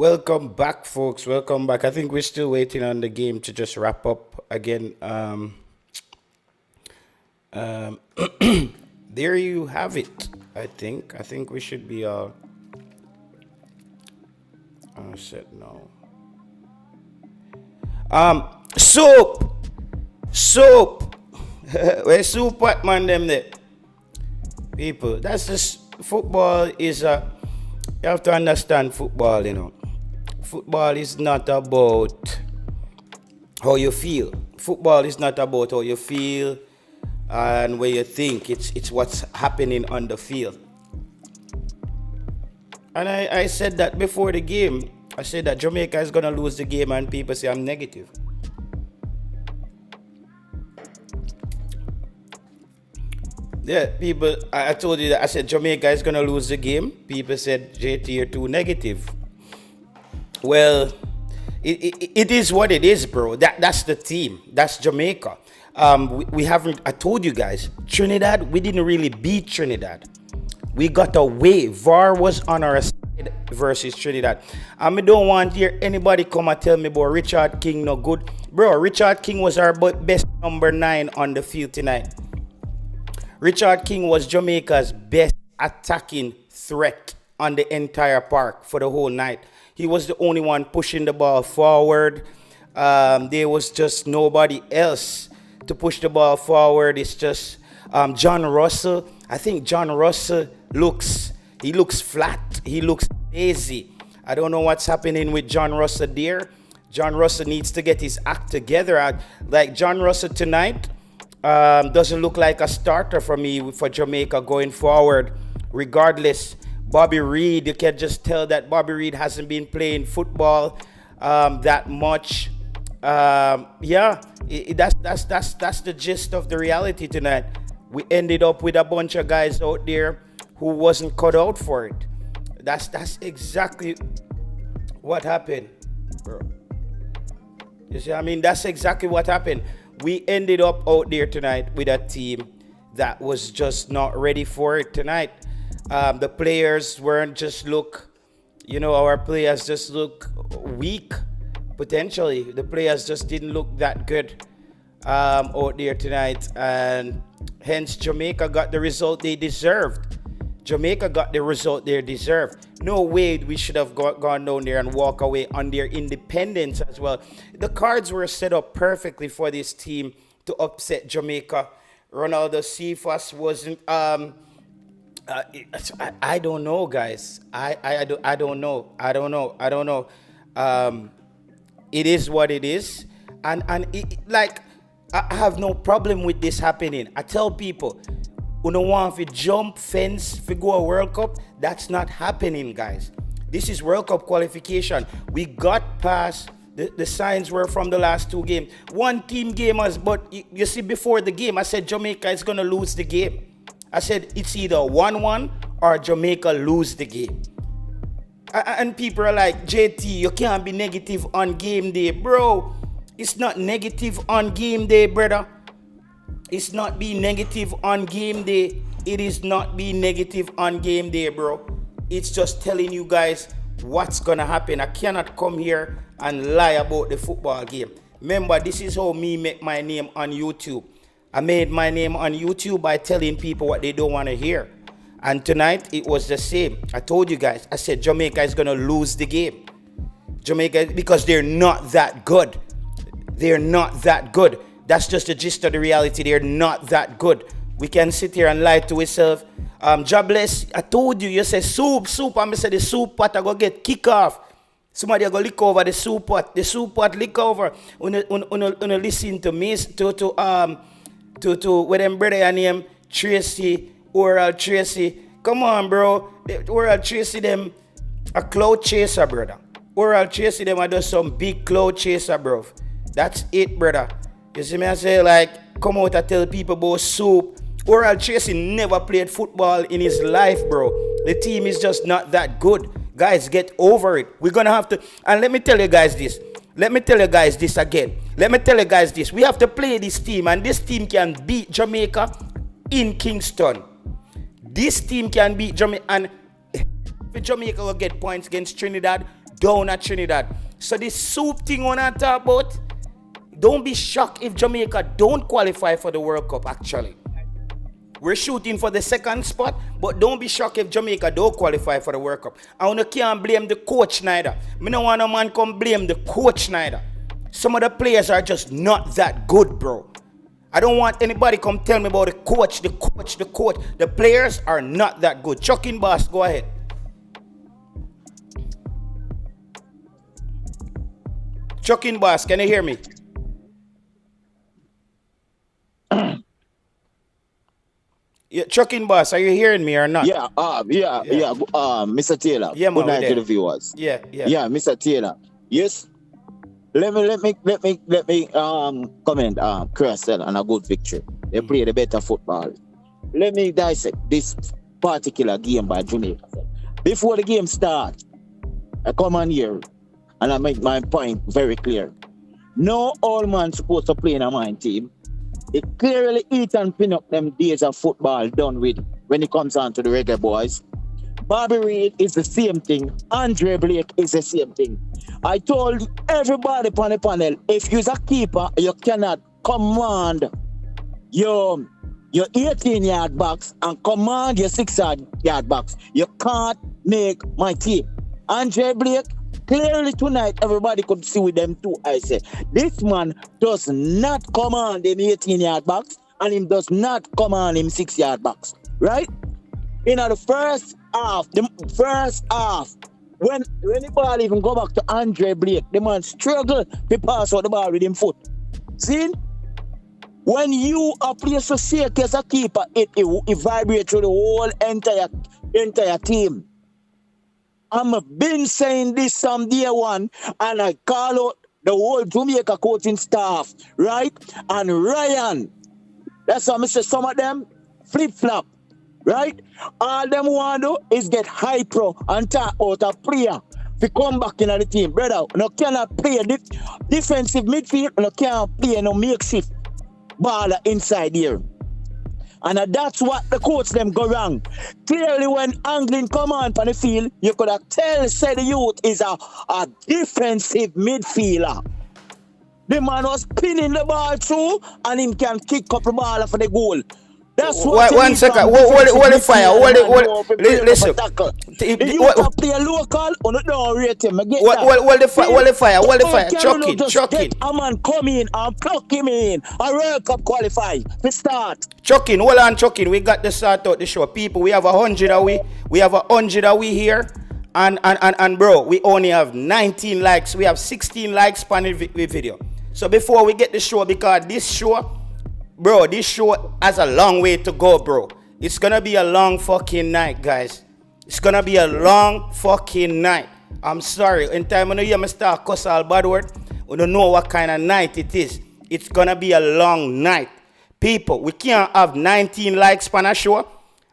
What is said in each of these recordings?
Welcome back, folks. Welcome back. I think we're still waiting on the game to just wrap up again. Um, there you have it. I think we should be all set now. Soup, soup. Where soup? What man them there? People, that's just football is a. You have to understand football. Football is not about how you feel. Football is not about how you feel and where you think. It's what's happening on the field. And I said that before the game. I said that Jamaica is gonna lose the game, and people say I'm negative. Yeah, people. I told you that. I said Jamaica is gonna lose the game. People said JT, you're too negative. Well, it is what it is, bro. That's the team. That's Jamaica. We haven't. I told you guys, Trinidad. We didn't really beat Trinidad. We got away. VAR was on our side versus Trinidad. And I don't want to hear anybody come and tell me about Richard King no good, bro. Richard King was our best number 9 on the field tonight. Richard King was Jamaica's best attacking threat on the entire park for the whole night. He was the only one pushing the ball forward. There was just nobody else to push the ball forward. It's just John Russell. I think John Russell looks flat. He looks lazy. I don't know what's happening with John Russell there. John Russell needs to get his act together. Like John Russell tonight doesn't look like a starter for me for Jamaica going forward. Regardless, Bobby Reid, you can just tell that Bobby Reid hasn't been playing football that much. That's the gist of the reality tonight. We ended up with a bunch of guys out there who wasn't cut out for it. That's exactly what happened, bro. You see, that's exactly what happened. We ended up out there tonight with a team that was just not ready for it tonight. The players weren't just our players just look weak, potentially. The players just didn't look that good out there tonight. And hence, Jamaica got the result they deserved. Jamaica got the result they deserved. No way we should have gone down there and walk away on their independence as well. The cards were set up perfectly for this team to upset Jamaica. Ronaldo Cephas wasn't. I don't know, guys. I don't know. It is what it is, and I have no problem with this happening. I tell people, who don't want to jump fence to go a World Cup, that's not happening, guys. This is World Cup qualification. We got past. The signs were from the last 2 games. One team game us, but you see, before the game, I said Jamaica is going to lose the game. I said it's either 1-1 or Jamaica lose the game. And people are like, JT, you can't be negative on game day. Bro, it's not negative on game day, brother. It's not being negative on game day. It is not being negative on game day, bro. It's just telling you guys what's going to happen. I cannot come here and lie about the football game. Remember, this is how me make my name on YouTube. I made my name on YouTube by telling people what they don't want to hear. And tonight, it was the same. I told you guys, I said Jamaica is going to lose the game. Jamaica, because they're not that good. They're not that good. That's just the gist of the reality. They're not that good. We can sit here and lie to ourselves. Jobless, I told you, you say soup. I'm say the soup pot I go get kick off. Somebody go lick over the soup pot. The soup pot lick over. Una listen to me to with them brother and name Tracy, Oral Tracy. Come on, bro. Oral Tracy them a cloud chaser, brother. Oral Tracy them are just some big cloud chaser, bro. That's it, brother. You see me, I say, come out and tell people about soup. Oral Tracy never played football in his life, bro. The team is just not that good. Guys, get over it. We're going to have to... And let me tell you guys this. Let me tell you guys this again. Let me tell you guys this. We have to play this team, and this team can beat Jamaica in Kingston. This team can beat Jamaica, and if Jamaica will get points against Trinidad, down at Trinidad. So this soup thing on I talk about, don't be shocked if Jamaica don't qualify for the World Cup actually. We're shooting for the second spot, but don't be shocked if Jamaica don't qualify for the World Cup. I can't blame the coach neither. Me no want no man come blame the coach neither. Some of the players are just not that good, bro. I don't want anybody come tell me about the coach. The players are not that good. Chucking Boss, go ahead. Chucking Boss, can you hear me? Yeah, Chucking Boss, are you hearing me or not? Yeah, Mr. Taylor. Yeah, man, good night to the viewers. Yeah. Yeah, Mr. Taylor. Yes. Let me comment Curaçao on a good victory. They play the better football. Let me dissect this particular game by Jamaica. Before the game starts, I come on here and I make my point very clear. No all man supposed to play in a mine team. It clearly eat and pin up them days of football done with when it comes on to the Reggae Boyz. Bobby Reid is the same thing. Andre Blake is the same thing. I told everybody on the panel, if you're a keeper, you cannot command your 18-yard box and command your 6-yard box. You can't make my team. Andre Blake, clearly tonight, everybody could see with them too. I say, this man does not command him 18-yard box and him does not command him 6-yard box. Right? In the first half, when the ball even go back to Andre Blake, the man struggle to pass out the ball with him foot. See? When you are placed so safe as a keeper, it vibrates through the whole entire team. I've been saying this from day one, and I call out the whole Jamaica coaching staff, right? And Ryan, that's why I say some of them flip-flop, right? All them want to do is get hyper and talk out a player to come back in the team. Brother, you cannot play defensive midfield, you can't play no makeshift baller inside here. And that's what the coach them go wrong. Clearly, when Anglin come on the field, you could have said the youth is a defensive midfielder. The man was pinning the ball through, and him can kick up the ball for the goal. That's what. One second. Hold the fire. Listen. You can play local, or don't rate him. Hold the fire. Chuck it. A man come in and pluck him in. A World Cup qualify. We start. Chucking. Hold on, Chucking. We got to start out the show. People, we have 100 away. We have 100 away here. And bro, we only have 19 likes. We have 16 likes on the video. So before we get the show, because this show has a long way to go, bro. It's gonna be a long fucking night, guys. It's gonna be a long fucking night. I'm sorry. In time when you hear me start cuss all bad word, we don't know what kind of night it is. It's gonna be a long night. People, we can't have 19 likes on a show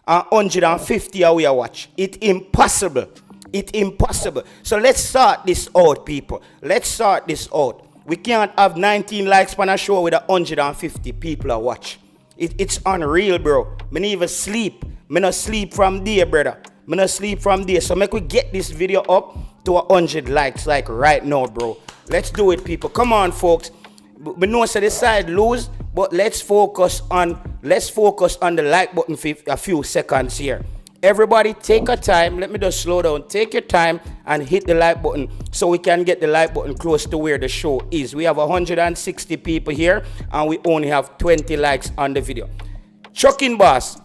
and 150 a we watch. It's impossible. It's impossible. So let's sort this out, people. Let's sort this out. We can't have 19 likes on a show with 150 people a watch. It's unreal, bro. Me not even sleep. Me not sleep from there, brother. Me not sleep from there. So make we get this video up to 100 likes like right now, bro. Let's do it, people. Come on, folks. We know so this side lose, but let's focus on the like button for a few seconds here. Everybody take a time. Let me just slow down. Take your time and hit the like button so we can get the like button close to where the show is. We have 160 people here and we only have 20 likes on the video. Chucking Boss,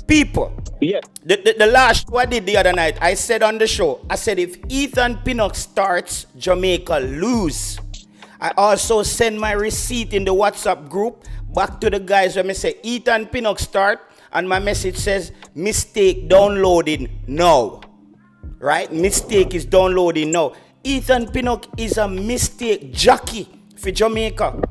people. Yeah. The last show I did the other night, I said on the show, I said if Ethan Pinnock starts, Jamaica lose. I also send my receipt in the WhatsApp group back to the guys when I say Ethan Pinnock start. And my message says, mistake downloading now. Right? Mistake is downloading now. Ethan Pinnock is a mistake jockey for Jamaica.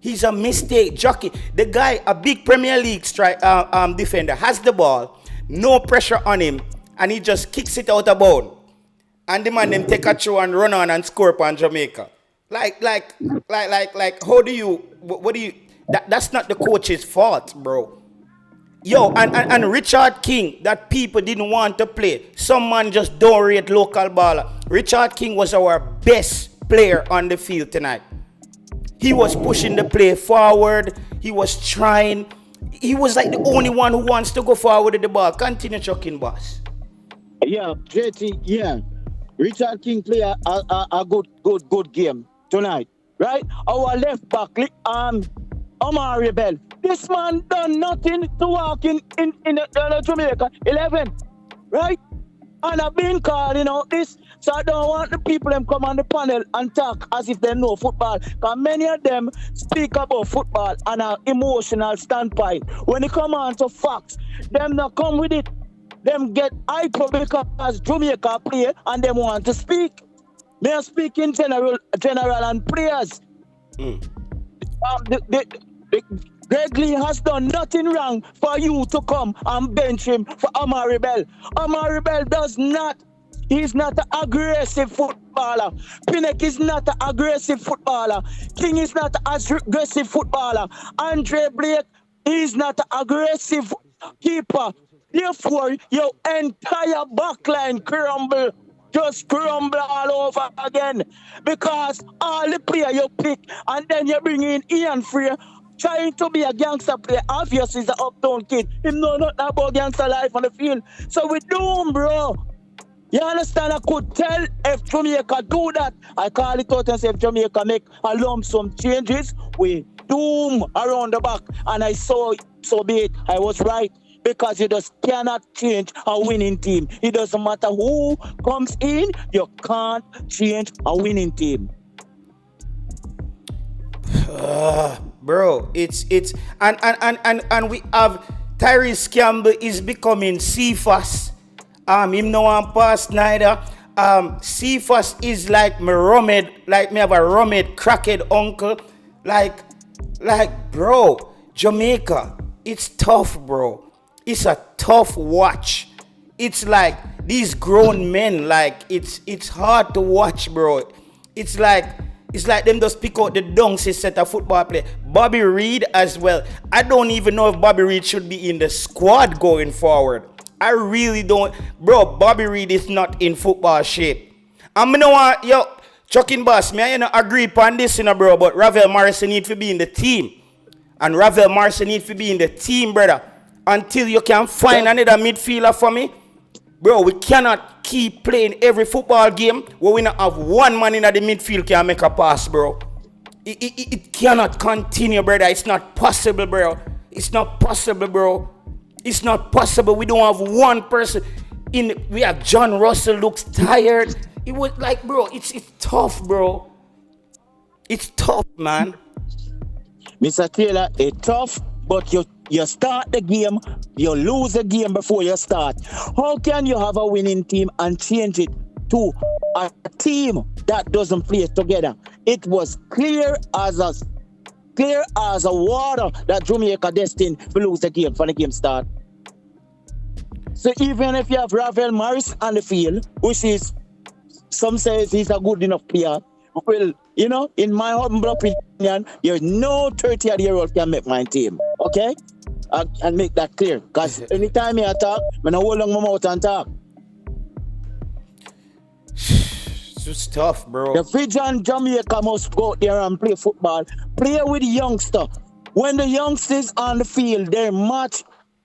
He's a mistake jockey. The guy, a big Premier League defender, has the ball, no pressure on him, and he just kicks it out of bound. And the man them take a throw and run on and score upon Jamaica. Like, how do you, what do you, that's not the coach's fault, bro. Yo, and Richard King, that people didn't want to play. Some man just don't rate local baller. Richard King was our best player on the field tonight. He was pushing the play forward. He was trying. He was like the only one who wants to go forward with the ball. Continue chucking, boss. Yeah, JT, yeah. Richard King play a good game tonight, right? Our left back, Omar Rebel. This man done nothing to walk in the Jamaica 11, right? And I've been calling out this, so I don't want the people them come on the panel and talk as if they know football. Because many of them speak about football on an emotional standpoint. When it come on to facts, them not come with it. Them get hyper because Jamaica play and them want to speak. They are speaking general and players. Greg Lee has done nothing wrong for you to come and bench him for Omar Rebel. Omar Rebel he's not an aggressive footballer. Pinnock is not an aggressive footballer. King is not an aggressive footballer. Andre Blake is not an aggressive keeper. Therefore, your entire backline just crumble all over again. Because all the player you pick and then you bring in Ian Frey, trying to be a gangster player. Obviously, he's an uptown kid. He know nothing about gangster life on the field. So we doom, bro. You understand? I could tell if Jamaica do that. I call it out and say if Jamaica make a lump sum changes, we doom around the back. And I saw so be it. I was right. Because you just cannot change a winning team. It doesn't matter who comes in, you can't change a winning team. Bro, it's and we have Tyrese Campbell is becoming Cephas. Him no one pass neither. Cephas is like me rummed, like me have a rummed crackhead uncle. Like bro, Jamaica, it's tough, bro. It's a tough watch. It's like these grown men, like it's hard to watch, bro. It's like them just pick out the dunks set a football play. Bobby Reed as well. I don't even know if Bobby Reed should be in the squad going forward. I really don't. Bro, Bobby Reed is not in football shape. I'm gonna want, yo, Chucking Boss, me I agree upon this, bro, but Ravel Morrison need to be in the team. And Ravel Morrison need to be in the team, brother. Until you can find another midfielder for me. Bro, we cannot keep playing every football game where we not have one man in the midfield can make a pass, bro. It cannot continue, brother. It's not possible, bro. It's not possible, bro. It's not possible. We don't have one person in. We have John Russell looks tired. It was like, bro, it's tough, bro. It's tough, man. Mr. Taylor, it's tough, but you start the game, you lose the game before you start. How can you have a winning team and change it to a team that doesn't play together? It was clear as a water that Jamaica destined to lose the game from the game start. So even if you have Ravel Morris on the field, which is, some says he's a good enough player, well, in my humble opinion, there's no 30-year-old can make my team, okay? And make that clear. Because anytime I talk, I hold on my mouth and talk. It's just tough, bro. The Fijian Jamaica must go out there and play football. Play with the youngster. When the youngsters on the field, they match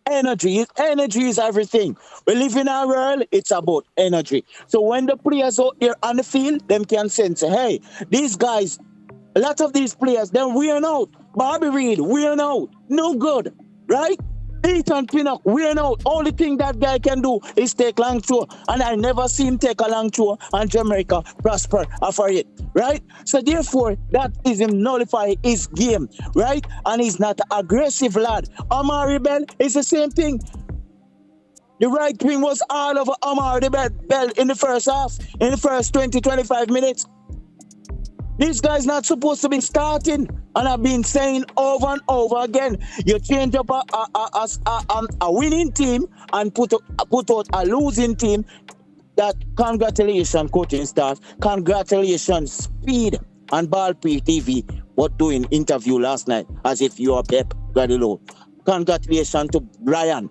energy. Energy is everything. We live in a world, it's about energy. So when the players out there on the field, them can sense, hey, these guys, a lot of these players, they're wearing out. Bobby Reed, wearing out. No good, right? Ethan Pinnock, wearing out. Only thing that guy can do is take long throw. And I never see him take a long throw and Jamaica prosper after it, right? So therefore, that is him nullify his game, right? And he's not an aggressive lad. Omar Rebel is the same thing. The right wing was all over Omar Rebel in the first half, in the first 20-25 minutes. These guys not supposed to be starting, and I've been saying over and over again. You change up a winning team and put out a losing team. That congratulations, coaching staff. Congratulations, Speed and Ball TV. What doing interview last night as if you are Pep Guardiola. Congratulations to Brian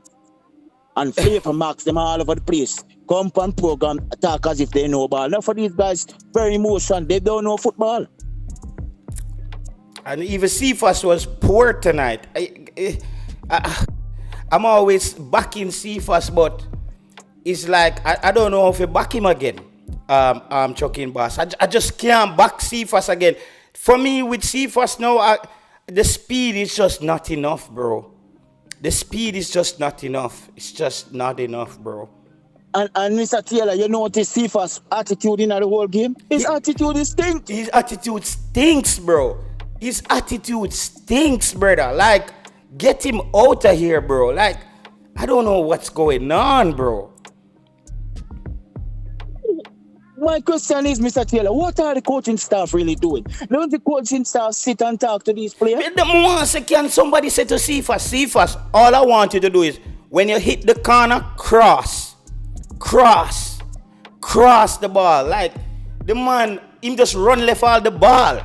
and Flavor Max, them all over the place. Come on program, talk as if they know ball. Now for these guys, very emotional, they don't know football. And even Cephas was poor tonight. I'm always backing Cephas, but it's like I don't know if I back him again. Chucking Boss. I just can't back Cephas again. For me, with Cephas now, the speed is just not enough, bro. The speed is just not enough. It's just not enough, bro. And Mr. Taylor, you notice Cephas' attitude in the whole game? His attitude is stinks. His attitude stinks, bro. His attitude stinks, brother. Like, get him out of here, bro. Like, I don't know what's going on, bro. My question is, Mr. Taylor, what are the coaching staff really doing? Don't the coaching staff sit and talk to these players? Can somebody say to Cephas, all I want you to do is, when you hit the corner, cross the ball. Like, the man, him just run left all the ball.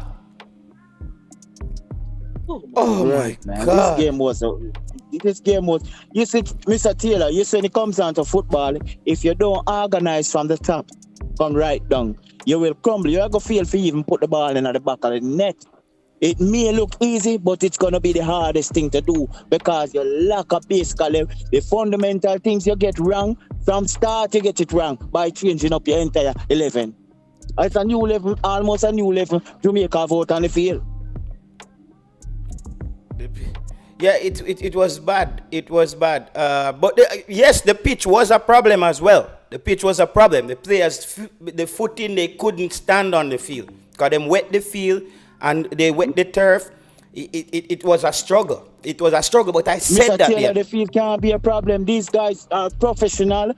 Oh my God. This game was, you see, Mr. Taylor, you see when it comes down to football, if you don't organize from the top, come right down, you will crumble. You're going to feel for even put the ball in the back of the net. It may look easy, but it's going to be the hardest thing to do because you lack of basically the fundamental things you get wrong. From start, you get it wrong by changing up your entire 11. It's a new level, almost a new level Jamaica have out on the field. Yeah, it was bad. It was bad. But yes, the pitch was a problem as well. The pitch was a problem. The players, the footing, they couldn't stand on the field because them wet the field and they wet the turf. It was a struggle. It was a struggle, but I said Mr. that. Taylor, the field can't be a problem. These guys are professional.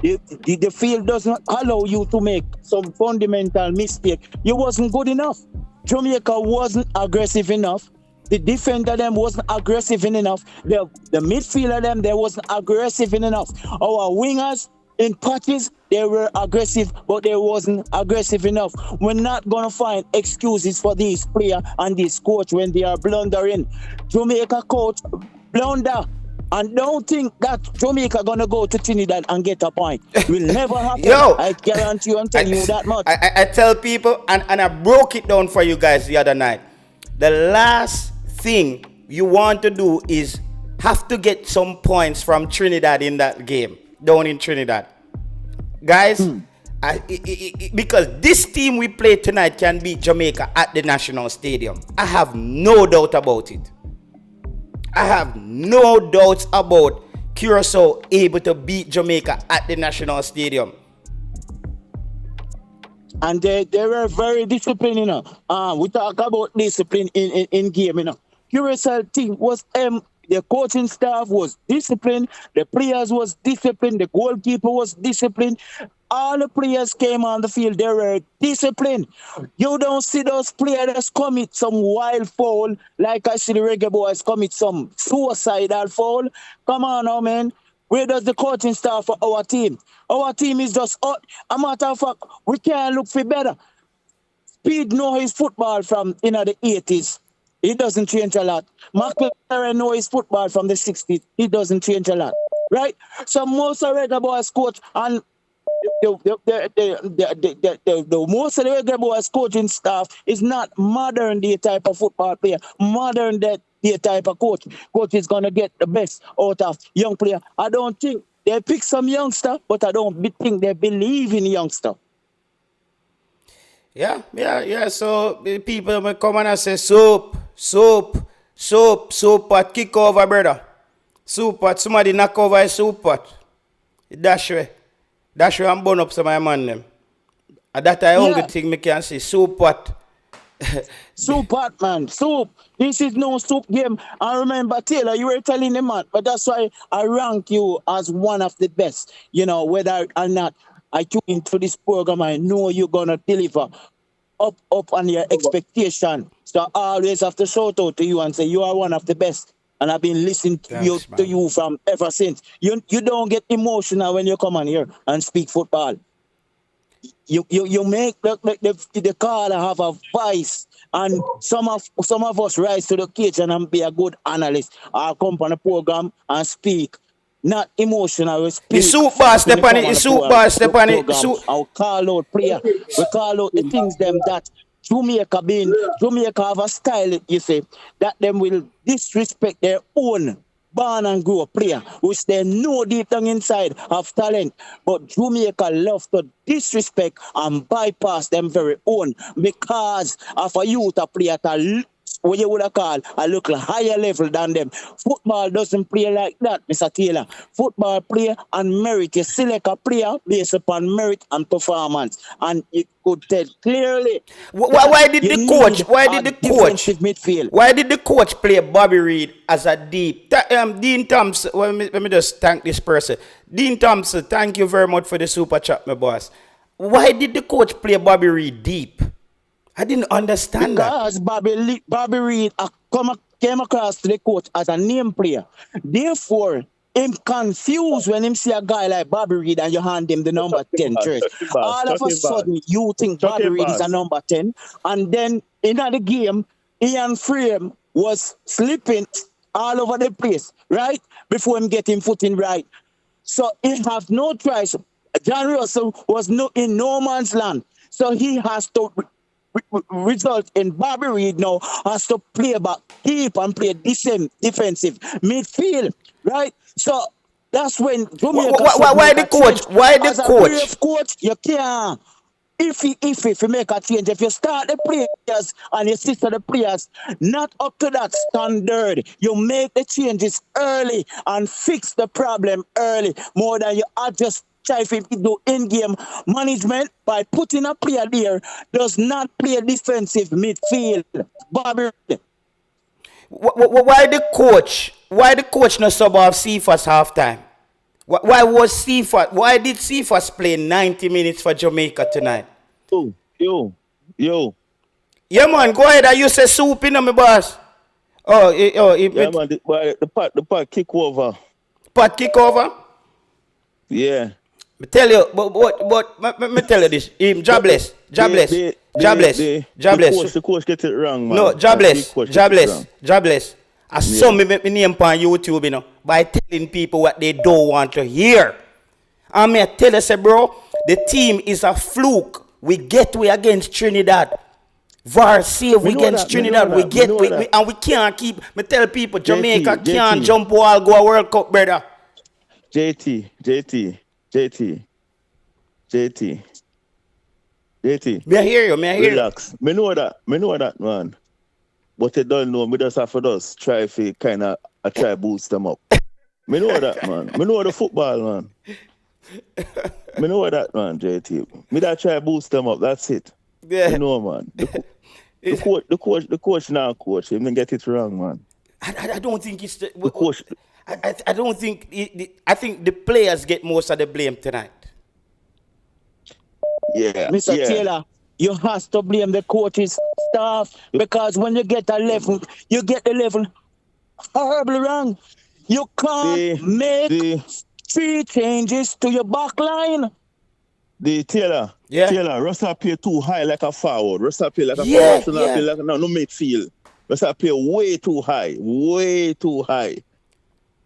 The field doesn't allow you to make some fundamental mistake. You wasn't good enough. Jamaica wasn't aggressive enough. The defender them wasn't aggressive enough. The midfielder them, they wasn't aggressive enough. Our wingers in patches, they were aggressive, but they wasn't aggressive enough. We're not going to find excuses for these players and this coach when they are blundering. Jamaica coach blunder. And don't think that Jamaica going to go to Trinidad and get a point. Will never happen. Yo, I guarantee you, I'm telling you that much. I tell people, and I broke it down for you guys the other night. The last thing you want to do is have to get some points from Trinidad in that game, down in Trinidad. Guys, because this team we play tonight can beat Jamaica at the National Stadium. I have no doubt about it. I have no doubts about Curaçao able to beat Jamaica at the National Stadium. And they were very disciplined, you know. We talk about discipline in game, you know. Curaçao team was the coaching staff was disciplined, the players was disciplined, the goalkeeper was disciplined. All the players came on the field, they were disciplined. You don't see those players commit some wild foul, like I see the Reggae Boyz commit some suicidal foul. Come on now, man. Where does the coaching staff for our team? Our team is just, a matter of fact, we can't look for better. Speed know his football from the 80s. It doesn't change a lot. McLaren know his football from the 60s. It doesn't change a lot. Right? So most of the Reggae Boyz coach and the most of the Reggae Boyz coaching staff is not modern day type of football player. Modern day type of coach. Coach is going to get the best out of young player. I don't think they pick some youngster, but I don't think they believe in youngster. Yeah. So the people will come and say, soup pot, kick over, brother. Soup pot, somebody knock over a soup pot. Dash way and burn up some of my man them. And that I only thing me can say, soup pot. Soup pot, man. Soup. This is no soup game. I remember, Taylor, you were telling the man, but that's why I rank you as one of the best. You know, whether or not I tune into this program, I know you're going to deliver up on your expectation. So I always have to shout out to you and say you are one of the best. And I've been listening to you from ever since. You don't get emotional when you come on here and speak football. you make the caller have a voice, and some of us rise to the occasion and be a good analyst or come on the program and speak. Not emotional, we The speak soup bar, facts when we Stephanie. come on The the soup bar, Stephanie. program. I'll call out prayer. We call out the things them that Jamaica have a style, you say, that them will disrespect their own born and grow player, which they know deep down inside have talent. But Jamaica love to disrespect and bypass them very own because of a youth a player at what you would have called a little higher level than them. Football doesn't play like that, Mr. Taylor. Football play and merit. You select a player based upon merit and performance. And you could tell clearly. Why did the coach? Midfield. Why did the coach play Bobby Reed as a deep? Dean Thompson. Well, let me just thank this person. Dean Thompson, thank you very much for the super chat, my boss. Why did the coach play Bobby Reed deep? I didn't understand because that. Bobby Reed came across to the coach as a name player. Therefore, him confused when him see a guy like Bobby Reed and you hand him the number 10 jersey. All of a sudden, you think Bobby Reed is a number 10. And then in the game, Ian Frame was slipping all over the place, right? Before him getting footing right. So he have no choice. John Russell was in no man's land. So he has to result in Bobby Reed now has to play back deep and play decent defensive midfield, right? So that's when Jamaica why the coach? Why the coach? As a coach, you can't. If you make a change, if you start the players and you assist the players not up to that standard, you make the changes early and fix the problem early more than you adjust. If you do in-game management by putting a player there does not play defensive midfield. Bobby. Why the coach? Why the coach not sub off Cephas halftime? Why did Cephas play 90 minutes for Jamaica tonight? Yo. Yeah, man, go ahead. You say soup in my boss. Man, the part kick over. Part kick over? Yeah. Me tell you, but me tell you this. Jobless. The coach get it wrong, man. No, jobless. I saw me make my name on YouTube, you know, by telling people what they don't want to hear. And me tell you, say, bro, the team is a fluke. We against Trinidad. VAR save we against Trinidad. And we can't keep. Me tell people, Jamaica can't jump wall, go a World Cup, brother. JT. Me I hear you. Relax. Me know that, man. But they don't know. Me just have to try to kind of try boost them up. Me know that, man. Me know the football, man. Me know that, man, JT. Me that try boost them up. That's it. Yeah. You know, man. The coach now, coach. He didn't get it wrong, man. I don't think it's the coach. I don't think I think the players get most of the blame tonight. Yeah, Mr. Taylor, you have to blame the coach's staff because when you get you get the level horribly wrong. You can't make 3 changes to your back line. Taylor, Russell play too high like a forward. Russell play like a forward. Play like no midfield. Russell play way too high.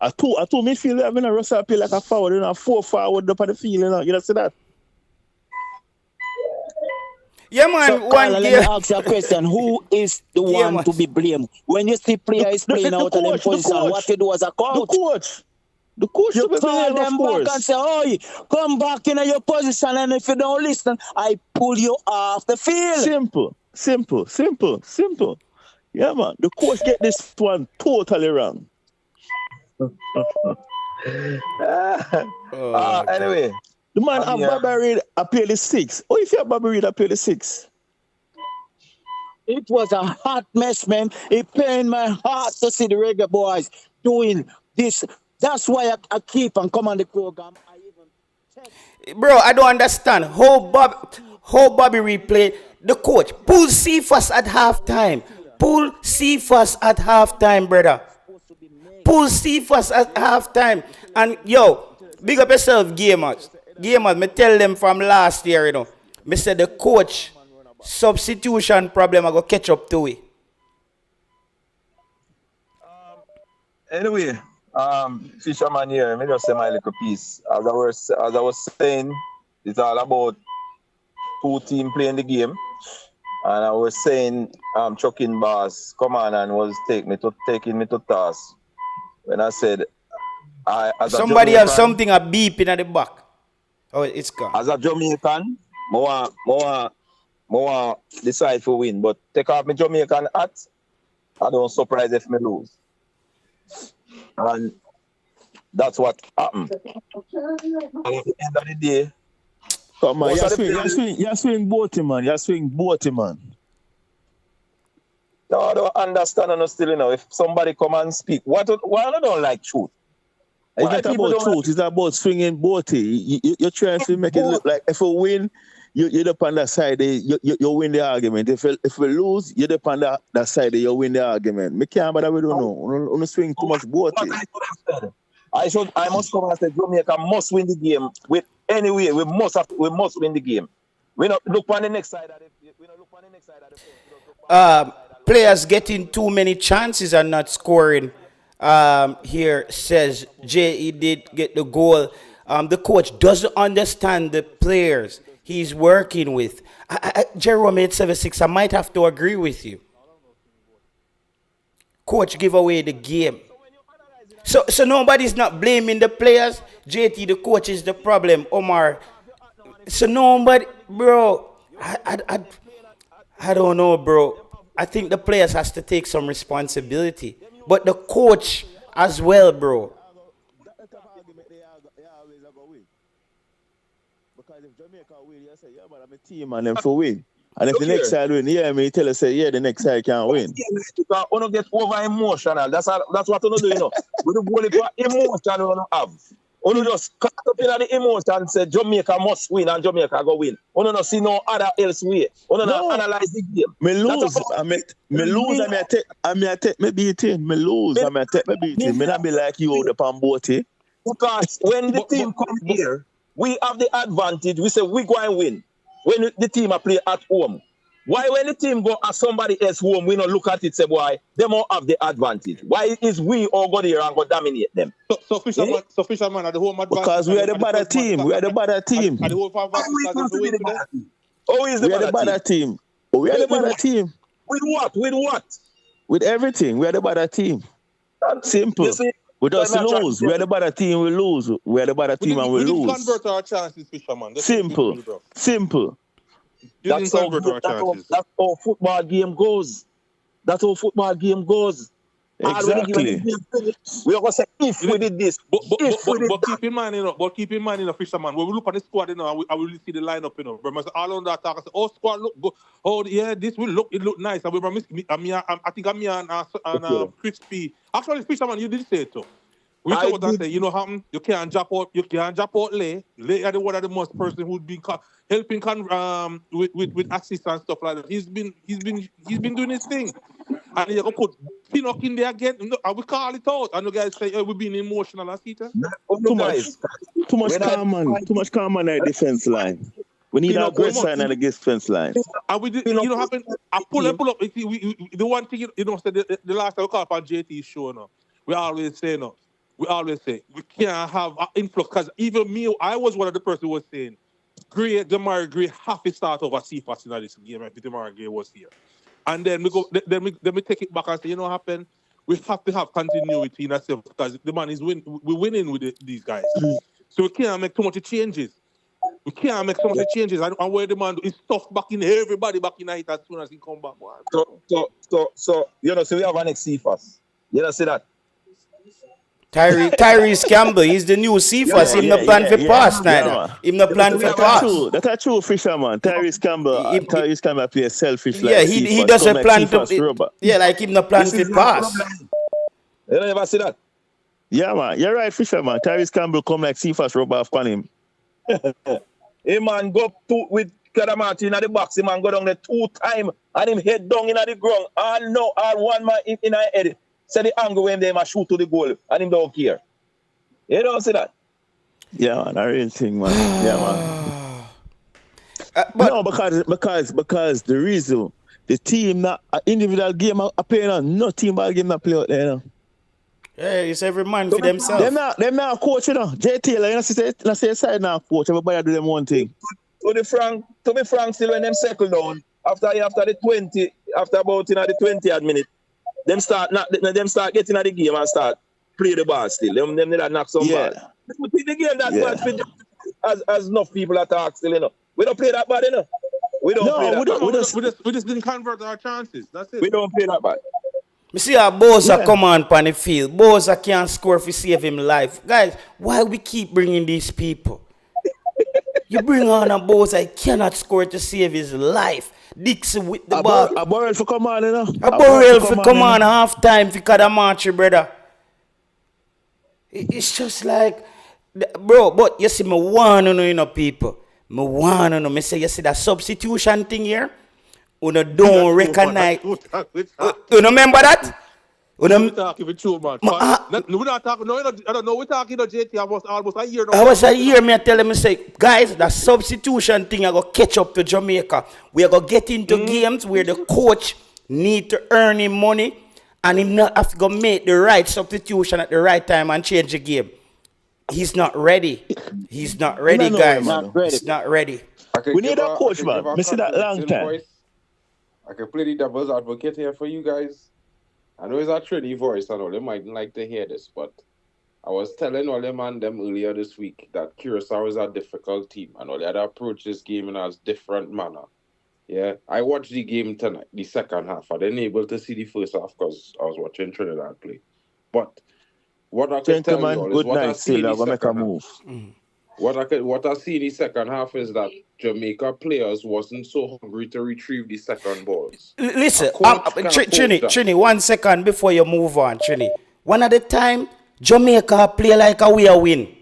A two midfield, I mean, Russell play like a forward, you know, 4 forward up on the field, you know see that? Yeah, man. So, let me ask you a question. Who is the one to be blamed? When you see players playing out of their position, what you do as a coach? The coach you call them back and say, "Oi, come back in your position, and if you don't listen, I pull you off the field." Simple. Yeah, man. The coach get this one totally wrong. Anyway, the man have Bobby Reed appeal the 6. Oh, if you have Bobby Reed appeal the 6. It was a hot mess, man. It pained my heart to see the Reggae Boyz doing this. That's why I keep on coming on the program. Bro, I don't understand how Bobby Reed played. The coach pull Cephas at halftime. Brother. Pull Cephas at halftime. And yo, big up yourself, gamers. Me tell them from last year, you know. Me said the coach substitution problem I go catch up to it. Anyway, Fisherman here, let me just say my little piece. As I was saying, it's all about two teams playing the game. And I was saying, Chucking Boss come on and was taking me to task. When I said, Somebody have something a beeping at the back. Oh, it's gone. As a Jamaican, more decide for win. But take off my Jamaican hat, I don't surprise if me lose. And that's what happened. And at the end of the day, come on, you swing both, man. You swing both, man. No, I don't understand and still, you know, if somebody come and speak, why I don't like truth? It's not about truth, it's about swinging both. You're trying to make it look like if we win, you're up on that side, you win the argument. If we lose, you're up on that side, you win the argument. Me can't, but we don't know. We don't swing too much both. I must come and say Jamaica must win the game with anyway. We must win the game. We not look on the next side of the Players getting too many chances and not scoring. Here says J.E. did get the goal. The coach doesn't understand the players he's working with. Jerome 876, I might have to agree with you. Coach give away the game. So nobody's not blaming the players. JT, the coach, is the problem. Omar. So nobody, bro. I don't know, bro. I think the players has to take some responsibility. But the coach as well, bro. Because if Jamaica win, you say, yeah, but I'm a team and them for win. And if the next side win, yeah, me tell us, say, yeah, the next side can't win. You don't get over emotional. That's what you do, you know. We don't go for emotion we don't have. You just cut up in the emotion and say Jamaica must win and Jamaica go win. You don't see no other else way. You don't analyze the game. Me lose. I may take me beating. Me lose. I may take me beating. Me not be like you out upon boat. Because when the team come here, we have the advantage. We say we go and win. When the team are play at home. Why when the team go at somebody else home, we don't look at it say, boy, they more have the advantage. Why is we all go there and go dominate them? So Fisherman at the home advantage. Because we are the better team. We are the better team. At the home advantage. Oh, is we are the better team. We are the better team. With what? With what? With everything. We are the better team. Simple. We just lose. We are the better team. We lose. We are the better team and we lose. We didn't convert our chances, Fisherman. Simple. That's how football game goes. That's how football game goes. Exactly. We are going to say if we did this. But keep in mind, you know, Fisherman, when we look at the squad, you know, I will see the lineup, you know. But all on that talk, I say, oh, squad look good. Oh, yeah, this will look, it look nice. And I think I'm here and Crispy. Actually, Fisherman, you did say it too. We talk about that, say, you know how you can't drop out Lay. Lay are one of the most person who'd be helping with assists and stuff like that. He's been doing his thing. And you go put Pinnock in there again, and we call it out. And the guys say, we're being emotional as Peter. Too much calm on that defense line. We need our great sign on the defense line. And we did, you know, happen. I pull up. The one thing, you know, the last time we call up on JT's show now, we always say we can't have an influx, because even me, I was one of the person who was saying Demarai Gray have to start over CFAS in this game if Demarai Gray was here. And then we take it back and say, you know what happened? We have to have continuity in ourselves, because the man is we're winning with these guys. So we can't make too much changes. And where the man is stuck back in everybody back in it as soon as he come back. So you know, so we have an next CFAS. You know, see that? Tyrese Campbell, he's the new Cephas. Him no plan for pass neither. Him no plan for pass. That's true, Fisherman. Tyrese Campbell plays selfish. Yeah, he doesn't plan to. Yeah, like him no plan for pass. You never see that? Yeah, man. You're right, Fisherman. Tyrese Campbell come like Cephas rub off on him. Hey, man, go with Kadamati in the box. Hey, man, go down there 2 times and him head down in the ground. All one man in the head. Say the angle when they must shoot to the goal and him don't care. You don't see that? Yeah, man, a real thing, man. Yeah, man. But No, because the reason the team not individual game are playing on, no team ball game not play out there. You know? yeah, it's every man for themselves. Them not coach, you know. J Taylor, you know, say side now coach. Everybody do them one thing. To be frank, still when them settle down after the 20, after about the 20th minute, them start getting at the game and start play the ball still. Them need to knock some ball. But in the game that much as enough people attack still, you know. We don't play that bad, you know. We just didn't convert our chances. That's it. We don't play that bad. Me see how Boza come on the field. Boza can't score if you save him life. Guys, why we keep bringing these people? You bring on a Boza, he cannot score to save his life. Dixie with the ball. A Burrell for come on, you know. A Burrell for come on half time for Kadamachi, brother. It's just like, bro, but you see, me want to know, you know, people. Me want to know. Me say, you see that substitution thing here? You don't recognize. You remember that? We're talking with you, man. We're not talking. No, I don't know. We're talking to JT almost a year now. I was a year. Me tell them, say, guys, that substitution thing I go catch up to Jamaica. We are gonna get into games where the coach need to earn him money, and him not have to go make the right substitution at the right time and change the game. He's not ready. He's not ready, guys. He's not ready. We need a coach, man. We see that long time. Voice. I can play the devil's advocate here for you guys. I know it's a trendy voice, I know they might like to hear this, but I was telling all them and them earlier this week that Curaçao is a difficult team. I know they had to approach this game in a different manner. Yeah, I watched the game tonight, the second half. I didn't able to see the first half because I was watching Trinidad play. But what I can tell you all is what I see in the second half. What I see in the second half is that Jamaica players wasn't so hungry to retrieve the second balls. Listen, Trini, 1 second before you move on, Trini. One at a time, Jamaica play like a we are win.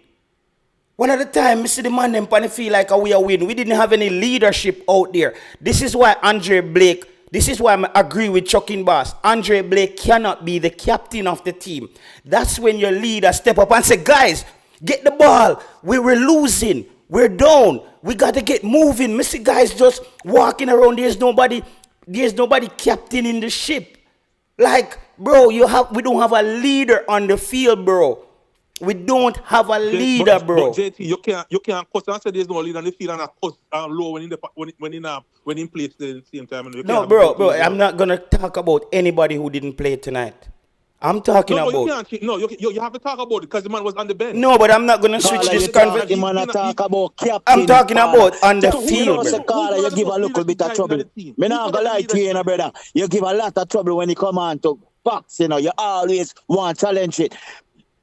One at a time, I see the man them pan feel like a we are win. We didn't have any leadership out there. This is why Andre Blake. This is why I agree with Chucking Boss. Andre Blake cannot be the captain of the team. That's when your leader step up and say, guys, get the ball. We were losing. We're down. We got to get moving. Missy guys just walking around. There's nobody captain in the ship. Like, bro, we don't have a leader on the field, bro. We don't have a leader, bro. But JT, you can't cuss and say there's no leader on the field and cuss low when he plays the same time. No, bro, I'm not gonna talk about anybody who didn't play tonight. I'm talking about. You have to talk about it because the man was on the bench. No, but I'm not gonna switch this conversation. I'm talking about on the field. You give a little bit of trouble. Me not gonna lie to you, brother. You give a lot of trouble when you come on to box. You know, you always want to challenge it.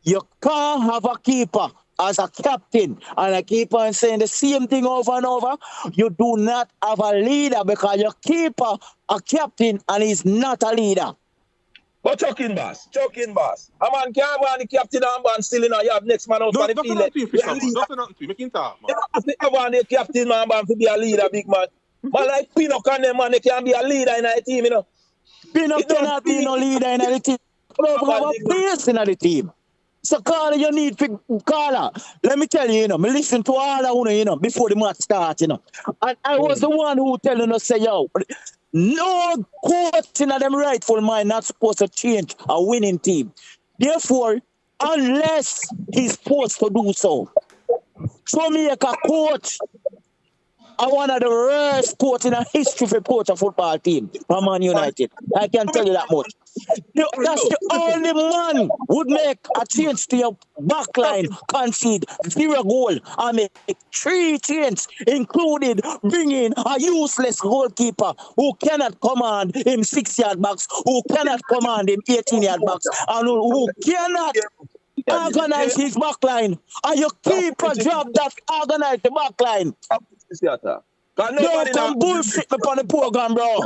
You can't have a keeper as a captain, and I keep on saying the same thing over and over. You do not have a leader because your keeper a captain and he's not a leader. But chucking boss. A man can't go on the captain and man still in you have next man out on the field. That's nothing to you. Make him talk, man. You don't have to have on the captain man to be a leader, big man. Man like Pinnock and them man, they can be a leader in the team, you know. Pinnock cannot be no leader in the team. We have a place in the team. So, Carla, you need to, Carla, let me tell you, me listen to all of you, before the match starts, And I was the one who telling us, say, yo, no coach in them rightful mind not supposed to change a winning team. Therefore, unless he's forced to do so, Jamaica coach are one of the rarest coach in a history for coach a football team from Man United. I can tell you that much. That's the only man would make a change to your backline, concede 0 goal, and make 3 changes, including bringing a useless goalkeeper who cannot command him 6-yard box, who cannot command him 18-yard box, and who cannot organize his backline. And you keep a job that organize the backline. Don't come bullshit me on the program, bro.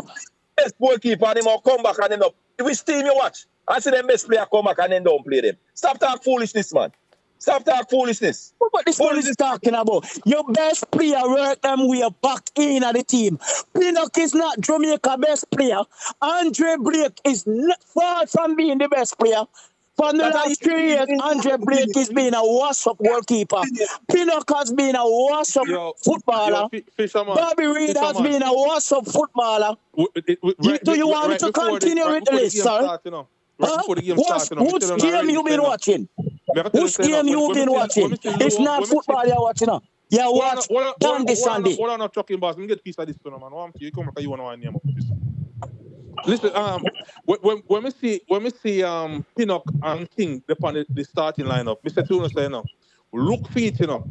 Best goalkeeper and him will come back and end up. Which team you watch? I see them best player come back and then don't play them. Stop talk foolishness, man. Stop talk foolishness. What this fool is talking about? Your best player work them way back in at the team. Pinnock is not Jamaica best player. Andre Blake is not far from being the best player. For the last 3 years, Andre Blake has been a wash-up goalkeeper. Pinnock has been a wash-up footballer. Fisherman. Bobby Reed has been a wash-up footballer. Do you want me to continue with the list, sir? Which game you been watching? Which game you been watching? It's not football you're watching. Yeah, watch Dandy Sandy. What I'm not talking about, let me get a piece of this, man. You come back, you want to name up this. Listen, when we see Pinnock and King upon the starting lineup, Mr. Tuna say no. Look for it, you know.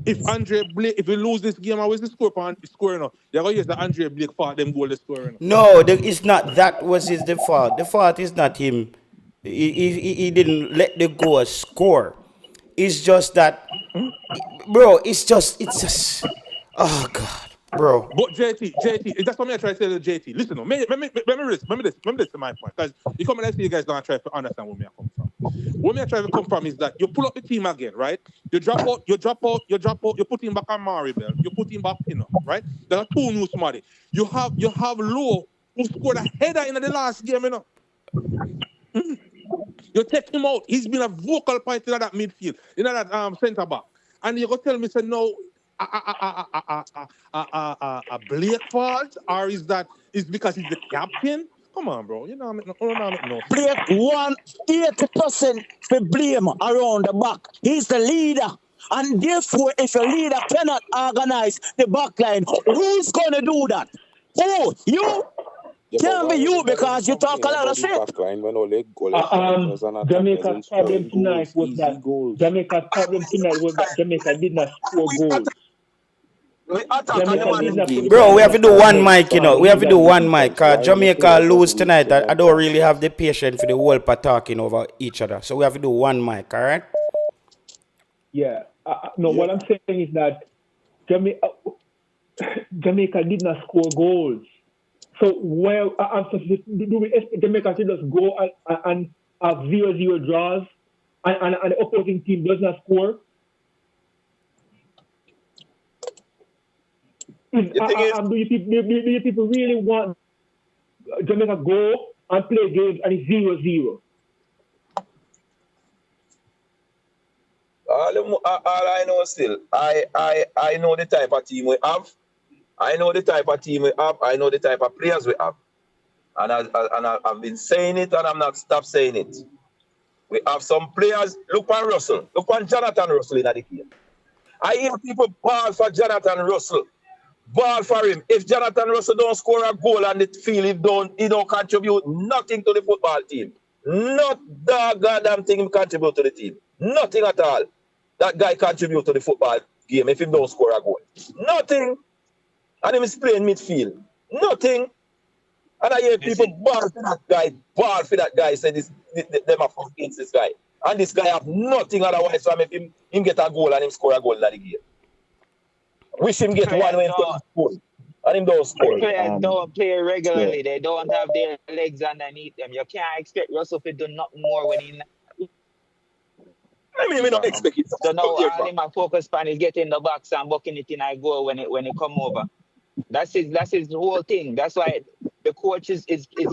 If Andre Blake, if we lose this game, how is the score on the score, you know? You're going to use the Andre Blake fault, them goal the score, you No, know? it's not. That was the fault. The fault is not him. He didn't let the goal score. It's just that, bro. It's just. Oh God, bro. But JT, that's what I try to say to JT. Listen, no, remember this to my point. Because you come and I see you guys don't try to understand where me I come from. Where me I try to come from is that you pull up the team again, right? You drop out, you put him back on Maribel, you put him back in, right? There are two new somebody. You have Lowe who scored a header in the last game, you know. You take him out. He's been a vocal point in that midfield, in that centre back. And you go tell me, say no, a Blake fault, or is because he's the captain? Come on, bro. You know, no. Blake 80% for blame around the back. He's the leader. And therefore, if a leader cannot organize the back line, who's going to do that? Who? You? Can't be you because you talk a lot of shit. Jamaica's problem tonight was that Jamaica did not score goals. Bro, we have to do one mic, you know. We have to do one mic. Jamaica lose tonight. I don't really have the patience for the whole part talking over each other. So we have to do one mic, all right? Yeah. What I'm saying is that Jamaica did not score goals. So do we expect Jamaica to just go and have 0-0 draws and the opposing team does not score? Do you people really want Jamaica go and play games and it's 0-0? All I know still, I know the type of team we have. I know the type of team we have. I know the type of players we have. And I've been saying it and I'm not stop saying it. We have some players. Look on Russell. Look on Jonathan Russell in the game. I hear people ball for Jonathan Russell. Ball for him. If Jonathan Russell don't score a goal on the field, he don't contribute nothing to the football team. Not the goddamn thing he contribute to the team. Nothing at all. That guy contribute to the football game if he don't score a goal. Nothing. And him is playing midfield. Nothing. And I hear people ball for that guy, say them are against this guy. And this guy have nothing otherwise from if him get a goal and him score a goal in the game. Wish him get one when he score. And him don't score. Players don't play regularly. They don't have their legs underneath them. You can't expect Russell to do nothing more when he... I mean, we don't expect it. So now all him focus on is getting the box and bucking it in a goal when it come over. That's his whole thing. That's why the coach is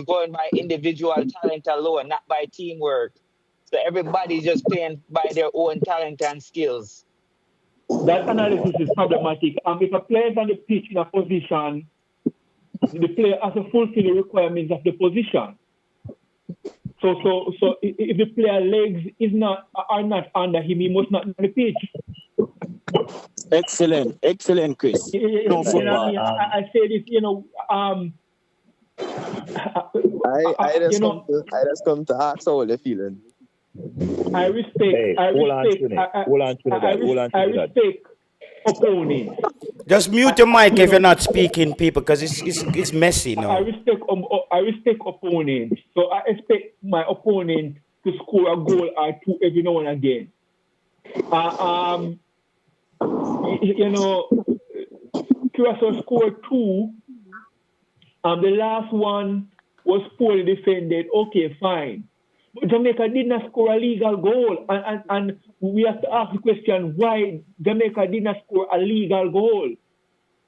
going by individual talent alone, not by teamwork. So everybody's just playing by their own talent and skills. That analysis is problematic. If a player is on the pitch in a position, the player has to fulfill the requirements of the position. So if the player legs are not under him, he must not be on the pitch. Excellent, Chris. I say this, I just come to ask how they're feeling. I respect opponents. Just mute your mic if you're not speaking, people, because it's messy now. I respect opponents. So I expect my opponent to score a goal or two every now and again. Curaçao scored 2. The last one was poorly defended. Okay, fine. But Jamaica did not score a legal goal. And we have to ask the question, why Jamaica did not score a legal goal?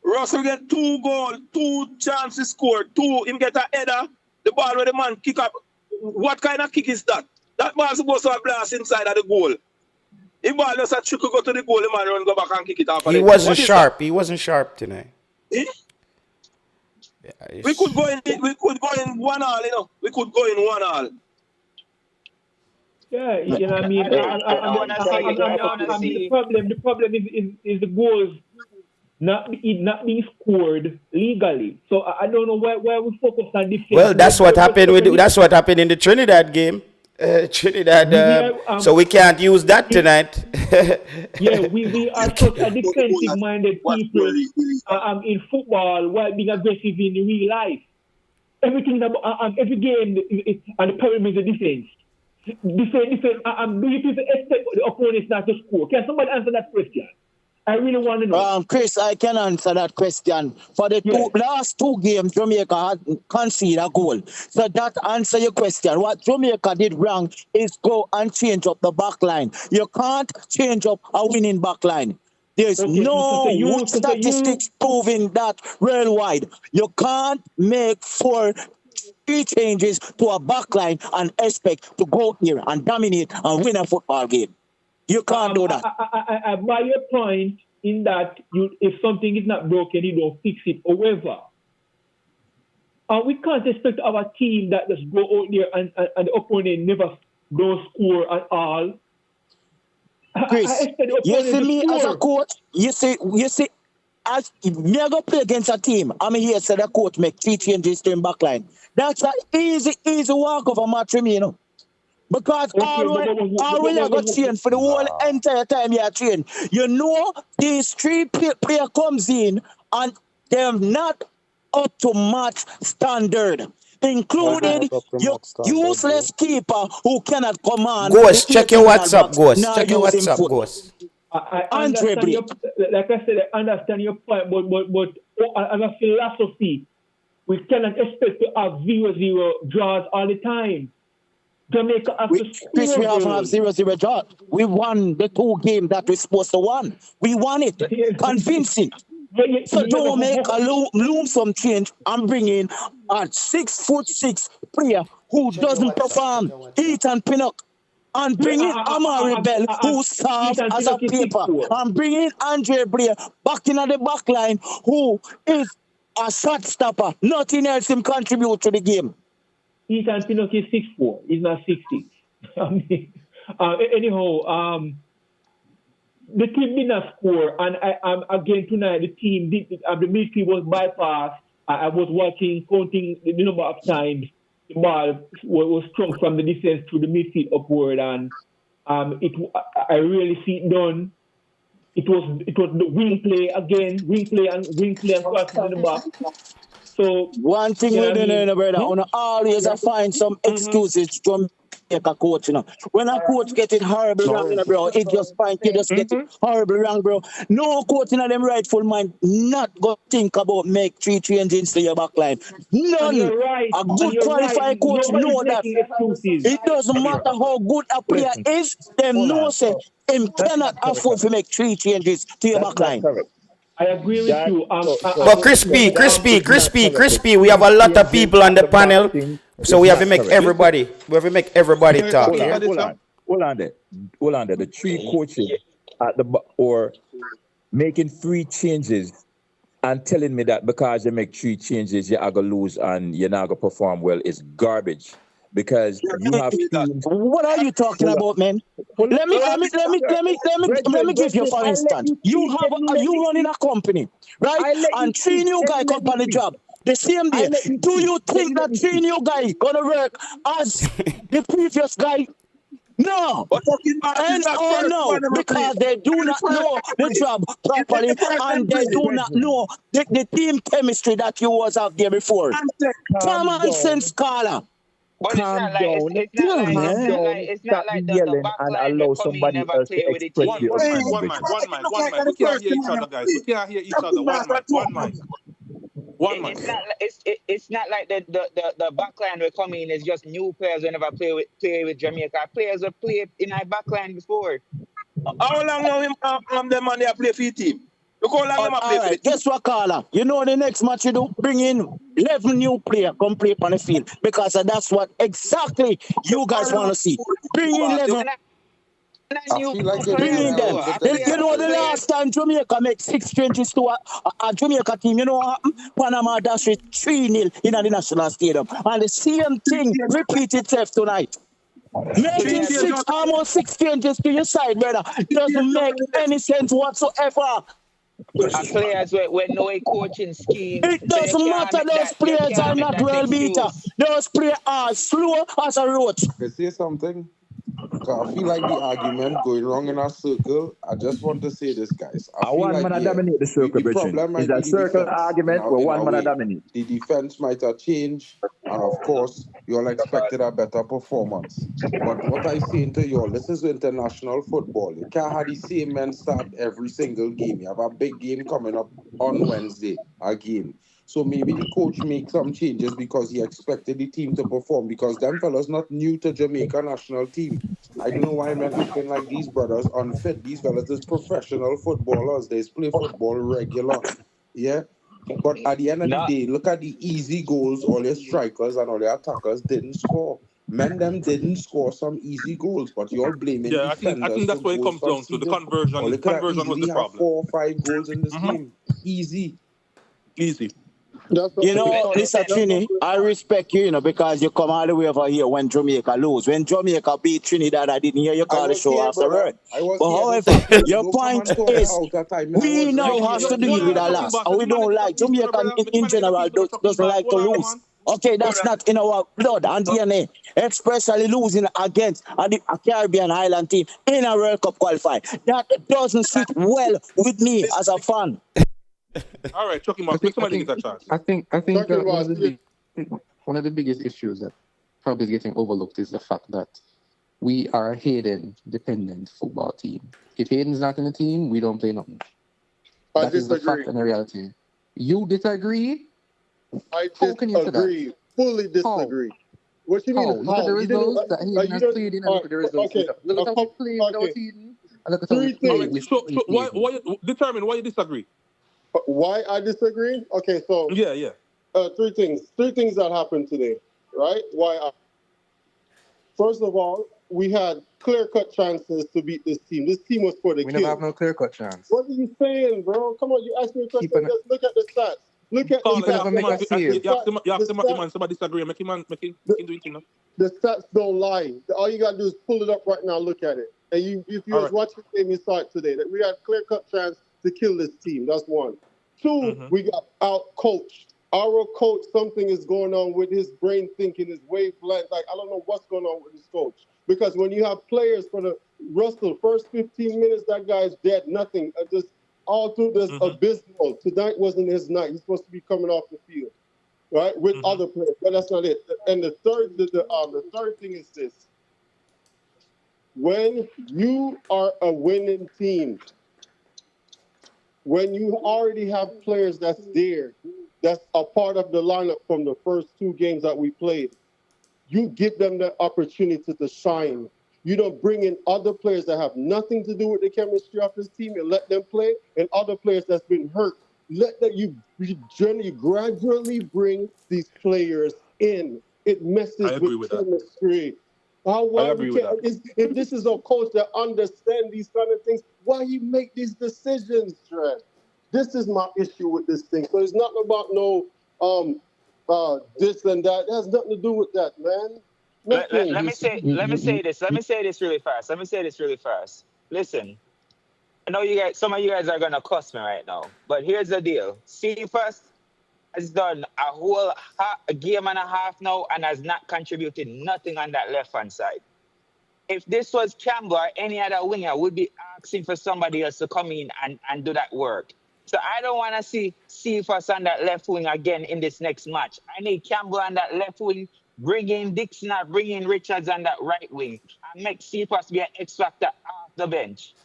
Russell get 2 goals, 2 chances scored, 2. Him get a header, the ball where the man kick up. What kind of kick is that? That ball supposed to have blast inside of the goal. If ball just a trick go to the goal, the man run go back and kick it off. He wasn't sharp. He wasn't sharp tonight. Eh? Yeah, We could go in 1-1, you know. We could go in 1-1. Yeah, you know what I mean. The problem is the goals not being scored legally. So I don't know why we focus on defense. Well, that's what happened in the Trinidad game. So we can't use that tonight. Yeah, we are such a defensive-minded people in football while being aggressive in real life. Everything about every game, and the problem is the defense. Defense. Do you people expect the opponents not to score? Can somebody answer that question? I really want to know. Chris, I can answer that question. For the last two games, Jamaica had conceded a goal. So that answer your question. What Jamaica did wrong is go and change up the back line. You can't change up a winning back line. There's no statistics proving that worldwide. You can't make 3 changes to a back line and expect to go here and dominate and win a football game. You can't do that. I buy your point in that if something is not broken, you don't fix it. However, we can't expect our team that just go out there and the opponent never don't score at all. Chris, you see me as a coach, you see, as me go play against a team, I'm here say the coach make 3 changes to him back line. That's an easy walk of a match for me, you know. Because all we are going to train for the whole entire time you are train. You know, these 3 player comes in and they're not up to match standard. Including your useless keeper who cannot command. Ghost, check your WhatsApp, Ghost. Check your WhatsApp, Ghost. I understand like I said, I understand your point, but as a philosophy, we cannot expect to have 0-0 draws all the time. Jamaica has to score. Chris, we have 0-0 draw. We won the 2 games that we're supposed to win. We won it. Convincing. So don't make a loomsome change and bring in a 6'6" player who doesn't perform, Ethan Pinnock, and bring in Amari Bell, who serves as a paper, and bring in Andre Blair back in the back line, who is a shot stopper. Nothing else him contribute to the game. Ethan Pinnock is 6'4". He's not 6'6". I mean, anyhow, the team did not score, and again tonight the team did. The midfield was bypassed. I was counting the number of times the ball was strung from the defense to the midfield upward, and I really see it done. It was the wing play again, wing play and crossing in the back. So one thing we don't know, brother, on always find some excuses from a coach, you know. When a coach get it horrible wrong, bro, it just get it horrible wrong, bro. No coach in them rightful mind not go think about make 3 changes to your back line. None. Right. A good qualified coach know that. It doesn't matter how good a player is, them know say him cannot afford to make 3 changes to your back line. I agree with you. But Crispy, we have a lot of people on the panel, so we have to make everybody talk. Hold on there. The 3 coaches at or making 3 changes and telling me that because you make 3 changes, you're gonna lose and you're not gonna perform well is garbage. Because you have teams. What are you talking about, man? Let me give you for instance. You running a company, right? And 3 new guys come on the job the same day. Do you think that 3 new guys gonna work as the previous guy? No, and no, because they do not know the job properly, and they do not know the team chemistry that you was out there before. Common sense, Carla. But it's not like the back line and allow somebody else to express one man. We can't hear each other, guys. We can't hear each other. One man. It's not like the back line we're coming in is just new players who never play with Jamaica. Players have played in our back line before. How long now them man they play for your team? Look how long them All have played for right, the guess what, Carla? You know the next match you do? Bring in 11 new players, come play on the field. Because that's what exactly you guys want to see. Bring in 11. I feel like you're Bring doing in them. away with You know the them. last time Jamaica make 6 changes to a Jamaica team, you know what happened? Panama dashed it 3-0 in the National Stadium. And the same thing repeat itself tonight. Making almost 6 changes to your side, brother, doesn't make any sense whatsoever. And players with no coaching scheme. It doesn't matter. Those players are not well beater. Those players are slow as a roach. Can I say something? 'Cause I feel like the argument going wrong in our circle. I just want to say this, guys. I feel one like man dominate the circle, the Bridget. problem might It's a be the circle defense argument where one man dominate. The defense might have changed, and of course, you all expected a better performance. But what I saying to you all, this is international football. You can't have the same men start every single game. You have a big game coming up on Wednesday again. So maybe the coach makes some changes because he expected the team to perform, because them fellas not new to Jamaica national team. I don't know why men acting like these brothers unfit. These fellas is professional footballers. They play football regular. Yeah. But at the end of the day, look at the easy goals all your strikers and all your attackers didn't score. Men them didn't score some easy goals, but you're blaming defenders. I think that's what it comes down to. The conversion. The conversion was the problem. 4 or 5 goals in this game. Easy. You know, Mr. Trini, I respect you, because you come all the way over here when Jamaica lose. When Jamaica beat Trinidad, I didn't hear you call the show afterward. But however, your point is, we now have to deal with a loss. And we don't like, Jamaica in general doesn't like to lose. Okay, that's not in our blood and DNA. Especially losing against a Caribbean island team in a World Cup qualifier. That doesn't sit well with me as a fan. All right, Chucky Mark, somebody get a chance. I think that one of the biggest issues that probably is getting overlooked is the fact that we are a Hayden-dependent football team. If Hayden's not in the team, we don't play nothing. That is the fact and the reality. You disagree? I disagree. Fully disagree. What you mean? Look at the results that Hayden has played in, and look at the results. Look at how we played without Hayden, and look at how we played. So why determine why you disagree? Why I disagree? Okay, so yeah. 3 things. 3 things that happened today, right? First of all, we had clear-cut chances to beat this team. This team was for the kill. We never have no clear-cut chance. What are you saying, bro? Come on, you asked me a question. Just look at the stats. Look at the stats. You have to somebody disagree. Make him do it. The stats don't lie. All you got to do is pull it up right now, look at it. And if you was watching the game, you saw it today. That we had clear-cut chance to kill this team. That's 1. 2, we got out-coached. Our coach, something is going on with his brain thinking, his wavelength. Like, I don't know what's going on with his coach. Because when you have players for the Russell, first 15 minutes, that guy's dead, nothing. Just all through this abysmal. Tonight wasn't his night. He's supposed to be coming off the field, right, with other players. But that's not it. And the third thing is this. When you are a winning team, when you already have players that's there, that's a part of the lineup from the first 2 games that we played, you give them the opportunity to shine. You don't bring in other players that have nothing to do with the chemistry of this team and let them play, and other players that's been hurt. Let that you gradually bring these players in. It messes with chemistry. If this is a coach that understands these kind of things, why you make these decisions, Trent? This is my issue with this thing. So it's not about no this and that. It has nothing to do with that, man. Let me say this really fast. Listen, I know some of you guys are gonna cuss me right now, but here's the deal. Cephas has done a game and a half now and has not contributed nothing on that left-hand side. If this was Campbell or any other winger, we'd be asking for somebody else to come in and do that work. So I don't want to see Cephas on that left wing again in this next match. I need Campbell on that left wing, bring in Dixon or bring in Richards on that right wing, and make Cephas be an X factor off the bench.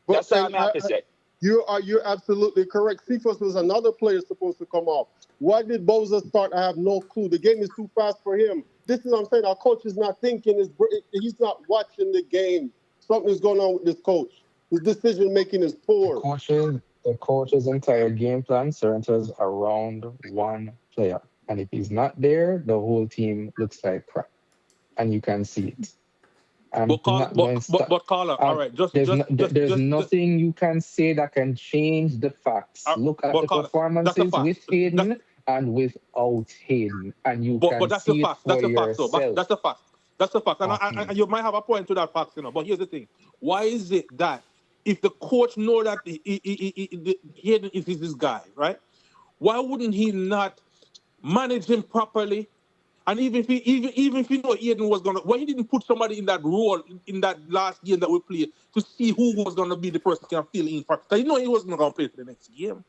That's all I have to say. You're absolutely correct. Cephas was another player supposed to come off. Why did Boza start? I have no clue. The game is too fast for him. This is what I'm saying. Our coach is not thinking. He's not watching the game. Something's going on with this coach. His decision making is poor. The coach's entire game plan centers around one player. And if he's not there, the whole team looks like crap. And you can see it. I'm But call, not going to stop. but caller. All right, There's nothing you can say that can change the facts. Look at but the caller, that's a performances fact. with Hayden and without Hayden, and you can But that's the see it fact. for That's the fact. So yourself. that's the fact. That's the fact. And, Okay. and you might have a point to that fact, you know. But here's the thing: why is it that if the coach know that Hayden is this guy, right? Why wouldn't he not manage him properly? And even if he know Hayden was gonna, why he didn't put somebody in that role in that last game that we played to see who was gonna be the person can fill in for? Because he know he wasn't gonna play for the next game.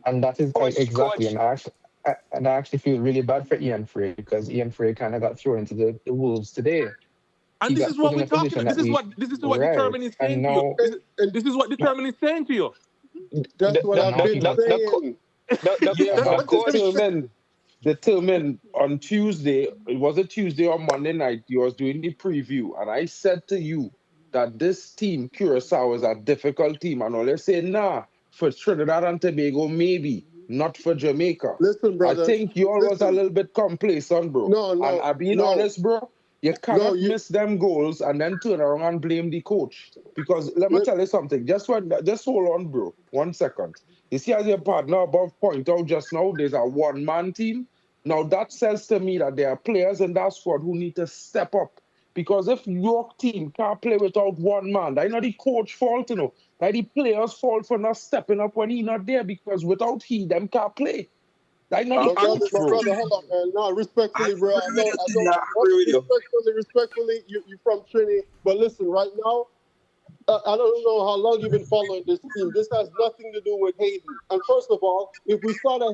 And that is exactly, and I actually feel really bad for Ian Frey because Ian Frey kind of got thrown into the Wolves today. And this is what we're talking about. This is what determined is saying to you. This is what determined is saying to you. That's what I've been saying. Determined on Tuesday, it was a Tuesday or Monday night, he was doing the preview, and I said to you that this team, Curaçao, is a difficult team. And all I say, nah, for Trinidad and Tobago, maybe, not for Jamaica. Listen, brother. I think you all was a little bit complacent, bro. No. And I'm being honest, bro. You cannot miss them goals and then turn around and blame the coach. Because let me tell you something. Just hold on, bro. 1 second. You see, as your partner above point out just now, there's a one-man team. Now, that says to me that there are players in that squad who need to step up. Because if your team can't play without one man, that's not the coach fault, you know. That's the players' fault for not stepping up when he's not there. Because without them can't play. That's not the coach, bro. Brother, hold on, man. No, respectfully, bro. I don't respectfully, you're from Trinity. But listen, right now, I don't know how long you've been following this team. This has nothing to do with Hayden. And first of all, if we saw that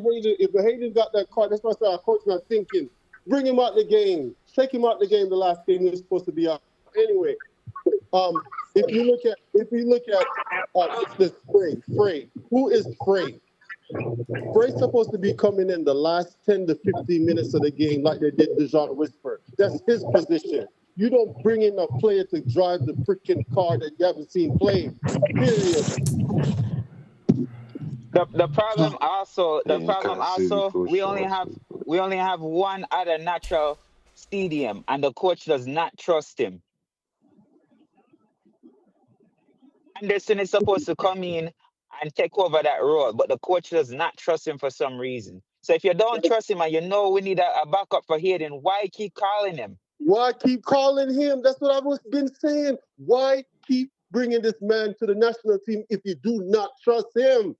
Hayden got that card, that's why I said our coach not thinking. Bring him out the game. Take him out the game the last game he was supposed to be out. Anyway, if you look at this Frey, who is Frey? Frey's supposed to be coming in the last 10 to 15 minutes of the game like they did DeJohn Whisper. That's his position. You don't bring in a player to drive the freaking car that you haven't seen play. Period. The problem also, we only have one other natural stadium, and the coach does not trust him. Anderson is supposed to come in and take over that role, but the coach does not trust him for some reason. So if you don't trust him and you know we need a backup for Hayden, why keep calling him? Why keep calling him? That's what I've been saying. Why keep bringing this man to the national team if you do not trust him?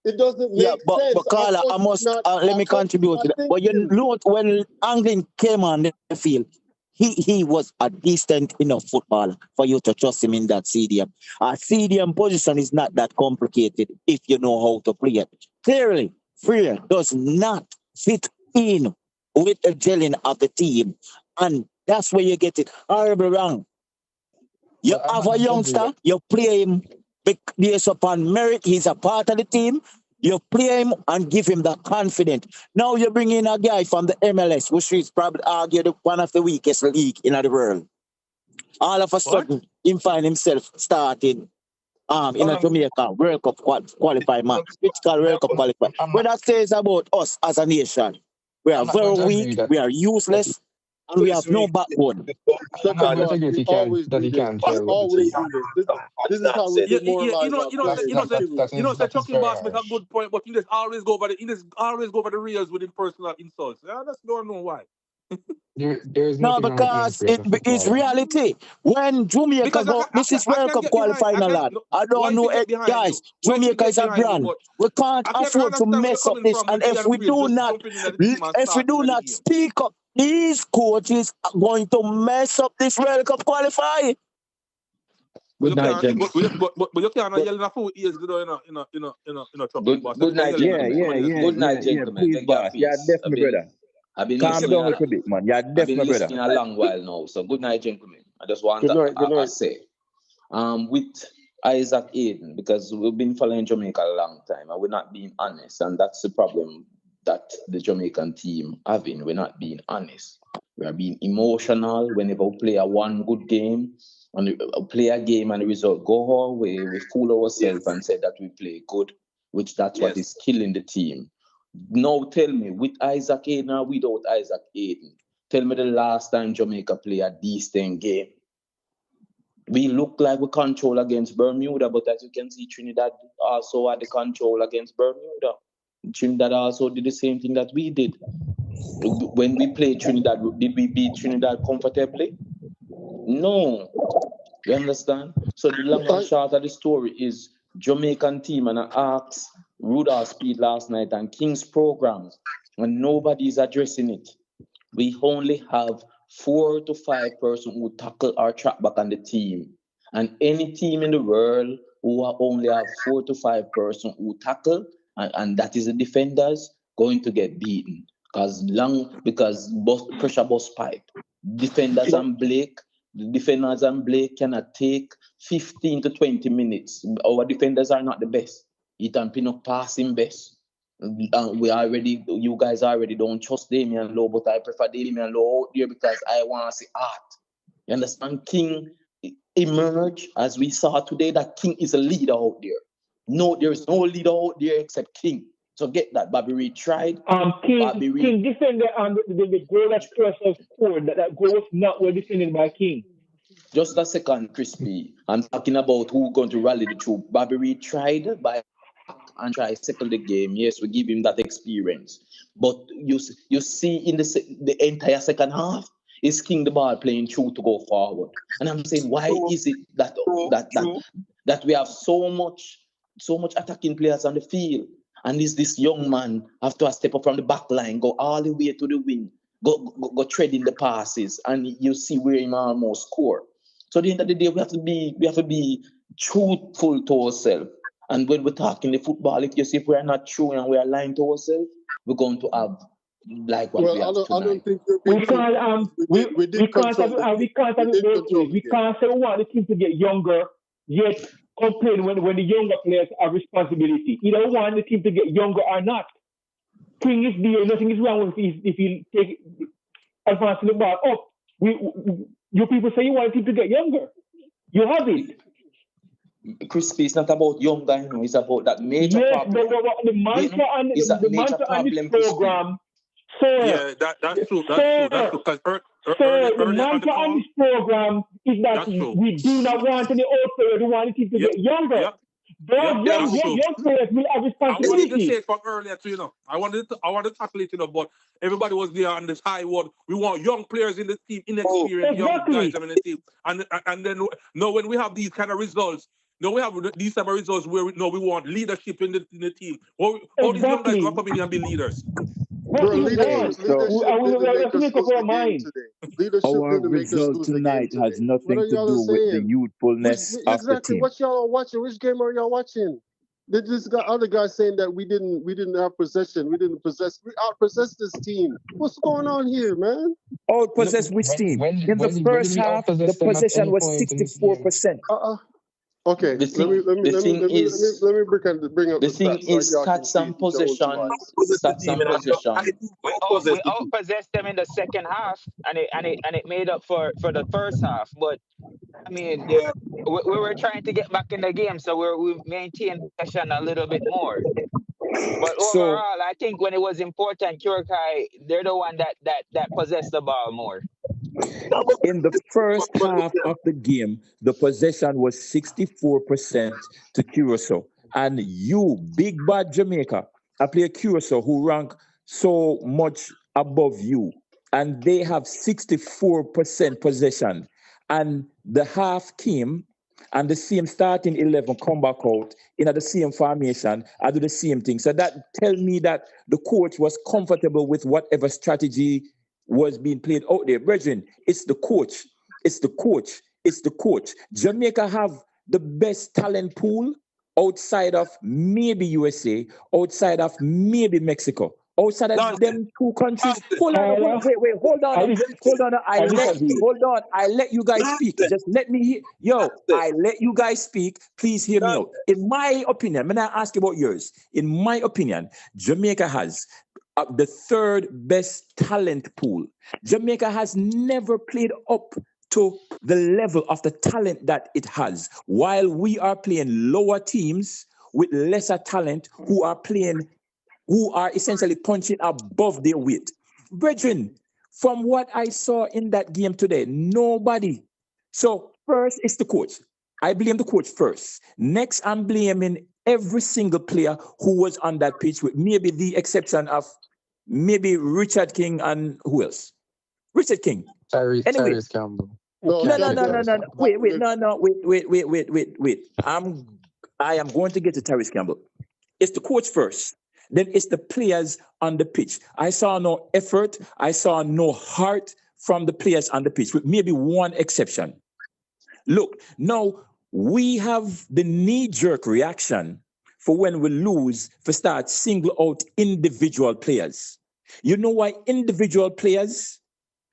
It doesn't make sense. But Carla, I must let me contribute to that. But you know, when Anglin came on the field, he was a decent enough footballer for you to trust him in that CDM. Our CDM position is not that complicated if you know how to play it. Clearly, Freer does not fit in with the gelling of the team. And that's where you get it horribly wrong. You have a youngster, you play him based upon merit, he's a part of the team. You play him and give him the confidence. Now you bring in a guy from the MLS, which is probably argued one of the weakest league in the world. All of a sudden, he find himself starting in a Jamaica World Cup qualifier match. It's called World Cup qualifier. What that says about us as a nation, we are very weak, we are useless, and we have no backbone. He can't always do this. This is how we say Chucky Boss make a good point, but he just always go over the rails with his personal insults. I just don't know why. Because it's reality. When Jamaica go, this is World Cup qualifying, lad. I don't know it, guys. Jamaica is a brand. We can't afford to mess up this, and if we do not speak up, these coaches are going to mess up this World Cup qualifying. Good night, Jen. But you can't yell in a few ears, in a trouble. Good night, Good night, gentlemen. Yeah, definitely, brother. I've been listening a long while now. So good night, gentlemen. I just want to say, with Isaac Hayden, because we've been following Jamaica a long time and we're not being honest, and that's the problem that the Jamaican team having. We're not being honest. We are being emotional whenever we play one good game and play a game and the result go our way. We fool ourselves and say that we play good. which that's what Yes. is killing the team. Now tell me, with Isaac Hayden or without Isaac Hayden, tell me the last time Jamaica played a decent game. We look like we control against Bermuda, but as you can see, Trinidad also had the control against Bermuda. Trinidad also did the same thing that we did. When we played Trinidad, did we beat Trinidad comfortably? No. You understand? So the long and short of the story is Jamaican team, and I asked Rudolph Speed last night and King's programs, and nobody's addressing it. We only have 4 to 5 persons who tackle our track back on the team. And any team in the world who only have 4 to 5 persons who tackle, and that is the defenders, going to get beaten. Because pressure bust pipe. Defenders and Blake cannot take 15 to 20 minutes. Our defenders are not the best. Ethan Pinnock passing best. You guys already don't trust Damian Lowe, but I prefer Damian Lowe out there because I want to see art. You understand? King emerge as we saw today that King is a leader out there. No, there is no leader out there except King. So get that. Bobby Reed tried. King defended on the goal that Curaçao scored. That goal was not well defended by King. Just a second, Crispy. I'm talking about who's going to rally the troop. Bobby Reed tried and try to settle the game. Yes, we give him that experience. But you see in the entire second half, is King the ball playing through to go forward. And I'm saying, why is it that we have so much attacking players on the field? And is this young man have to step up from the back line, go all the way to the wing, go treading the passes, and you see where he almost score. So at the end of the day, we have to be truthful to ourselves. And when we're talking the football, if we are not true and we are lying to ourselves, we're going to have like what we have tonight. I don't think we can't say we want the team to get younger, yet complain when the younger players have responsibility. Either we want the team to get younger or not. King is there, nothing is wrong with if he take advance the ball up. You people say you want the team to get younger. You have it. Crispy, it's not about younger, it's about that major problem. But the mantra on this program, yeah, that's true. That's true. The mantra on this program is that we do not want any old players. We want the team to get younger. Those young players will have responsibility. I wanted to say it from earlier too, I wanted to tackle it, but everybody was there on this high word. We want young players in the team, inexperienced young guys in the team. And then when we have these kind of results, we have these type of results where we want leadership in the team. All these young guys will come in and be leaders. Bro, leadership Our result tonight has nothing to do with the youthfulness of the team. What y'all watching? Which game are y'all watching? This other guy saying that we didn't have possession. We didn't possess. We outpossessed this team. What's going on here, man? Outpossessed which team? In the first half, the possession was 64%. Okay, let me bring up the thing is stats and possession. We outpossessed them in the second half, and it made up for the first half. But I mean, we were trying to get back in the game, so we maintained possession a little bit more. But overall, I think when it was important, Curaçao, they're the one that possessed the ball more. In the first half of the game, the possession was 64% to Curaçao. And you, big bad Jamaica, I play Curaçao who rank so much above you. And they have 64% possession. And the half came, and the same starting 11 come back out in the same formation. I do the same thing. So that tell me that the coach was comfortable with whatever strategy was being played out there. Brethren, it's the coach. It's the coach. It's the coach. Jamaica have the best talent pool outside of maybe USA, outside of maybe Mexico, outside of them two countries. Hold on, wait, hold on. I let you guys speak. Just let me hear. I let you guys speak. Please hear me out. In my opinion, when I ask you about yours, in my opinion, Jamaica has the third best talent pool. Jamaica has never played up to the level of the talent that it has. While we are playing lower teams with lesser talent who are essentially punching above their weight. Brethren, from what I saw in that game today, nobody. So first is the coach. I blame the coach first. Next, I'm blaming every single player who was on that pitch, with maybe the exception of maybe Richard King and who else? Richard King. Tyrese Campbell. No. Wait. I am going to get to Tyrese Campbell. It's the coach first. Then it's the players on the pitch. I saw no effort. I saw no heart from the players on the pitch, with maybe one exception. Look, now we have the knee-jerk reaction for when we lose for start single out individual players. You know why individual players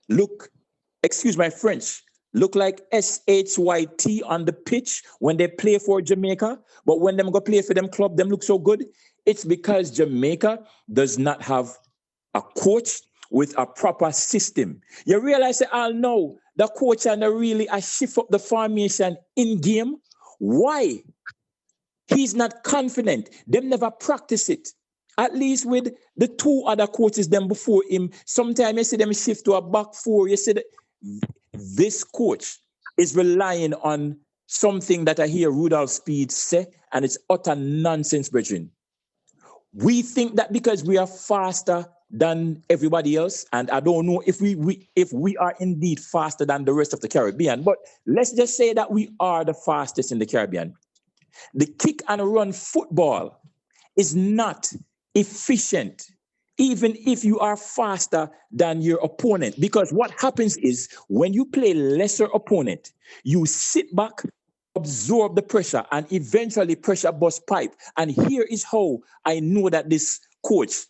look, excuse my French, look like SHYT on the pitch when they play for Jamaica, but when them go play for them club, them look so good? It's because Jamaica does not have a coach with a proper system. You realize that I'll know the coach and really shift up the formation in game. Why? He's not confident. Them never practice it. At least with the two other coaches them before him, sometimes you see them shift to a back four. You see that this coach is relying on something that I hear Rudolph Speed say, and it's utter nonsense, brethren. We think that because we are faster than everybody else, and I don't know if we are indeed faster than the rest of the Caribbean, but let's just say that we are the fastest in the Caribbean. The kick and run football is not efficient, even if you are faster than your opponent, because what happens is when you play lesser opponent, you sit back, absorb the pressure, and eventually pressure bust pipe. And here is how I know that this coach,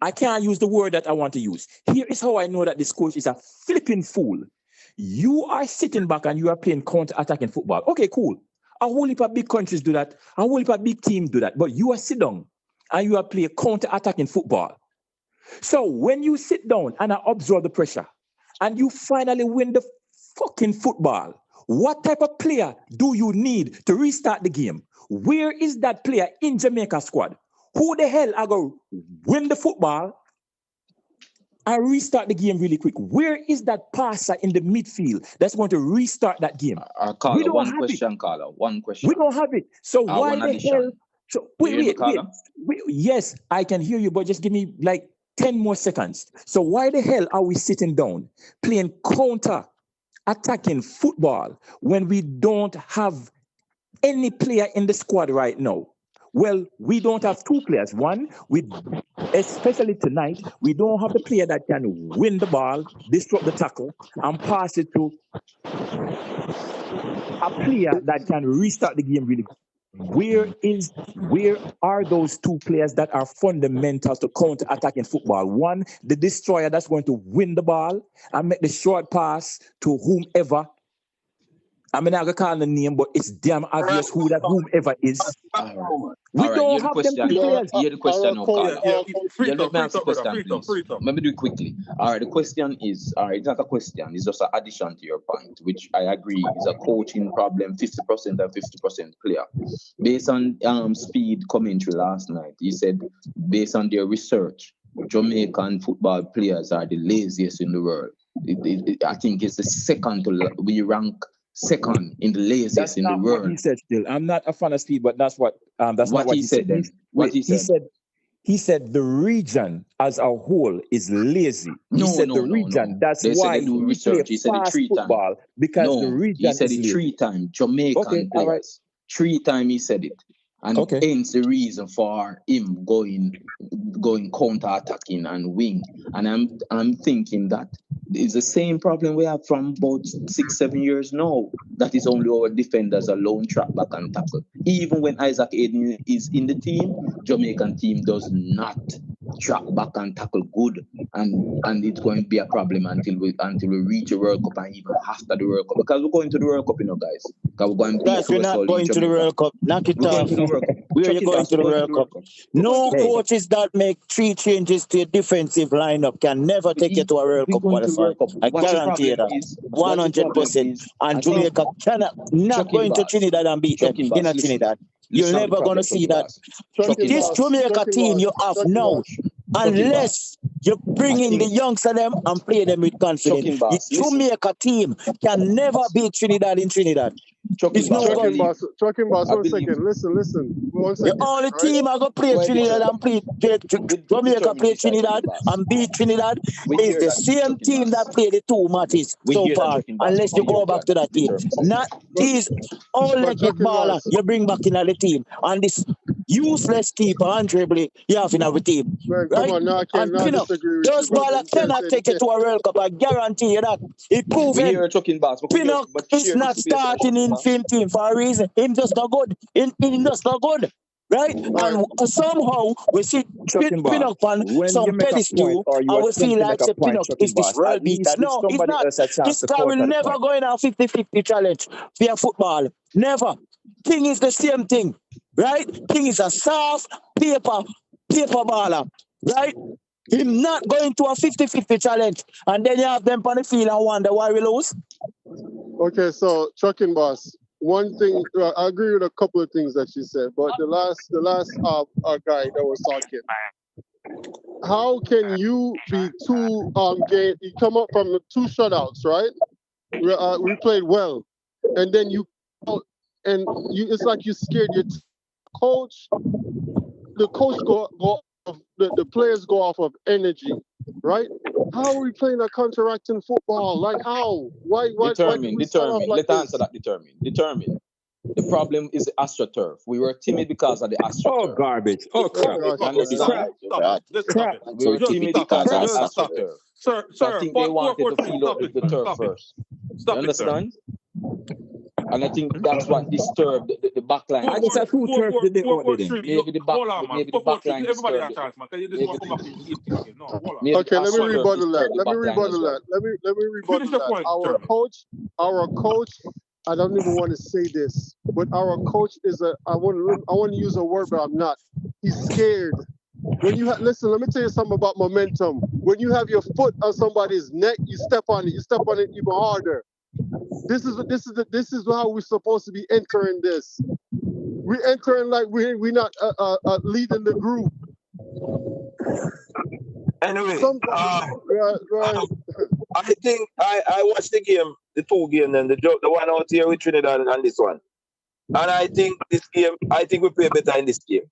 I can't use the word that I want to use. Here is how I know that this coach is a flipping fool. You are sitting back and you are playing counter-attacking football. Okay, cool. A whole heap of big countries do that. A whole heap of big teams do that. But you are sit down and you are playing counter-attacking football. So when you sit down and absorb the pressure and you finally win the fucking football, what type of player do you need to restart the game? Where is that player in Jamaica squad? Who the hell are going to win the football and restart the game really quick? Where is that passer in the midfield that's going to restart that game? Carla, one question, Carla. One question. We don't have it. So why the hell? So wait. Yes, I can hear you, but just give me like 10 more seconds. So why the hell are we sitting down playing counter-attacking football when we don't have any player in the squad right now? Well, we don't have two players. One, especially tonight, we don't have the player that can win the ball, disrupt the tackle, and pass it to a player that can restart the game really good. Where are those two players that are fundamental to counter-attacking football? One, the destroyer that's going to win the ball and make the short pass to whomever. I'm not going to call the name, but it's damn obvious who that whomever is. We don't have them two players. Hear the question now, Carla. Let me ask the question, please. Let me do it quickly. All right, the question is, it's not a question, it's just an addition to your point, which I agree is a coaching problem, 50% and 50% player. Based on Speed commentary last night, he said, based on their research, Jamaican football players are the laziest in the world. I think it's the second to, we rank second in the laziest in the world. What he said still. I'm not a fan of Speed, but that's what not what he said. Then. He said the region as a whole is lazy. Region. That's why they do research. He said it 3 times. Because the region. He said it 3 times. Jamaican players. Right. 3 times he said it. And hence the reason for him going counter-attacking and wing. And I'm thinking that it's the same problem we have from about 6-7 years now. That is only our defenders alone track back and tackle. Even when Isaac Aiden is in the team, Jamaican team does not track back and tackle good. And it's going to be a problem until we reach the World Cup and even after the World Cup. Because we're going to the World Cup, guys. Because we're not going to the World Cup. Knock it off. Where are you going to the World Cup? No coaches that make 3 changes to a defensive lineup can never take you to a World Cup qualifier. I guarantee you that. 100%. And Jamaica cannot going to Trinidad and beat them. In Trinidad. You're Listen to the never problem, gonna see Chucky that. Boss. Chucky Chucky This Boss. Jamaica Chucky team you Boss, have Chucky now, Boss. unless you bring I in the think youngster them and play them with confidence, Chucky the Boss, listen. Jamaica team can never beat Trinidad in Trinidad. Chucky It's no Boss, I good. believe. Chucky Boss, I one believe. second. Listen. One The second, only right? team I go play Go ahead, Trinidad determine. and play Jamaica Determine play beside Chucky Trinidad Boss. and beat Trinidad We is hear the that, same Chucky team Boss. that play the two matches We so hear that, far, Chucky Boss. unless you go back to that team. Determine. Not But these all-legged Chucky baller Boss, you bring back in the team, and this useless keeper, Andre Blake, you have in our team, man, come right? on, now I And cannot Pinnock, disagree with you, those brother. baller You can't cannot say take you to a World Cup. I guarantee you that. It We proven. hear Chucky Boss. But Pinnock is share not this space, starting Chucky in Boss. film team for a reason. Him just not good. Him just not good. Right? All right. And somehow we see Chucking Boss, Pinnock on when you some make a point pedestal or you and we attempt feel to like make a say point, Pinnock Chucking is this Boss, world at least beater. give No, he's somebody not. else a chance This to guy will counter the never point. go in a 50-50 challenge for your football. Never. Thing is the same thing. Right? Thing is a soft paper baller. Right? Him not going to a 50-50 challenge. And then you have them on the field and wonder why we lose. Okay, so Trucking Boss. One thing, I agree with a couple of things that you said, but the last guy that was talking, how can you be two game? You come up from 2 shutouts, right? We played well, and then you it's like you scared your coach. The coach go off, the players go off of energy, right? How are we playing a counteracting football? Like how? Why do we start off Determine. like Let's this? answer that. Determine. The problem is the AstroTurf. We were timid because of the AstroTurf. Oh, garbage. Oh, crap. gosh, You understand? Crap. We were timid because of the Stop it. AstroTurf. Sir, I think they wanted to 4-4-3. feel out the turf Stop it. first. Stop You it, sir. understand? And I think that's what disturbed the back line. I just have two turf the day what they did. Maybe the back, Hold on, man. maybe the back line Everybody has disturbed. a chance, man. Can you just come back to the game? No, hold on. Maybe Okay, let me AstroTurf rebuttal that. disturbed the Let me back line as rebuttal well. that. Let me rebuttal Finish the that. point, Our coach. I don't even want to say this, but our coach is I want to use a word, but I'm not. He's scared. When you listen, let me tell you something about momentum. When you have your foot on somebody's neck, you step on it. You step on it even harder. This is how we're supposed to be entering this. We're entering like we're not leading the group. Anyway, Right. I think I watched the game, the 2 games, and the one out here with Trinidad and this one. And I think this game, I think we play better in this game.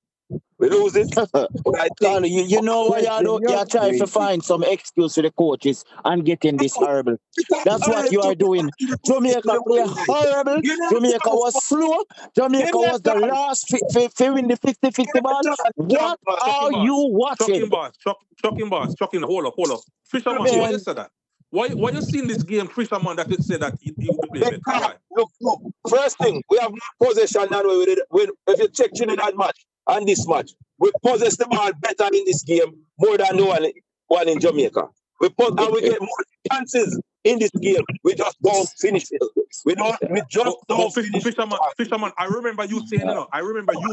We lose it. But I think You know why you're trying to find some excuse for the coaches and getting this horrible. That's what you are doing. Jamaica play horrible. Jamaica was slow. Jamaica was the last to win the 50-50 ball. What are you watching? Chucking boss. Hold up. Fisherman, why you said that? Why you seeing this game, Fisherman, that it said that he will play better? Why? Look. First thing, we have more possession than we did. If you check Trinidad match and this match, we possess the ball better in this game more than the one in Jamaica. We get more chances in this game. We just don't finish it. We just don't finish. Fisherman, I remember you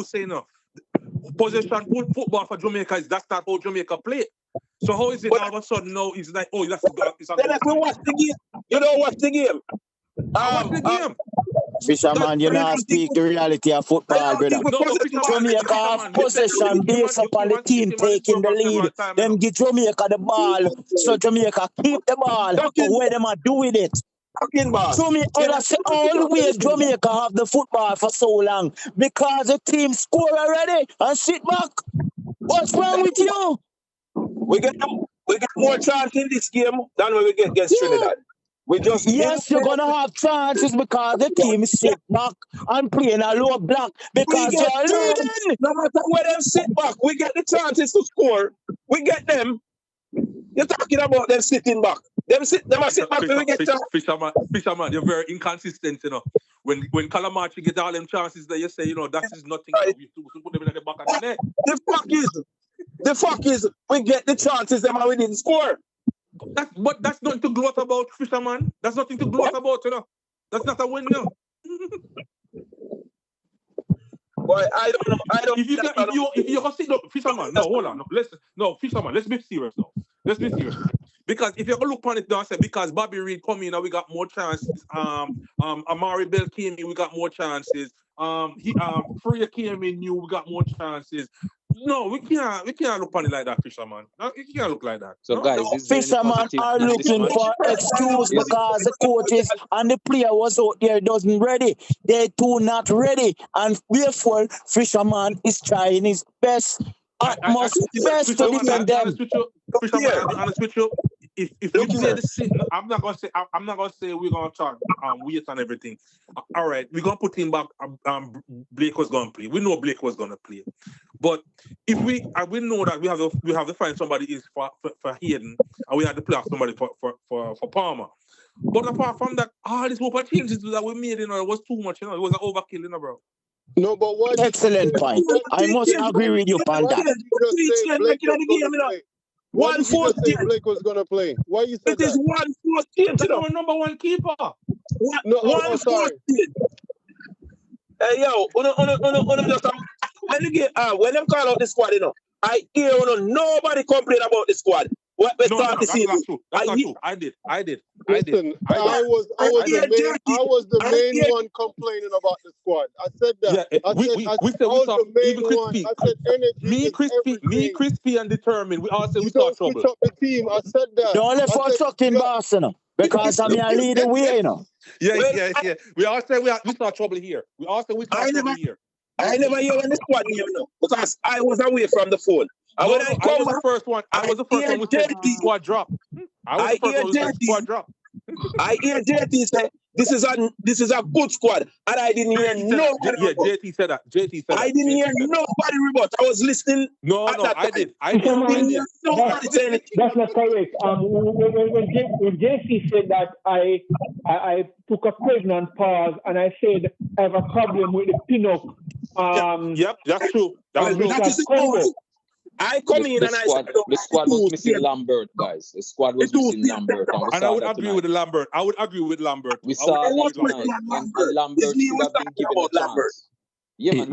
saying, possession good football for Jamaica that's not how Jamaica play. So how is it all of a sudden now it's like, oh, that's then if we watch the game, you don't watch the game. Watch the game. Fisherman, you not speak the reality of football, brother. Jamaica have possession based upon the team taking the lead. Them give Jamaica the ball, so Jamaica keep the ball. But where them are doing it? Jamaica, all the way Jamaica have the football for so long because the team score already and sit back. What's wrong with you? We get more chance in this game than when we get against Trinidad. Yes, you're gonna have chances because the team sit back and playing a low block because you're leading. No matter where them sit back, we get the chances to score. We get them. You're talking about them sitting back. Them sit back when we get chance. Fisherman, you're very inconsistent, you know. When Calamachi get all them chances that you say, you know, that is nothing. Right. You put them in the back of the net. The fuck is we get the chances them and we didn't score. But that's nothing to gloat about, Fisherman. That's nothing to gloat about, you know. That's not a win, you know. Boy, I don't know. If you can see, no, Fisherman, no, hold on. Fisherman, let's be serious now. Let's be serious. Because if you look on it down, say because Bobby Reid come in and we got more chances. Amari Bell came in, we got more chances. Freya came in new, we got more chances. No, we can't look on it like that, Fisherman. No, you can't look like that. So No? guys, is there any Fisherman positive are in this looking match? for excuse Is- because the coaches and the player was out there doesn't ready. They too not ready, and therefore Fisherman is trying his best, utmost best to defend them. Fisherman, I'll be honest with you. If we play the same, I'm not gonna say we're gonna talk weight and everything. All right, we're gonna put him back. Blake was gonna play. We know Blake was gonna play, but if we know that we have to find somebody is for Hayden, and we have to play somebody for Palmer. But apart from that, all these changes that we made, it was too much. It was an overkill, bro. No, but what? Excellent point. I must agree with you on that. Why did you just say Blake was gonna play? Why you said that? It is 1-14. That's our number one keeper. No, I'm sorry. Hey yo, let me get when them call out the squad, I hear nobody complain about the squad. What we start to see? That's true. I did. Listen, I was the main one complaining about the squad. I said that. Yeah, we said even Crispy. I said energy. Me, Crispy, and Determined. We all said we start trouble. Switch up the team. I said that. Don't let for sucking boss, because I'm your leader way, Yeah. We all said we start trouble here. We all said we start trouble here. I never hear when the squad name, because I was away from the phone. I was the first one. I was the first one with the squad drop. I hear JT say this is a good squad, and I didn't hear nobody. Yeah, JT said that. I didn't hear nobody rebut. I was listening. No, I did. Nobody saying it. That's not correct. When JC said that, I took a pregnant pause and I said I have a problem with the pin-up. Yep, that's true. That is the I come in and I said, the squad was missing Lambert, guys. The squad was missing Lambert. And I would agree with Lambert. We saw that tonight. And Lambert should have been given a chance. Yeah, man.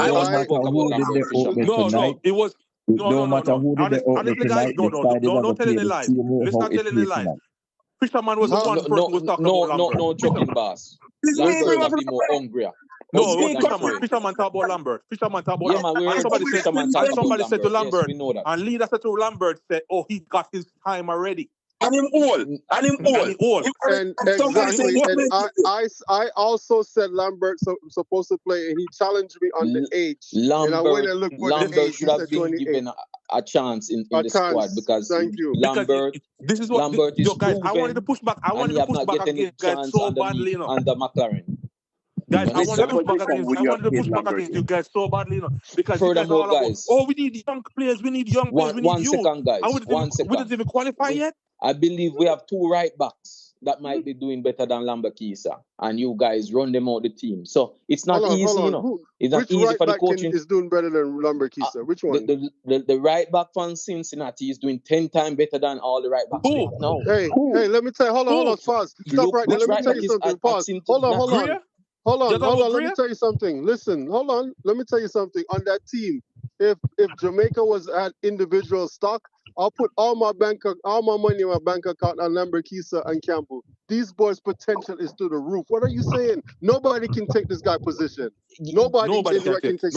No, it was. No matter who did honestly, guys, don't tell any lie. Let's not tell any lie. Fisherman was the one person who was talking about Lambert. No joking, boss. Lambert would be more hungrier. No, Fisherman talk about Lambert. Somebody said to Lambert, and leader said to Lambert, said, "Oh, he got his time already." And him old. And exactly. And I also said Lambert supposed to play, and he challenged me on the age. Lambert should have been given a chance in the squad because Lambert. This is what Lambert is guys. I wanted to push back. I wanted to push back against guys so badly, under McLaren. Guys, I wanted to push back against you guys so badly, because you guys are all about, we need young players, we need youth. One second, guys. We didn't even qualify yet. I believe we have two right backs that might be doing better than Lambert Kisa, and you guys run them out the team. So it's not easy, It's not easy for the coaching. Is doing better than Lambert Kisa? Which one? The right back from Cincinnati is doing 10 times better than all the right backs. No. Hey, let me tell you. Hold on, pause. Stop right there. Let me tell you something. Pause. Hold on. Let me tell you something. Listen, hold on. Let me tell you something. On that team, if Jamaica was at individual stock, I'll put all my money in my bank account on Lambert Kisa and Campbell. These boys' potential is through the roof. What are you saying? Nobody can take this guy position. Nobody can take.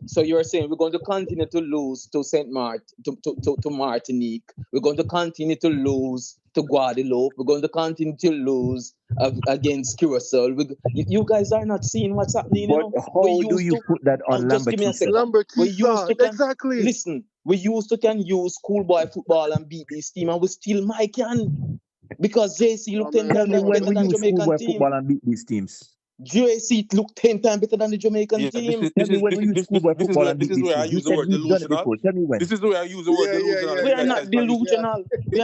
So you're saying we're going to continue to lose to Saint Martin, to Martinique. We're going to continue to lose to Guadeloupe. We're going to continue to lose against Curaçao. You guys are not seeing what's happening. How do you put that on Lambert Kisa? Exactly. Listen, we used to can use schoolboy football and beat this team, and we still might can. Because JC looked 10 times better than the Jamaican team. Football and beat these teams. JC looked 10 times better than the Jamaican team. This is where I use the word delusional. This is where I use the word delusional. We are not delusional. We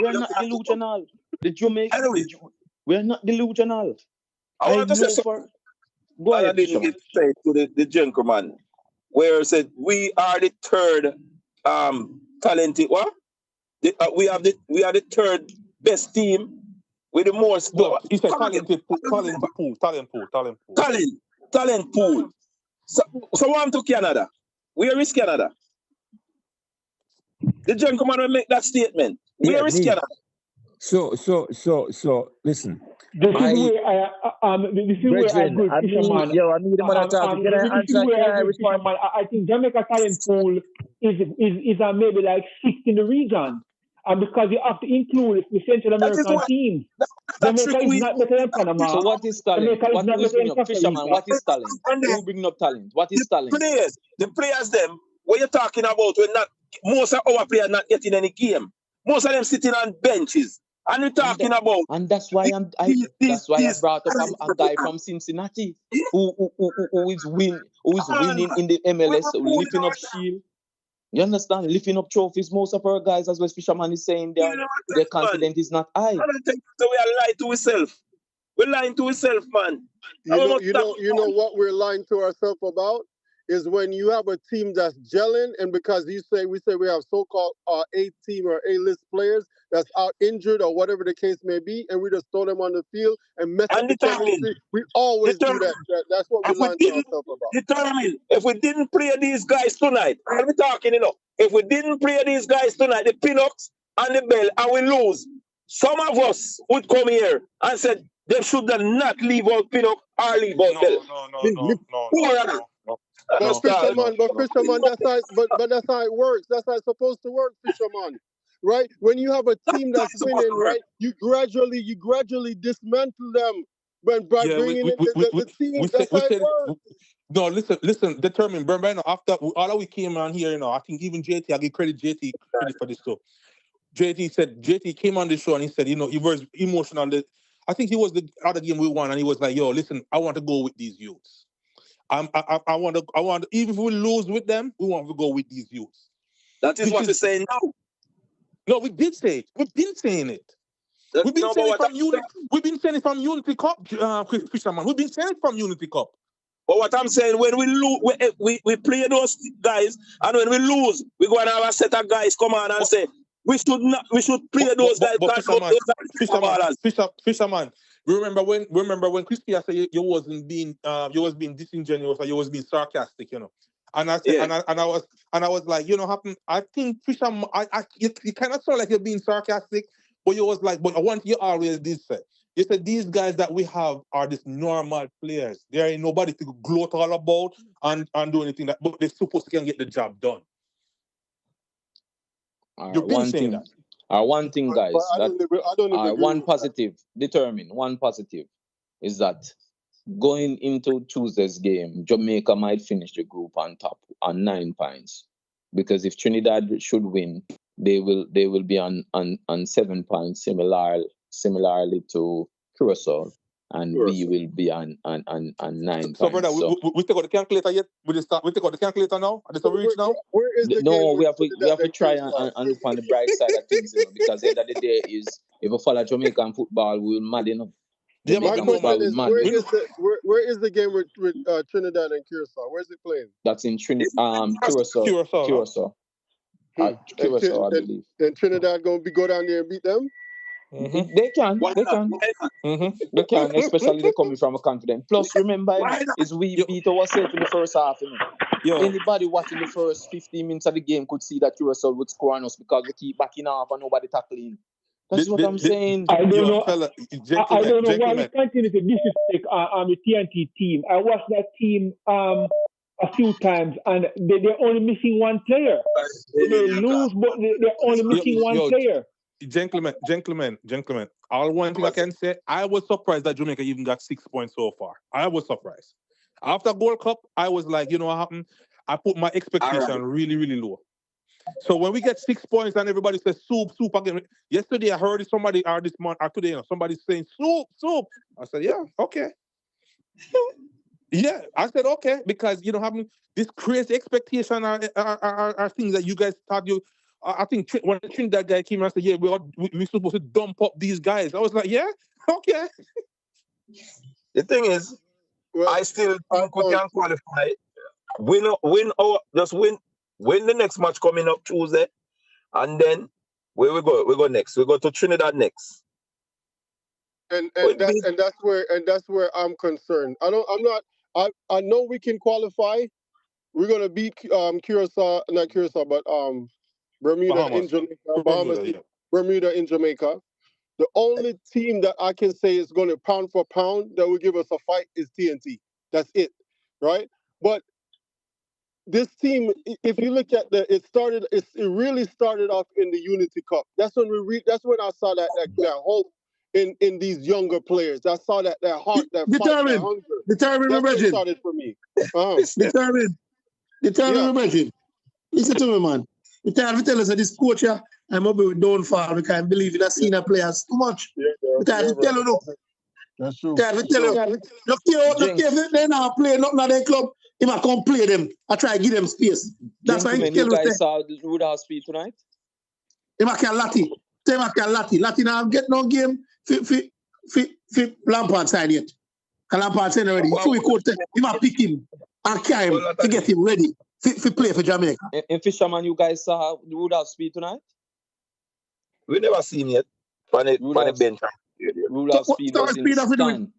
are not delusional. The Jamaicans, we are not delusional. I want to say something. I didn't get straight to the gentleman, where it said we are the third talented. What? We are the third best team with the most. He said talent pool. So I'm to Canada. Where is Canada? The gentleman will make that statement. Where is Canada? So listen. This is where I agree with Fisherman. I need him on a topic. Can I This is answer? where Can I I agree with respond? Fisherman. I think Jamaica talent pool is maybe like sixth in the region, and because you have to include the Central That is American what teams. that Jamaica trick is we not better than Panama. So what is talent? Jamaica is What not who's better bringing than up Costa Fisherman? Rica. What is talent? and Who bringing up talent? What is talent? the players them, what you're talking about, we're not most of our players not getting any game. Most of them sitting on benches. And we're talking about And that's why I brought up a guy from Cincinnati who is winning in the MLS, lifting up shield. You understand? Lifting up trophies. Most of our guys, as well as Fisherman is saying, their confidence is not high. I don't think so. We are lying to ourselves. We're lying to ourselves, man. You know what we're lying to ourselves about is when you have a team that's gelling, and because we say we have so-called A-team or A-list players that's out injured or whatever the case may be, and we just throw them on the field and mess up the chemistry. We always do that. That's what we're lying to ourselves about. Determined. If we didn't play these guys tonight, I'll be talking, if we didn't play these guys tonight, the Pinucks and the Bell, and we lose, some of us would come here and said they should not leave out Pinnock or leave out Bell. No. But Fisherman, that's how it works. That's how it's supposed to work, Fisherman. Right? When you have a team that's winning, right, you gradually dismantle them by bringing in the team. That's how it works. No, listen, determined. Remember, after all that we came on here, I think even JT, I give JT credit for this too. JT came on the show and he said, he was emotional. I think he was the other game we won, and he was like, "Yo, listen, I want to go with these youths. I want to. Even if we lose with them, we want to go with these youths." That is what we're saying now. No, we did say it. We've been saying it. We've been saying it from Unity. We've been saying it from Unity Cup, Fisherman. We've been saying it from Unity Cup. But what I'm saying, when we lose, we play those guys, and when we lose, we go and have a set of guys come on and say we should play those guys. Fisherman. Remember when Chris Pierre said you was being disingenuous or you was being sarcastic, And I said, Yeah. and I was like, I think Fisherman, you kind of sound like you're being sarcastic, but you was like, but I want you always did say. You said these guys that we have are just normal players. There ain't nobody to gloat all about and do anything but they're supposed to get the job done. One thing, guys. One positive is that going into Tuesday's game, Jamaica might finish the group on top on 9 points, because if Trinidad should win, they will be on 7 points, similarly to Curaçao, and we will be on 9 points. So, brother, we take out the calculator yet? We take out the calculator now? Are they reach now? Where is the game? We have to try and look on the bright side of things, because the end of the day is, if we follow Jamaican football, we'll mad enough. My question is, where is the game with Trinidad and Curaçao? Where's it playing? That's in Curaçao. Curaçao, I believe. And Trinidad going to go down there and beat them? Mm-hmm. They can, especially they coming from a confident. Plus, remember, is we beat ourselves in the first half. Anybody watching the first 15 minutes of the game could see that Curaçao would score on us because we keep backing off and nobody tackling. That's what I'm saying. I don't know why we continue to disrespect the TNT team. I watched that team a few times, and they're only missing one player. They lose, but they're only missing one player. Gentlemen. All one thing I can say, I was surprised that Jamaica even got 6 points so far. I was surprised. After Gold Cup, I was like, you know what happened? I put my expectation really, really low. So when we get 6 points and everybody says soup again. Yesterday I heard somebody, or this month, or today, somebody saying soup. I said, yeah, okay. Yeah, I said, okay, because this crazy expectation are things that you guys thought you. I think when the Trinidad guy came and said, yeah, we're supposed to dump up these guys. I was like, yeah, okay. The thing is, I still think we can qualify. Win the next match coming up Tuesday, and then where we go? We go next. We go to Trinidad next. And that's where I'm concerned. I know we can qualify. We're gonna beat Curaçao, not Curaçao, but Bermuda in Jamaica. Bermuda in Jamaica. The only team that I can say is going to pound for pound that will give us a fight is TNT. That's it, right? But this team, if you look at it really started off in the Unity Cup. That's when I saw that hope in these younger players. I saw that heart, that fight, that hunger. Determined, that's Reggie. what started for me. Determined, Reggie. Listen to me, man. The time to tell us that this coach here, I'm up with downfall. We can't believe it. I've seen the players too much. The time to tell you, no. That's true. The time to tell you. Look here, they're not playing nothing at their club. He might come play them. I try to give them space. That's why he tell you us. guys saw Rudolph speed tonight? He might can Lati. He might can Lati. Lati now get no game for Lampard side yet. Because Lampard side already. So we coach him. He might pick him and carry him to get him ready to play for Jamaica. In Fisherman, you guys saw Rudolph speed tonight? We never seen yet. On the bench. Rudolph speed was in stand.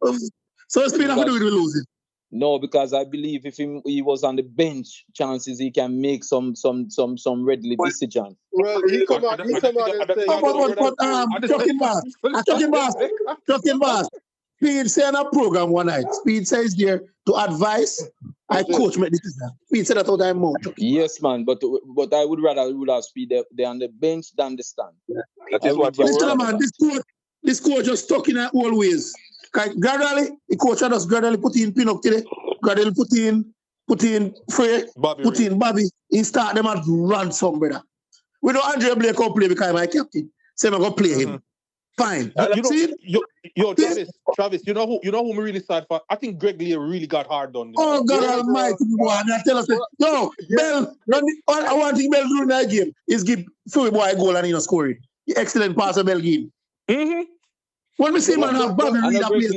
So speed have to do with losing. No, because I believe if he was on the bench, chances he can make some readily decision. Well, he come out and say, Talking Bass. Speed say on a program one night. Speed says there to advise. I coach make decision. Speed said that all time more. Yes, man, but I would rather Rudolph Speed there on the bench than the stand. That is what listen, man, this coach just stuck in all ways. Gradually, the coach just gradually put in Pinnock today, gradually put in Frey, put in Bobby. He start them at ransom, brother. We know Andre Blake can play because my captain. So I'm gonna play him. Fine. Travis, you know who me really sad for? I think Greg Lee really got hard on. Oh God Almighty, boy! And I tell us, no, Bell. I want to Bell during that game is give Philly boy a goal and he not scoring. The excellent pass of Bell game. When we see man have Bobby Reed that plays,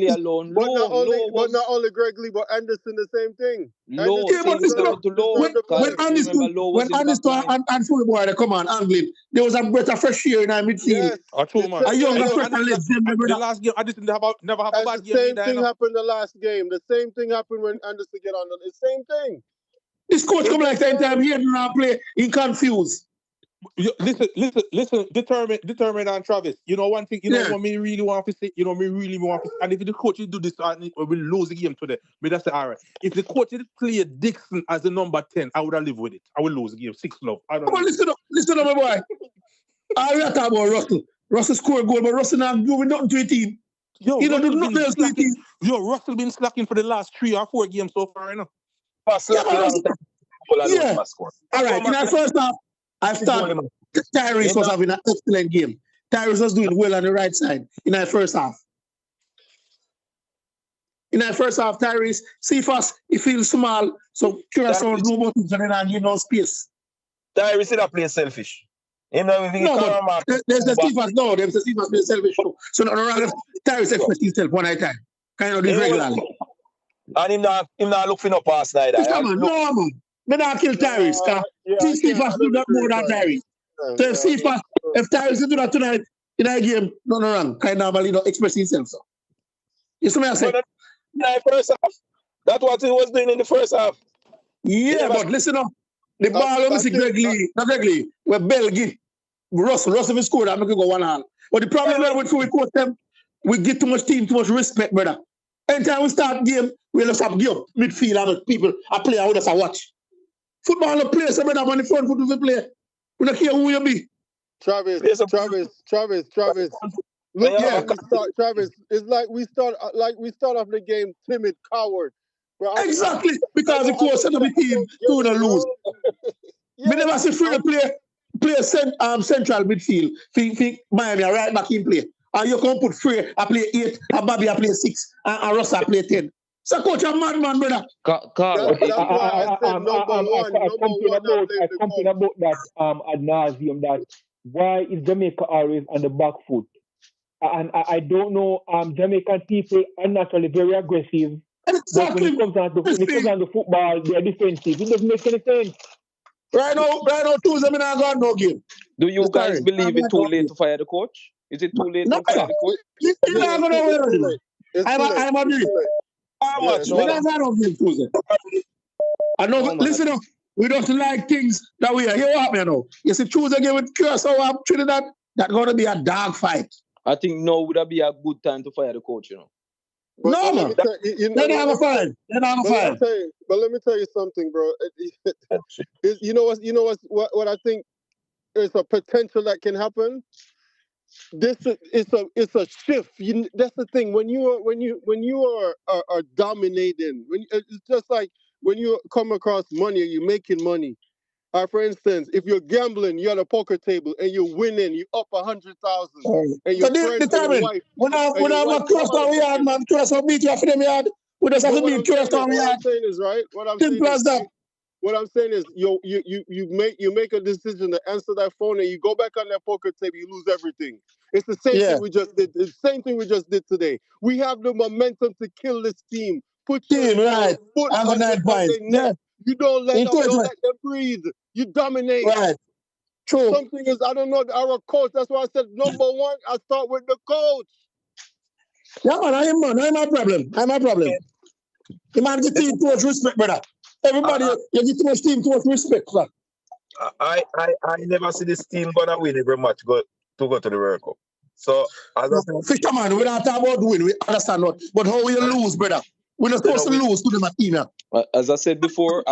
but not only Greg Lee, but Anderson the same thing. When Anderson and Philly boy they come on angling, there was a better fresh year in our midfield. Yes. A younger fresh and let's them. The last game, Anderson never have a bad game. The same thing happened the last game. The same thing happened when Anderson get on. The same thing. This coach come like same time here and play. He confused. Listen, determined and Travis. You know one thing, what me really want to say, and if the coach do this and we lose the game today, but that's all right. If the coach did play Dixon as the number 10, I would have lived with it. I will lose the game 6-0. Come on, listen up, my boy. I will talk about Russell. Russell scored a goal, but Russell not doing nothing to a team. He don't do nothing else to a team. Russell been slacking for the last 3 or 4 games so far, Yeah. All right, in our first half, I thought Tyrese was having an excellent game. Tyrese was doing well on the right side in that first half. Tyrese, see first, he feels small, so Curaçao do more things and then give no space. Tyrese is play selfish. There's the Stephens, no, there's the Stephens being selfish too. So no, Tyrese expressed himself one at a time. Kind of do regularly. And him not look for no pass neither. No, man. Me not kill Tyrese, because Stephens do that more than Tyrese. So if Tyrese do that tonight in that game, no wrong. Kind of normally express himself. So. You see what I say? In the first half. That's what he was doing in the first half. Yeah, but listen up. The ball, obviously, Greg Lee, where Bell give Russell will score that, make it go 1-1. But the problem is when we coach them, we give too much respect, brother. Anytime we start game, we just have give up midfield and people, a player who just watch. Football no play, so brother, on the front foot we play. We don't care who you be. Travis. Look, Travis. It's like we start off the game timid, coward. Bro, exactly, because the coach said the team to lose. We never see free play central midfield. Miami right back in play. And you can put Frey, I play 8, and Bobby, I play 6, and Ross, I play 10. So coach, a madman, brother. I complain about that ad nauseum, that why is Jamaica always on the back foot? And I don't know, Jamaican people are naturally very aggressive. Exactly. But when it comes on the football, they are defensive. It doesn't make any sense. Right now, Tuesday, I'm not going no game. Do you guys believe it's too late to fire the coach? Is it too late to fire the coach? I'm agree. I know, listen up. We don't like things that we are here up, you know. You see, Tuesday game with Curaçao, Trinidad, that's going to be a dog fight. I think now would be a good time to fire the coach, you know. But, No, but man. let me tell you, Then I'm a fan. Then I'm a but let me fan. tell you, something, bro. You know what I think is a potential that can happen. It's a shift. That's the thing. When you are dominating, it's just like when you come across money, you're making money. For instance, if you're gambling, you're at a poker table and you're winning, you up 100,000, and your So this friend and your determined. wife, When I'm and your wife a come out Curaçao of the yard, man. Curaçao beat you for them yard. We just have to beat Curaçao yard. right? What I'm Simple as that. saying is you make a decision to answer that phone and you go back on that poker table, you lose everything. It's the same thing we just did. It's the same thing we just did today. We have the momentum to kill this team. Put your right. foot I'm on a 9 points. neck. You don't let Into them it, breathe. You dominate. Right. True. Something is, I don't know, our coach. That's why I said number one, I start with the coach. Yeah, man, I'm my problem. I'm my problem. The man get team too much respect, brother. Everybody, you get too much team, too much respect, sir. I never see this team gonna win every match to go to the World Cup. So as I said, Fisherman, we don't talk about win, we understand what. But how we lose, brother? We're not supposed to lose to them at team. As I said before,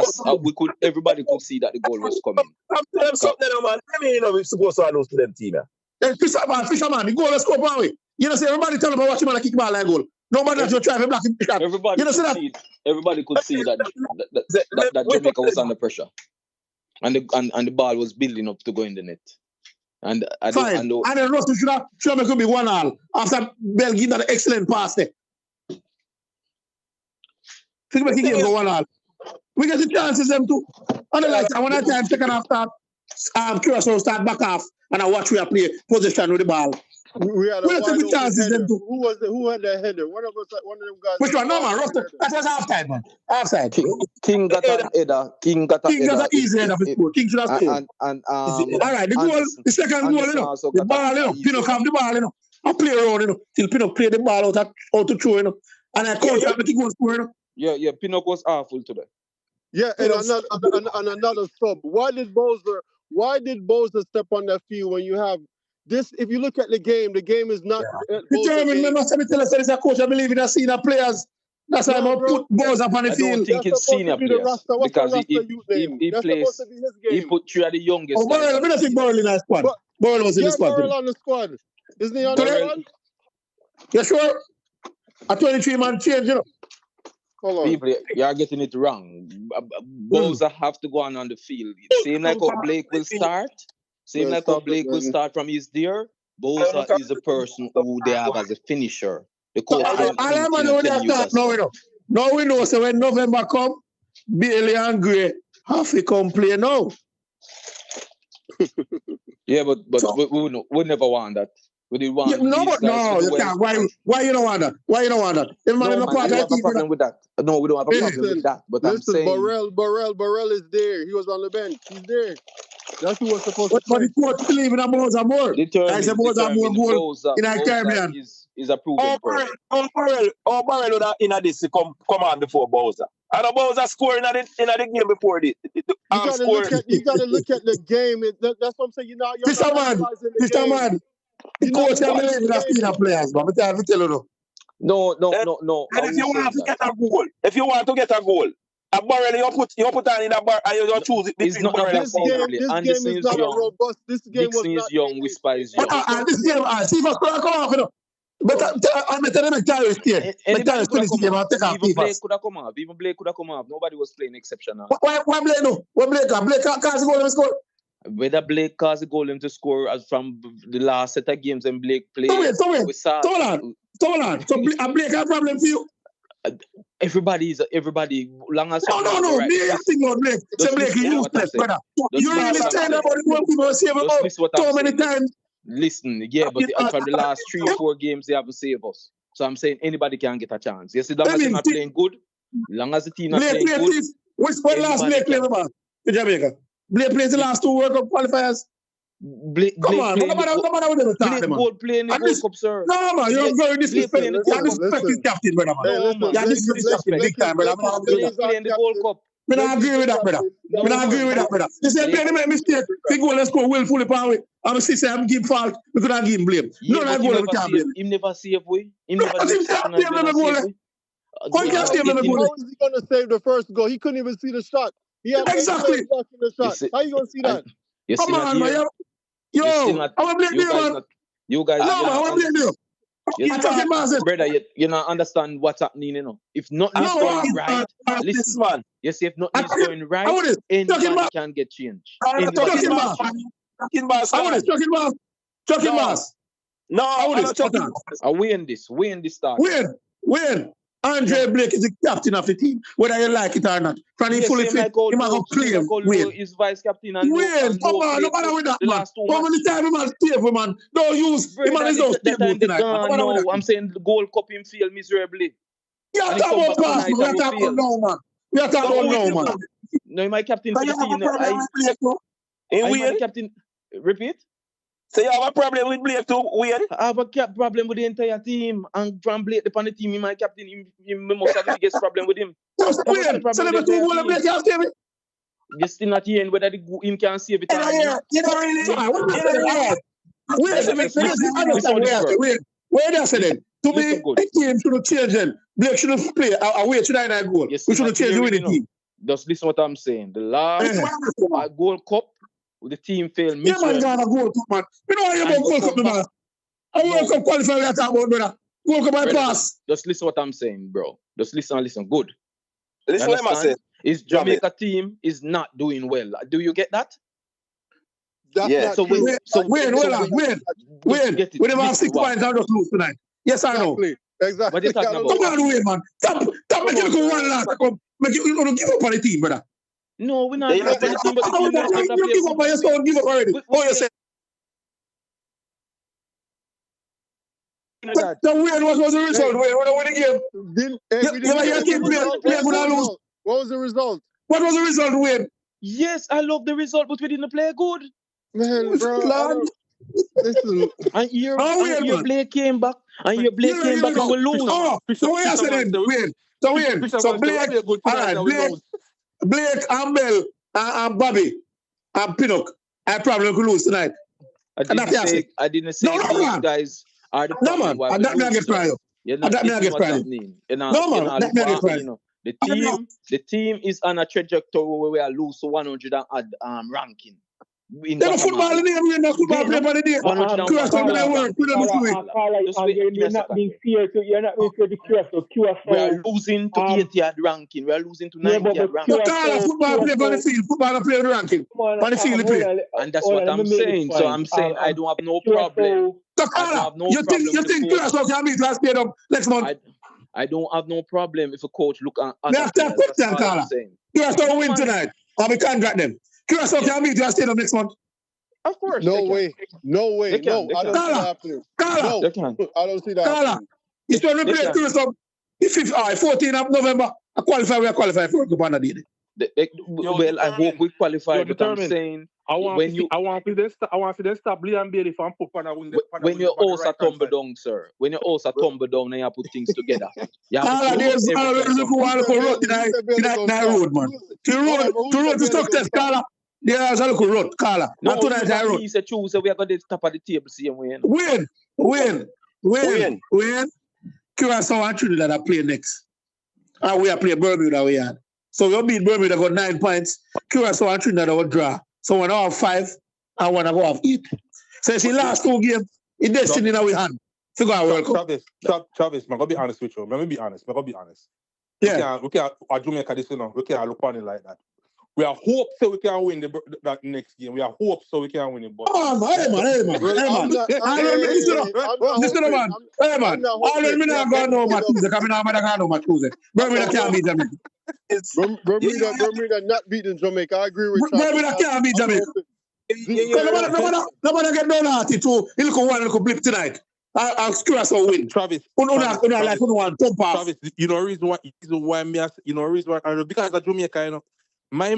everybody could see that the goal was coming. I'm telling something, man. I mean, we're supposed to lose to them team. Fisherman, the goal is scored by way. You know, say everybody tell them watch him and kick ball like goal. Nobody has to try to block him. Everybody could see that Jamaica was under pressure. And the ball was building up to go in the net. And then Russell should have make it be 1-1 after Bell give that excellent pass there. Think about he go 1-1. We get the chances them too. And the like one time second half start, Curaçao start back off and I watch we play position with the ball. We had the chances them too. Who had that header? One of them guys. Which one? No, man, Russell. That was half-time, man. Half-time. King got an header. King got an easy header for score. King should have scored. All right, the goal, the second goal, you know. The ball, you know. Pinnock have the ball, you know. I play around, you know. Till Pinnock play the ball out to throw, you know. And I coach make the goal score, you know. Yeah, Pinnock was awful today. Yeah, and another sub. Why did Bowser step on that field when you have this? If you look at the game is not. Remember, let me tell us, as a coach, I believe in a senior players. That's why I'm going to put Bowser up on the field. I don't think it's senior players. Because he put 3 of the youngest. Oh, Burrell, I don't think Burrell in that squad. Burrell was in the squad. Burrell on the squad. Isn't he on the squad? You sure? A 23-man change, you know. Hold on. People, you are getting it wrong. Bowser have to go on the field. Same like how Blake will start. Same like how Blake will start from his there. Bowser is a person who they have as a finisher. The coach now we know, so when November come, Bailey and Gray have to come play now. Yeah, but we never want that. We did want you can't. Why you don't want that? Why you don't want that? We don't have a problem with that. No, we don't have a problem with that. But I'm saying Burrell is there. He was on the bench. He's there. That's who was supposed to play. But the coach believe in Bowser more. I said Bowser more goal in our Caribbean. Is a proven person. Burrell in this come on before Bowser. And Bowser scoring in the game before this. You gotta look at the game. That's what I'm saying. Mr. Man. The coach can believe in senior players, but I tell you no. And if you want to get a goal, a Burrell you put on in a bar and you choose it. This game is not a robust. This game was not young. Whisper is young. This game, see if I come off, you know. But I'm telling you, Tyrus here. Tyrus finish the game and take off. Even Blake could have come off. Nobody was playing exceptional. Why Blake no? What Blake? Blake can't goal and score. Whether Blake caused the goal him to score as from the last set of games and Blake played. So Blake have a problem for you? Everybody. Long as no. Me asking about Blake. Say Blake is useless, brother. You really stand up about the one people save him so many times. Listen, but from the last 3 or 4 games they have to save us. So I'm saying anybody can get a chance. Yes, as long as they're not playing good, long as the team not playing good. Which last Blake play about in Jamaica? Blake plays the last 2 World Cup qualifiers. Come on, nobody playing the World Cup, sir. No, man, you're very disrespectful. You're disrespecting captain, brother. You're disrespecting big time, brother. Blake playing the World Cup. Me not agree with that, brother. Me not agree with that, brother. You say, play make mistake. He go, let's go willfully power. I'm say I'm give fault. We could not give him blame. No, I go, we can't blame. Him never save we. Him No, never him do can't exceptional. blame them goal. How you can't save them goal? How is he going to save the first goal? He couldn't even see the shot. He had Exactly. blocking the shot. How you going to see that? Come on, man. Yo, I want to blame you, man. You guys, no, I want to blame you. Yes, brother, you not understand what's happening, you know. If nothing is going right, listen, man. You see, if nothing is going right, anybody can get changed. Talking bass. No, I win this start. Win. Andre Blake is the captain of the team, whether you like it or not. From he fully fit, he might go play. Win. Is vice captain and win. Come on, no matter with that, man. How many times he man stable, man? Don't use. He man is not stable tonight. No, I'm saying the Gold Cup him fail miserably. You are talking about pass, man. We are talking about now, man. We are talking about now, man. No, my captain for the team. I captain. Repeat. So you have a problem with Blake too, Wayne? I have a problem with the entire team. And from Blake upon the team, my captain, he must have the biggest problem with him. So number 2 goal Blake have saved it? You still not hearing whether him can save it. You don't really. Where does it then? To me, the team should change then. Blake shouldn't play away to 9 goal. We should change the winning team. Just listen what I'm saying. The last Gold Cup, the team failed. Yeah, man, got a Gold Cup, man. You know why you about Gold Cup, man? A World Cup qualifier we are talking about, brother. Gold Cup by pass. Just listen what I'm saying, bro. Just listen. Good. Listen what I'm saying. His Jamaica team is not doing well. Do you get that? Yeah. Win. We never have 6 points and just lose tonight. Yes or no? Exactly. What you talking about? Come on, Wayne, man. Stop making it go one last. Make you give up on the team, brother. No, we're not giving up on the team, but the team you give up on yourself, give up already. Oh, you say. The Wayne, what was the result? Wayne, what was the game? What was the result? What was the result, Wayne? Yes, I love the result, but we didn't play good. Man, bro. And your Blake came back, and we lose. Oh, so what you said then, Wayne? So Blake, all right, Blake and Bell and Bobby and Pinnock, I probably could lose tonight. I didn't say these guys are the problem. No, man, that me I get cry. That me I get cry. No, man, that me I get cry. The team is on a trajectory where we are lose to 100 and add ranking. They're not football in there, we're not football play for the day. Curaçao may work, we don't do it. You're not being fair to Curaçao. We are losing to 80th ranking. We are losing to 90th ranking. Football play for the field. Football play for the ranking. For the field play. And that's what I'm saying. So I'm saying I don't have no problem. You think Curaçao can beat last year next month? I don't have no problem if a coach look at other players. Curaçao win tonight. Or we contract them. Curaçao can beat last year next month. Of course. No way. No, I don't see that happening. I don't see that happening. It's when we play Curaçao the 14th of November. We qualify for World Cup on the day. Well, I hope we qualify, but I'm saying I want to stop Liam Bailey from put on when you also tumble down, sir. When you also tumble down and you put things together. You have road, man. To road to success, Carla. There's a little road, Carla. Not tonight, I road. He said, choose, we are going to top of the table, see him win. Win. Curaçao and Trinidad are playing next. And we are playing Bermuda, we had. So we'll beat Bermuda, got 9 points. Curaçao and Trinidad will draw. So one have 5 and one go have 8. So it's the last 2 games, it's destiny in our hand. To go World Cup. Travis, I'm going to be honest with you. Let me be honest. Yeah. We can't Jamaica this, we can't look on it like that. We are hope so we can win that next game. We are hope so we can win it. But hey man. Listen, man. Hey man. Already me not going no match Tuesday. Because I not no match Tuesday. Bermuda can't beat Jamaica. Bermuda not beating Jamaica. I agree with you. Bermuda can't beat Jamaica. Nobody get no naughty too. He look one little blip tonight. I'll Curaçao win. Travis, Travis, reason why because of Jamaica, my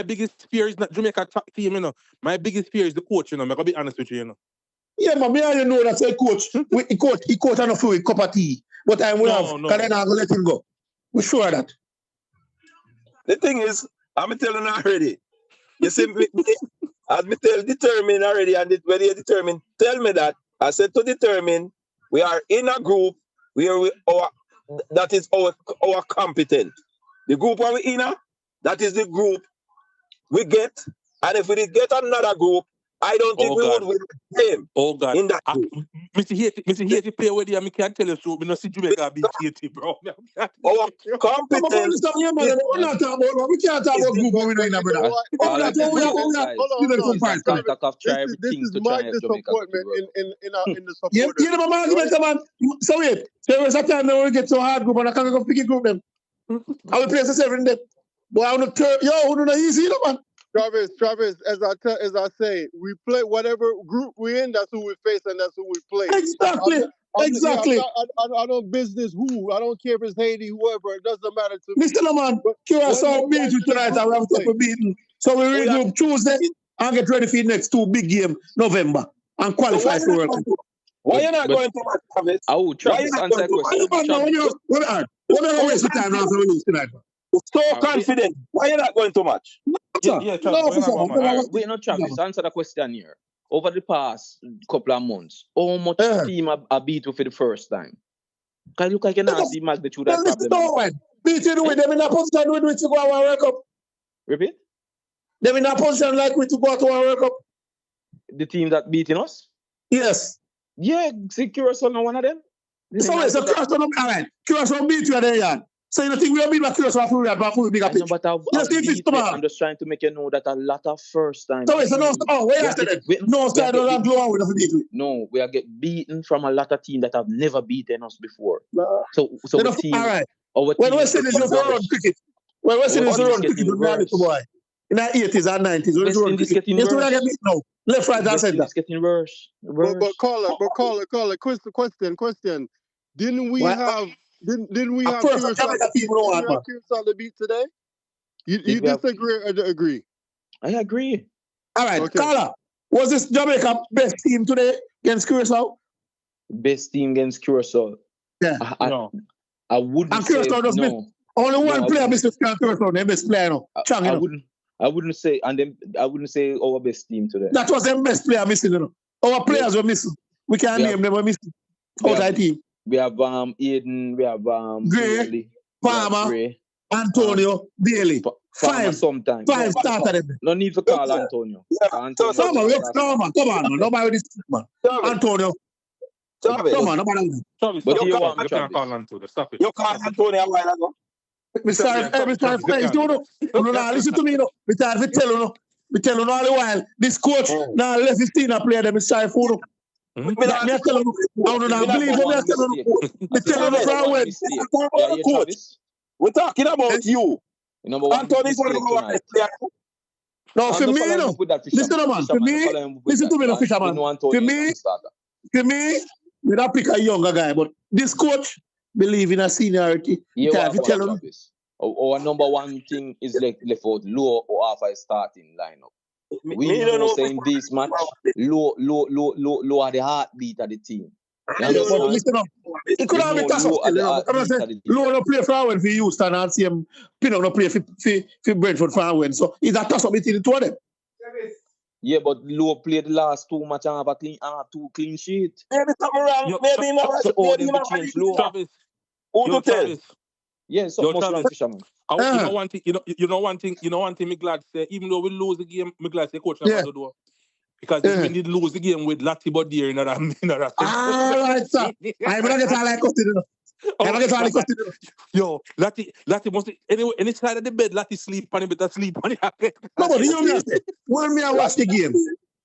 biggest fear is not Jamaica team, My biggest fear is the coach, I'm gonna be honest with you, Yeah, but me and you know that he coach enough for a cup of tea. But I will have, because then I'm gonna let him go. We're sure of that. The thing is, I'm telling you already. You see, as me tell determine already, and when you determine, tell me that. I said to determine, we are in a group where that is our competent. The group where we in, that is the group we get. And if we did get another group, I don't think we would win the game. Oh God. In that group. Mr. Haiti play with you, I can't tell you so. I don't see Jamaica beat Haiti, bro. Our competence. We're not talking about, we can't talk about group when we know in a brother. This is my disappointment in the support. You know my argument, man. So wait, there was a time when we get so hard group and I can't go pick a group them. I will play this every day. But I want to who do not easy, man. Travis, as I say, we play whatever group we're in, that's who we face and that's who we play. Exactly. Exactly. I don't business who. I don't care if it's Haiti, whoever. It doesn't matter to me. Mr. Lamont, Curaçao beat you tonight and we have to beaten. So we regroup Tuesday and get ready for the next 2 big games, November, and qualify for World Cup. Why you not going to match, Travis? Oh, Travis, answer a question. We're not wasting time now, so we lose tonight. So confident. Why you not going to match? Yeah, Travis. Wait, no, Travis, answer the question here. Over the past couple of months, how much team are beat you for the first time? Can you look like you not see magnitude of that problem? Beat you with them in a position with which to go to our World Cup. Repeat? Them in a position like we to go to our World Cup. The team that beating us? Yes. Yeah, see Curaçao not one of them. So Curaçao, all right. Curaçao beat you there, yeah. So you think we are beat by Curaçao after we are bigger pitch? I'm just trying to make you know that a lot of first time. So where after that? No, start on blow with the No, we are get beaten from a lot of teams that have never beaten us before. So the team, all right. When Western is just run cricket, when Western is run cricket, we are little boy. In the 80s and 90s, when we run cricket, it's going to get beat now. Left, right, and center. It's getting worse. But caller, question. Didn't we have Curaçao to beat today? You disagree or agree? I agree. All right, okay. Caller, was this Jamaica best team today against Curaçao? Best team against Curaçao? Yeah. I wouldn't say no. Only one player missed Curaçao, their best player now. I wouldn't say our best team today. That was their best player missing, you know. Our players were missing. We can't name them, were missing. Our team. We have Aiden, we have Gray, Bailey, Palmer, Antonio, Bailey. Five sometimes. Five started. No need to call Antonio. Come on, nobody this man. Antonio. Come on, nobody. But you want me to call Antonio? Stop it. You called Antonio a while ago. Listen to me, no. We tell you all the while. This coach now left his team and play them inside for. Me tell you, I don't believe me. Me tell you from when. We're talking about you. Antonio is one of our best players. No, for me, no. Listen to man. For me, listen to me, no fisherman. For me, we don't pick a younger guy, but this coach believe in a seniority. Our number one thing is left out low or half a starting lineup. We know saying this match low are the heartbeat of the team. Listen up. It could have been tough. Low no play for when for Houston and see him Pinnock no play for Brentford for when. So is that tough between the two of them? Yeah, but Low played the last 2 matches and have 2 clean sheets. Maybe something wrong. Maybe not change Low. Who to tell? Yes, so much wrong, fisherman. You know one thing. Me glad say even though we lose the game, me glad say coach not to do. Because we need to lose the game with Lati Bodir in that. All right, sir. I'm gonna get all like custody. Yo, Lati must anyway any side of the bed. Lati sleep on it, better sleep on it. No, but you know me. When me I watch the game,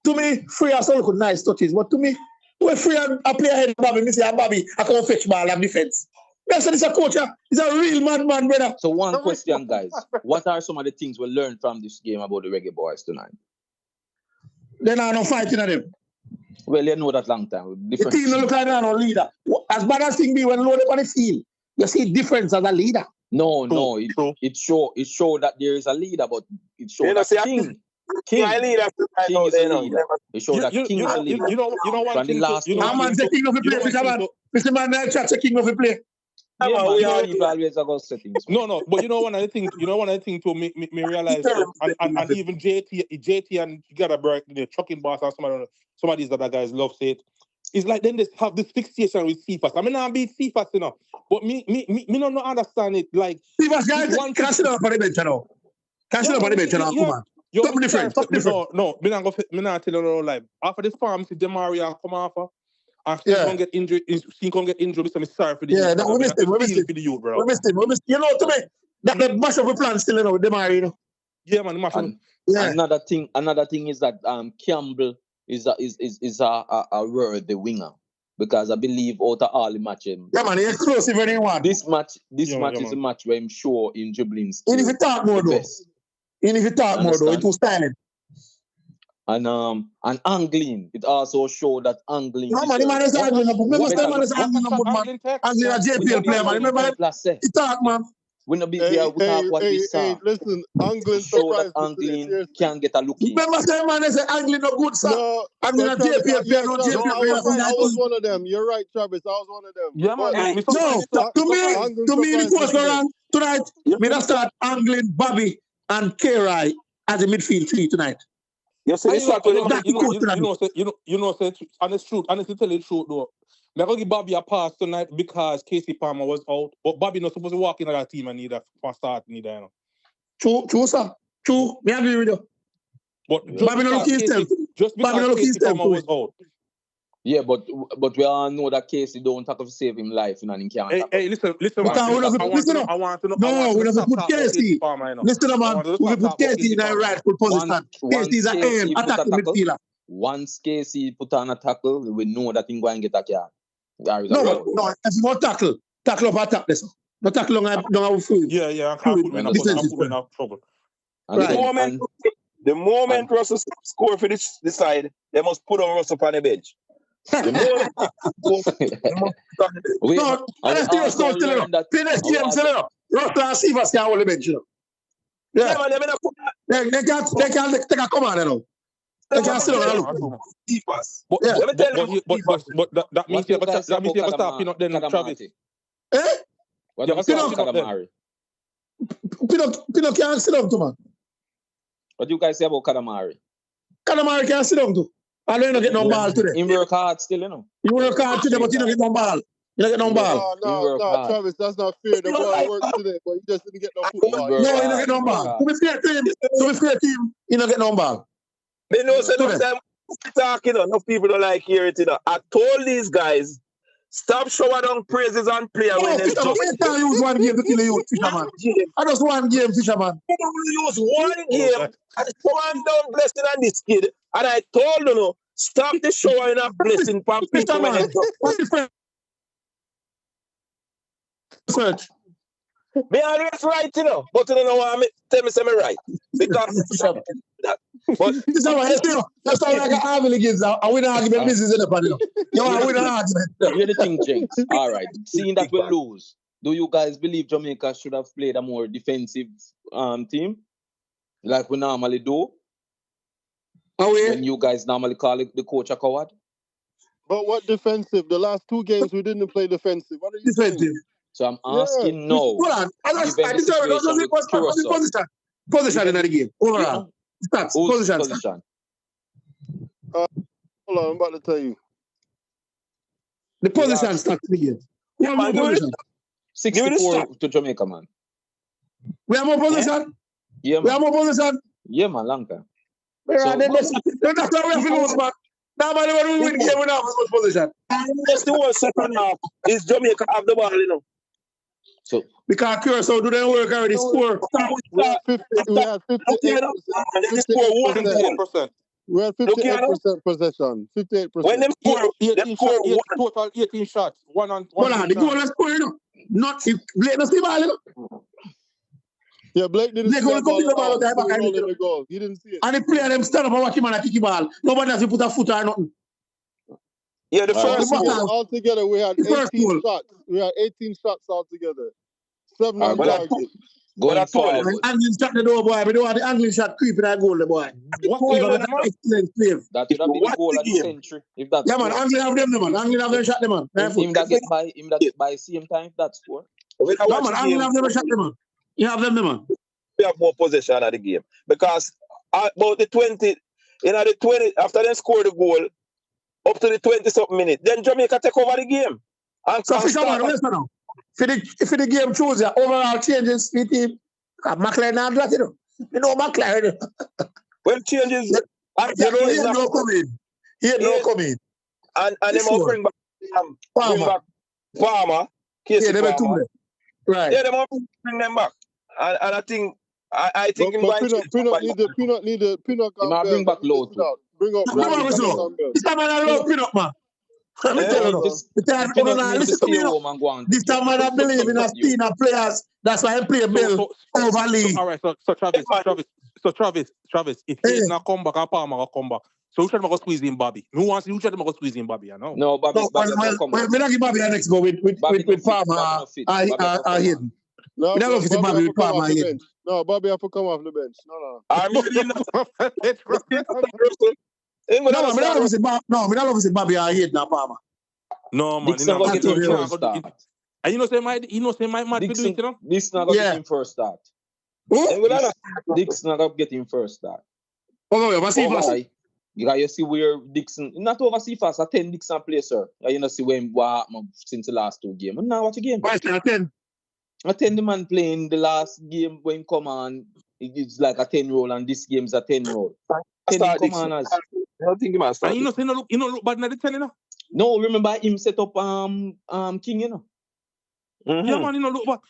to me, free as all nice touches, but to me, when free I play ahead of Bobby, me say Bobby, I come fetch ball and defense. That's what it's a coach. He's a real madman, brother. So one question, guys. What are some of the things we learned from this game about the Reggae Boyz tonight? There are no fighting of them. Well, you know that long time. The team don't look like they're no leader. As bad as thing be when loaded on the field, you see difference as a leader. No. It show that there is a leader, but it shows that King. My leader is a leader. It shows that King is a leader. You know one thing. I'm the king of the play, Mr. Man, Mr. Man, chat the king of the play. Yeah, man, man, we you are people always about settings. No, but you know one of the things to make me realize, and even JT and Gadaberg, the trucking boss and some of these other guys love say it. It's like then they have this fixation with CFAS. I mean, I be CFAS, you know, but me don't understand it. Like CFAS guys can't sit down on the bench, you know. Can't sit down on the bench, you know. Come on. Top different. No, me not tell you no lie. After this farm, see Demarai come off. And still Yeah. gonna get injured. He gonna get injured. So I'm sorry for the Yeah, youth, that, bro. we missed him. We missed him. For the youth, bro. We missed him. You know, to me, that mash up the plan still, you know, with Demarai, you know. Yeah, man, mash up. Yeah. Another thing is that Campbell is a worthy winger. Because I believe out of all the matches. Yeah, man, he's explosive when he wants. This match is a match where I'm sure in dribbling And if you talk more, though. It was styling. And angling, it also showed that angling. No, man, the man is angling. Remember, the man is angling, man. Angling a JPL player, man. Remember that? He talk, man. We no be there. We talk what we saw. Listen, angling show that angling can get a look in. Remember, say man, they say angling no good, sir. No, angling a JPL player, no JPL player. I was one of them. You're right, Travis. I was one of them. Yeah, man. To me, the coach go wrong tonight. Me not start angling Bobby and K-Rai as a midfield three tonight. Yes, and it's true. Honestly, tell you the truth, though. I'm going to give Bobby a pass tonight because Casey Palmer was out. But Bobby not supposed to walk in that team and need a start neither, you know. True, sir. True. Me agree with you. But Bobby not looking himself. Just because Casey Palmer was out. Yeah, but we all know that Casey don't have to save him life, you know, and he can't. Hey, listen, I want to know. No, we don't put Casey. Listen, man, we put Casey in a rightful position. Casey is an aim, attacking midfielder. Once Casey put on a tackle, we know that he going to get a car. No, if you want tackle up attack this. No tackle long our food. Yeah, I can't put me in trouble. The moment Russell score for this side, they must put on Russell on the bench. The moment no, let's do a score still enough. Finish game still enough. Russell and Sivas can hold the bench, you know. Yeah, man, they can't take a command, you know. They can't sit down and look. But that means you have to start Pinot then, Travis. What do you say about Kadamari? Pinot can't sit down too, man. What do you guys say about Kadamari? Kadamari can't sit down too. I don't get no ball today. He work hard still, you know. You work hard today, but you don't get no ball. You don't get no ball. No, Travis, that's not fair. The boy worked today, but he just didn't get no football. No, you don't get no ball. To be fair team, you don't get no ball. They know so enough time talking, enough people don't like hear it, you know. I told these guys, stop showing down praises and player when they just can't use one game to kill a youth, Fisherman. I just one game, Fisherman. You don't use one game and showing down blessing on this kid. And I told you, no, stop the showing of blessing from people when they just search. Me always right, you know, but you don't know why tell me say me right. Because but this is that's how like an argument against a winner argument business in the panel. You want a winner argument. Here's the thing, Jenks. All right. Seeing that we lose, do you guys believe Jamaica should have played a more defensive team? Like we normally do? When you guys normally call it the coach a coward? But what defensive? The last two games we didn't play defensive. What are you saying? So I'm asking now. Hold on. Position in the game. Overall. Stats. Position. Hold on, I'm about to tell you. The position stats in the game. We have more position. 64 to Jamaica, man. We have more position? Yeah, man. We have more position? Yeah, man, long time. That's why we have to lose, man. Nobody when we win game, we don't have as much position. That's the whole second half. Is Jamaica have the ball, you know? So because Curaçao do their work already score. We had 58%. We had 58% possession. 58%. When them score, total 18 shots. One on Hold on, the goal is scoring, you know. Not if Blake doesn't see the ball, you know. Yeah, Blake didn't see the ball. The goal. He didn't see it. And the player them stand up and watch him and kick the ball. Nobody has to put a foot or nothing. Yeah, the first goal altogether we had 18 shots. We had 18 shots altogether. 7 on target. Going I told forward. you. Angling shot the door, boy. We don't want the angling shot creeping that goal, the boy. What Even goal, that man? excellent save. That would have been the What goal the of the game? century if that's Yeah, man. score. Angling have them, man. Angling have them shot them, man. Nine foot. Him that get by same time if that score. When I No, watch man. the Angling game, have them shot them, man. You have them, man. we have more possession of the game because about the 20, the 20 after they score the goal up to the 20 something minute, then Jamaica take over the game. And So, Fisherman, listen now. If the game choose your overall changes, the team, McLaren not that, you know. You know McLaren. Well, changes. You know, he no coming. He no coming. And them all bring back Palmer. Yeah, they were two. Right. Yeah, them all bring them back. And I think I think Peanut need the Peanut. He might bring back low too. Bring up. This time I love Peanut, man. Let me tell you, listen to me. This time I don't believe in us being players. That's why I play Bill over Lee. All right, so Travis, if he's not come back, Palmer will come back. So who should go squeeze in Bobby? Who wants you should go squeeze in Bobby? I know. No, Bobby. We're not give Bobby an next go with Palmer hidden. No, we don't go for Bobby with Palmer hidden. No, Bobby have to come off the bench. No. We don't love to see Bobby hidden now, Palmer. No, man. Dixon will get him first start. And you know, say my do it, you know? Dixon not gonna get him first start. Dixon not gonna get him first start. Oh, what's he fast? You see where Dixon, not oversee fast, I 10 Dixon play, sir. You know, see when what happened since the last two games. Now watch again. Why is that 10? I 10 the man playing the last game when come on, it's like a 10 roll, and this game's a 10 roll. 10 come on as. I don't think he must start. And you know look bad in the 10, you know? No, remember him set up King, you know. Mm-hmm. Yeah, man, you know, look, but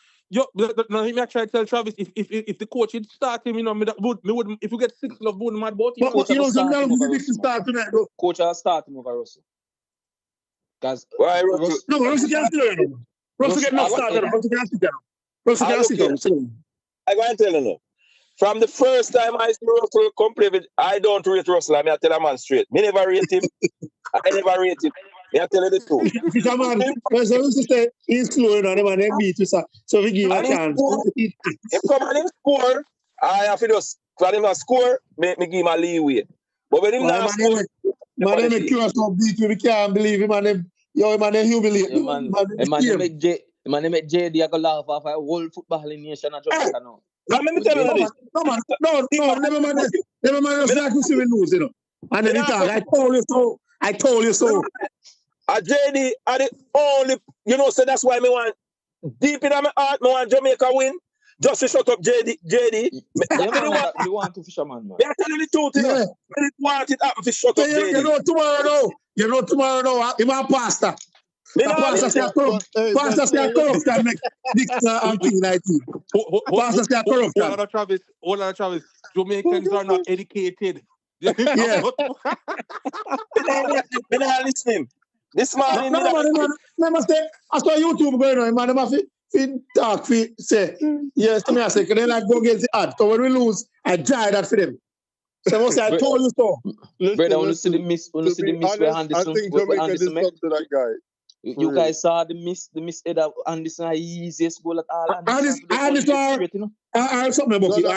me I try to tell Travis if the coach would start him, you know, me would if you get 6 love, would mad about him. But you know, sometimes we need to start tonight, though. Coach will start him over Russell. Because Russell can't play. Russell get no started. Russell can't sit down. Russell can't sit down. I'm going to tell you now. From the first time I see Russell come play with, I don't rate Russell. I mean, I tell a man straight. Me never rate him. I never rate him. I tell you the truth. Come on. Because I used to say he's slow and them and they beat you, so we give a chance. If come on him score, I have to just for him to score, me give him a leeway. But when him not score, man, they make Curaçao beat you. We can't believe him, man. Them humiliate. Man, they make JD go laugh off a whole football in nation of Jamaica now. Let me tell you this. No, never mind. Never mind. It's like we see we lose, you know. And then he talk, I told you so. JD are the only, you know, so that's why me want, deep in my heart, me want Jamaica win. Just to shut up JD. You want to Fisherman, man. They are telling the truth, you know. I want it happen to shut up JD. You know tomorrow, he want pasta. Pastor stay corrupt and make Dixon and King 19. Pastor stay corrupt. Hold on, Travis. Jamaicans are not educated. Yeah. We're not listening. This man, never say. I saw YouTube going on, man. Them have to talk, say, yes, me I say, can they like go against the ad? So when we lose, I dry that for them. So I told you so. Brother, want to see the miss where Anderson. I think Jamaica did something to that guy. You guys saw the miss header Anderson, the easiest goal at all. Anderson, I something about you.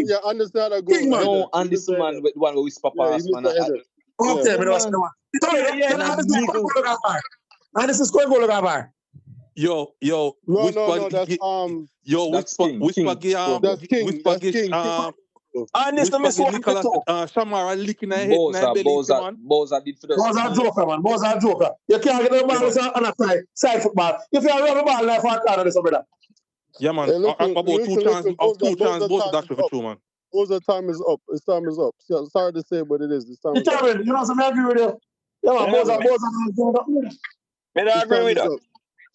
Yeah, understand a goal. No, Anderson, man, with one who whisper pass, man. Okay, but what's the one? Anderson scored goal against VAR. Yo, no, that's Anderson miss one. Shamara licking her head. Boza did for the. Boza joker. You can't get the ball on a side football. If you have a ball like for a car, that's brother. Yeah, man. About two chances, both dash for two, man. Boza time is up. His time is up. Sorry to say, but it is. His time is up. You know, some agree with you. Yeah, man. Boza. Me not agree with that.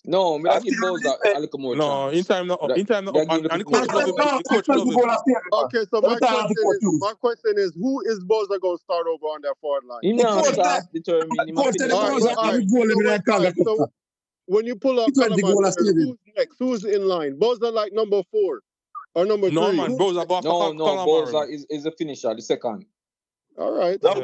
No, me not give Boza a little more. No, in time not up. And the coach love it. Okay, so my question is, who is Boza going to start over on that forward line? He not start determining. So when you pull up, who's next? Who's in line? Boza like number 4 or number 3? No, man, Boza go after Boza is the finisher, the second. All right. Now,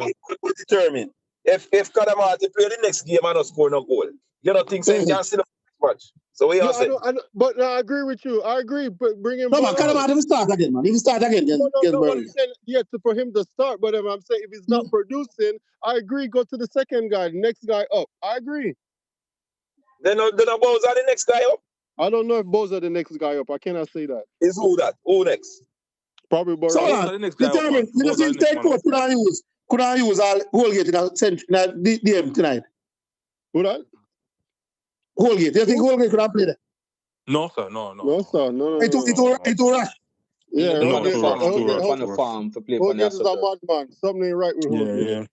determine. If Kadamati play the next game and not score no goal, you don't think so? You can still much. So we Yeah, all I say. know, but no, I agree with you. I agree, but bring him. No, man, can even start again, man. Even start again. No, Against what I'm Burnley. saying, yeah, for him to start, but I'm saying if he's not producing, I agree. Go to the second guy, the next guy up. I agree. Then Boza the next guy up. I don't know if Boza the next guy up. I cannot say that. Is who that? Who next? Probably Burrow. So, Boza the next guy up, determine. man. You know, Boza the since next they man coach up. could I use all Holgate in a DM tonight? Who that? Holgate. Do you think Holgate could have played it? No, sir. No. No, sir. No. It will rush. Yeah, No, Holgate- too rough, Holgate- too rough, Holgate- too rough. farm to play for Holgate is a madman. Something ain't right with Holgate. Yeah.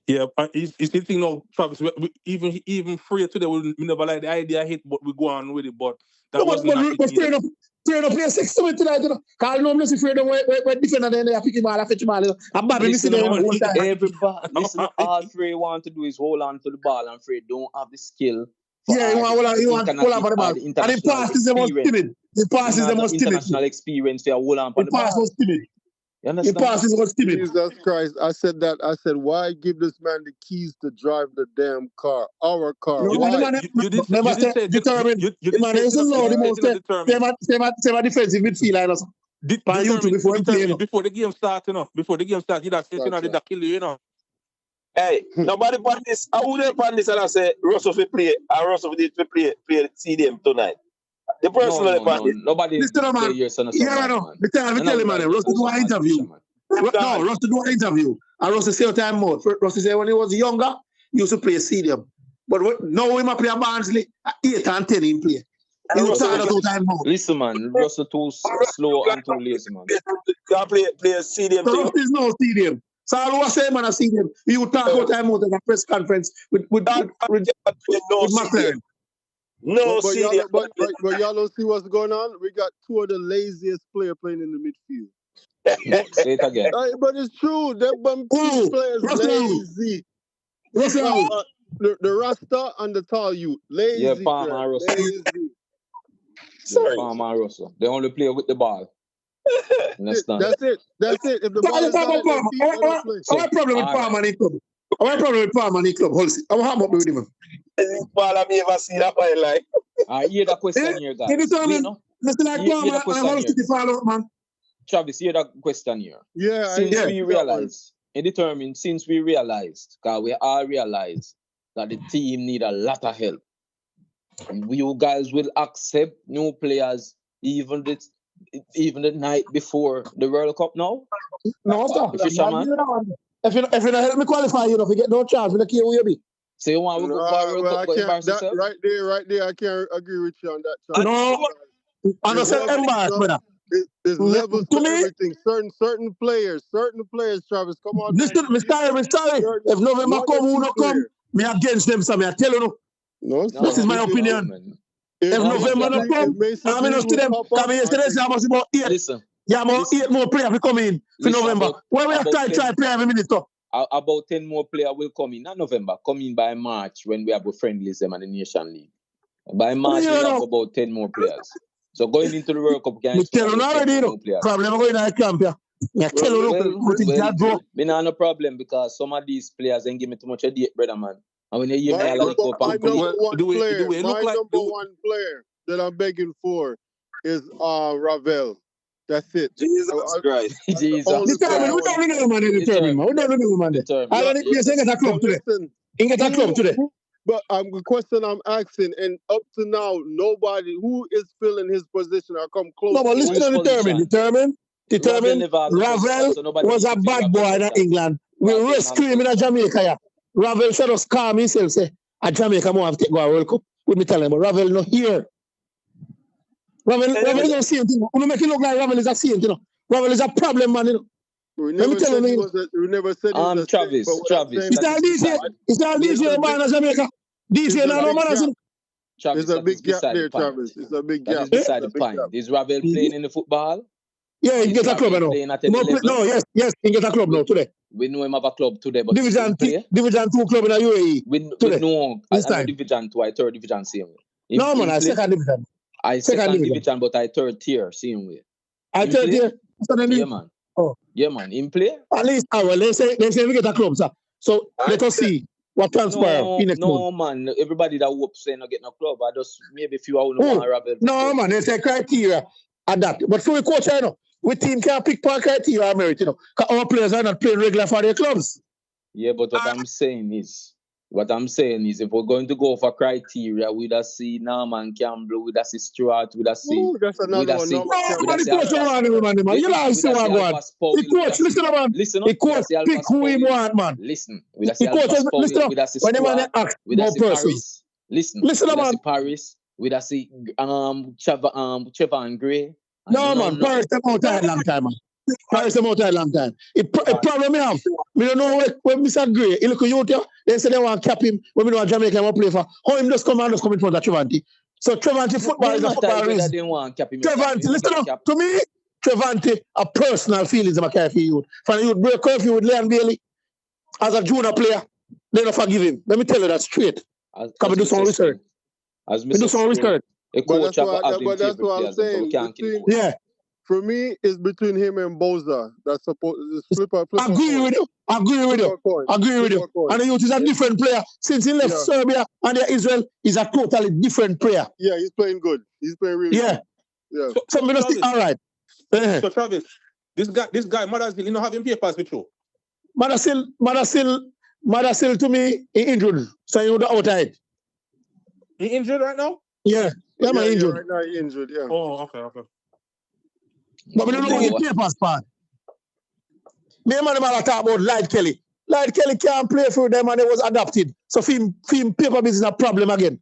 Yeah, and it's the thing now, Travis. Even free today, we never like the idea hit, but we go on with it. But that was not it. Straight up play 6 to it tonight, you know. Carl no I'm afraid of where defender then they pick him all, fetch him all. And Bobby missing them all time. Everybody, listen, all Frey want to do is hold on to the ball, and Frey don't have the skill. Yeah, you want to hold on for the ball. And the pass is the most timid. The pass is the most timid. International experience for hold on for the pass ball. was timid. You understand? The pass is what's timid. Jesus Christ. I said that. I said, why give this man the keys to drive the damn car? Our car. No, Why? you did say determined. The man is the most same defensive midfielder. Before the game starts, you know. Before the game starts, you that say did that kill you, you know. Hey, nobody on this. I wouldn't on this and I say Russell will play. And Russell did play CDM tonight. The person nobody. Listen, man. Yeah, no. The time I tell him, man. Russell do an interview. No, Russell do an interview. And Russell say time more. Russell say when he was younger, he used to play CDM. But now he might play a Barnsley. 8 and 10 he play. He was tired of time more. Listen, man. Russell too slow and too lazy, man. Can't play CDM. So Russell is no CDM. So I was saying, man, a CDM. He would talk about time out at a press conference with McLaren. No, but y'all don't see what's going on. We got 2 of the laziest players playing in the midfield. Say it again. But it's true. Them players lazy. The Rasta and the tall youth. Lazy. Yeah, Palmer and Russell. Lazy. Sorry. Palmer and Russell. They only play with the ball. Understand? That's it. If the ball is not at their feet, I have a problem with Palmer and club. I have a problem with Palmer and club. I'm happy with him. Ball I ever see that by like. I hear that question here, guys. Listen, like Palmer and Hull City follow, man. Travis, hear that question here. Yeah. Since we realized, because we all realized that the team need a lot of help. You guys will accept new players even the night before the World Cup now? No, stop. If you don't help me qualify, you know, if you get no chance, we don't care who you be. So you want to go for World Cup yourself? Right there, I can't agree with you on that. No, understand embarrassment. There's levels to everything. Certain players, Travis, come on. Listen, I'm sorry. If November come, who not come, me against them, so me I tell you no. This is my opinion. If November not come, I'm going to see them. Come yesterday, I must about 8. Listen. Yeah, about 8 more players will come in for November. When we have try play every minute, though. About 10 more players will come in, not November, come in by March when we have a friendlies them and the Nation League. By March, we have about 10 more players. So going into the World Cup, you tell you already, you know. Problem going to camp, yeah. Yeah, tell you, me not no problem because some of these players ain't give me too much a date, brother, man. And when you hear me, I like to my number one player that I'm begging for is Ravel. That's it. Jesus Christ. Jesus. We don't know man determined, man. We don't know man. I don't think you get a club today. You get a club today. But the question I'm asking, and up to now, nobody who is filling his position or come close. No, but listen to determined. Ravel was a bad boy in England. We rescue him in Jamaica. Yeah. Ravel said us calm himself, say, at Jamaica, I have to go a World Cup. With me tell him, but Ravel not here. Ravel is a saint, you know. We make it look like Ravel is a saint, you know. Ravel is a problem, man, you know. We never said he was Travis. It's not DJ man in Jamaica. DJ now no man. There's a big gap there, Travis. It's a big gap. That is beside the point. Is Ravel playing in the football? Yeah, he gets a club now. No, yes, he gets a club now today. We know him have a club today, but Division 2 club in the UAE. We know Division 2, I third division same way. No, man, I second division. I second division, but I third tier same way. I third tier? Yeah, man. Oh. Yeah, man. In play? At least, well, they say we get a club, sir. So let us see. what transpire? No, man. Everybody that hope say not get no club. I just maybe if you want to Ravel. No, man. There's a criteria at that. But for the coach, I know. We team can't pick part criteria or merit, you know. Because our players are not playing regular for their clubs. Yeah, but what I'm saying is, if we're going to go for criteria, we'd have see Norman Campbell, we'd have see Stuart, we'd have see... That's another one. No, man, the coach don't want him, man. You know how see what I want. The coach, listen, man. The coach pick who he want, man. Listen, we'd have see Albas Powell, we'd have see Stuart, we'd have see Paris. Listen, we'd have see Paris, we'd have see Trevor Gray. No, man, Paris them out a long time, man. Paris them out a long time. The problem we have, we don't know when Mr. Gray, he look at you, they say they want to cap him when we know Jamaica want to play for. How him just come in front of Trevante? So Trevante football is a football reason. Trevante, listen up. To me, Trevante, a personal feelings of a care for you. For the youth break curfew with Leon Bailey as a junior player, they don't forgive him. Let me tell you that straight. Can we do some research? We do some research. But that's what I'm saying. Yeah. For me, it's between him and Boza. That's supposed to flip. Agree with you. And the youth is a different player. Since he left Serbia and Israel, he's a totally different player. Yeah, he's playing good. He's playing really good. Yeah. So we just think, all right. So Travis, this guy, Madasil, you don't have him papers with you. Madasil to me, he injured. So he would outside. He injured right now? Yeah. Yeah, man, injured. Right now, he injured, yeah. Oh, okay. But we don't know what the papers part. Me and man talk about Light Kelly. Light Kelly can't play for them and he was adopted. So film paper business is a problem again.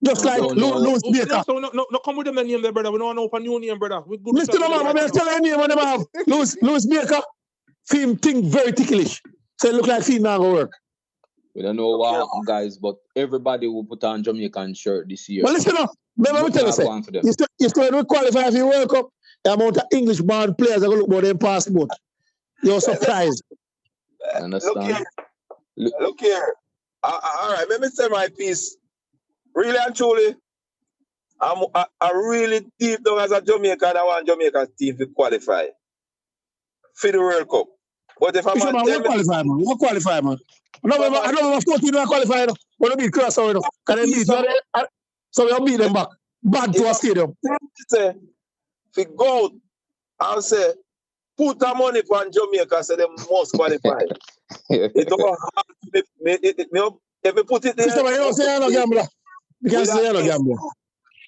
Just like Louis Baker. So no, come with them name there, brother. We don't know for new name, brother. Listen, man, I'm telling you what them have. Louis Baker, film think very ticklish. So it look like film not gonna work. We don't know what happened, guys, but everybody will put on Jamaican shirt this year. But listen up. Let me tell you something. If we qualify for the World Cup, the amount of English-born players are going to look about their passport. You're surprised. Understand? Look here. All right, let me say my piece. Really and truly, I really deep down as a Jamaican, I want Jamaica's team to qualify for the World Cup. But if I'm we'll qualify, man. I don't know if 14 will qualify. We're going to beat Curaçao. Can they beat them? So we'll beat them back. Bad to a stadium. If we go, I'll say, put the money on Jamaica, so they must qualify. It don't have if we put it there. Fisherman, you don't say you're no gambler. You can't say you're no gambler.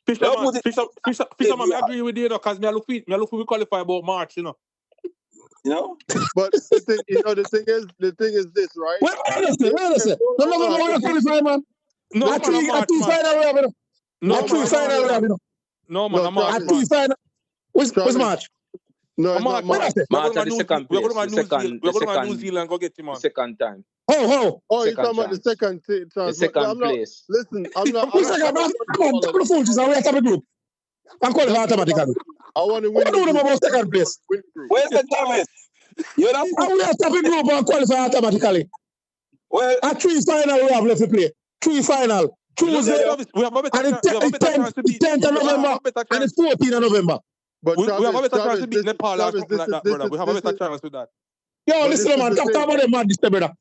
Fisherman, I agree with you, because I look we qualify about March, you know. You know? But the thing is this, right? Wait a second. No, qualify, man. No, man, final. No, man, I'm March. What's March? No, it's not March. March at the second place. We're going to New Zealand go get him on. Second time. Oh, you're talking about the second chance. The second place. Listen, I'm not. Come on, the phone is away at the group. I'm calling automatically. I want to win. What do you know about second place? Where's the Thomas? You're not. I will have to be group and qualify automatically. Well, at 3 final we have left to play. 3 final. Tuesday. We have a better and the 10th of November and the 14th of November. But we have a better chance to beat Nepal or something like that, brother. We have a better chance with that. Yo, listen, man. Talk about them, man, this brother.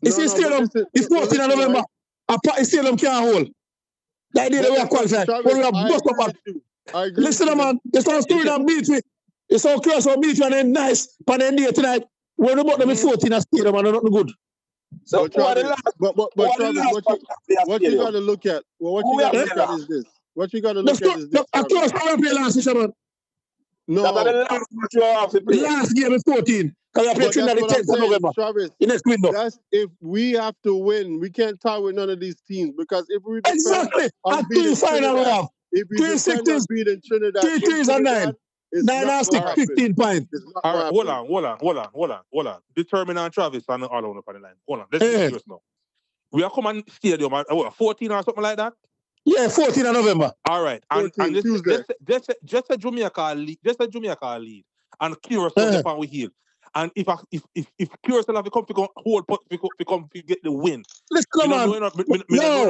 It's the stadium. It's 14th of November. The stadium can't hold. The idea that we are qualified. When we have bust up back. Listen, man. It's all story that beat me. It's all Curaçao beat you and then nice. But then day tonight, when we bought them in 14th stadium, and they're not good. So Travis, what you got to look at? Well, what you got to look at is this. What you got to look at is this. Of course, I play last fisherman. No. Last game is 14. Because I play Trinidad the 10th of November. Travis, in next window. That's if we have to win. We can't tie with none of these teams because if we exactly at 2 final we have. If we defend on beating Trinidad, 3 3s and 9. 9 and 6, 15 points. All right, hold on. Determinant Travis and all on the line. Hold on. Let's be serious now. We are coming stadium at 14 or something like that? Yeah, 14 of November. All right. And just a Jamaica lead. And Curaçao upon we heal. And if Curaçao have to come to hold to get the win. Let's come on. No,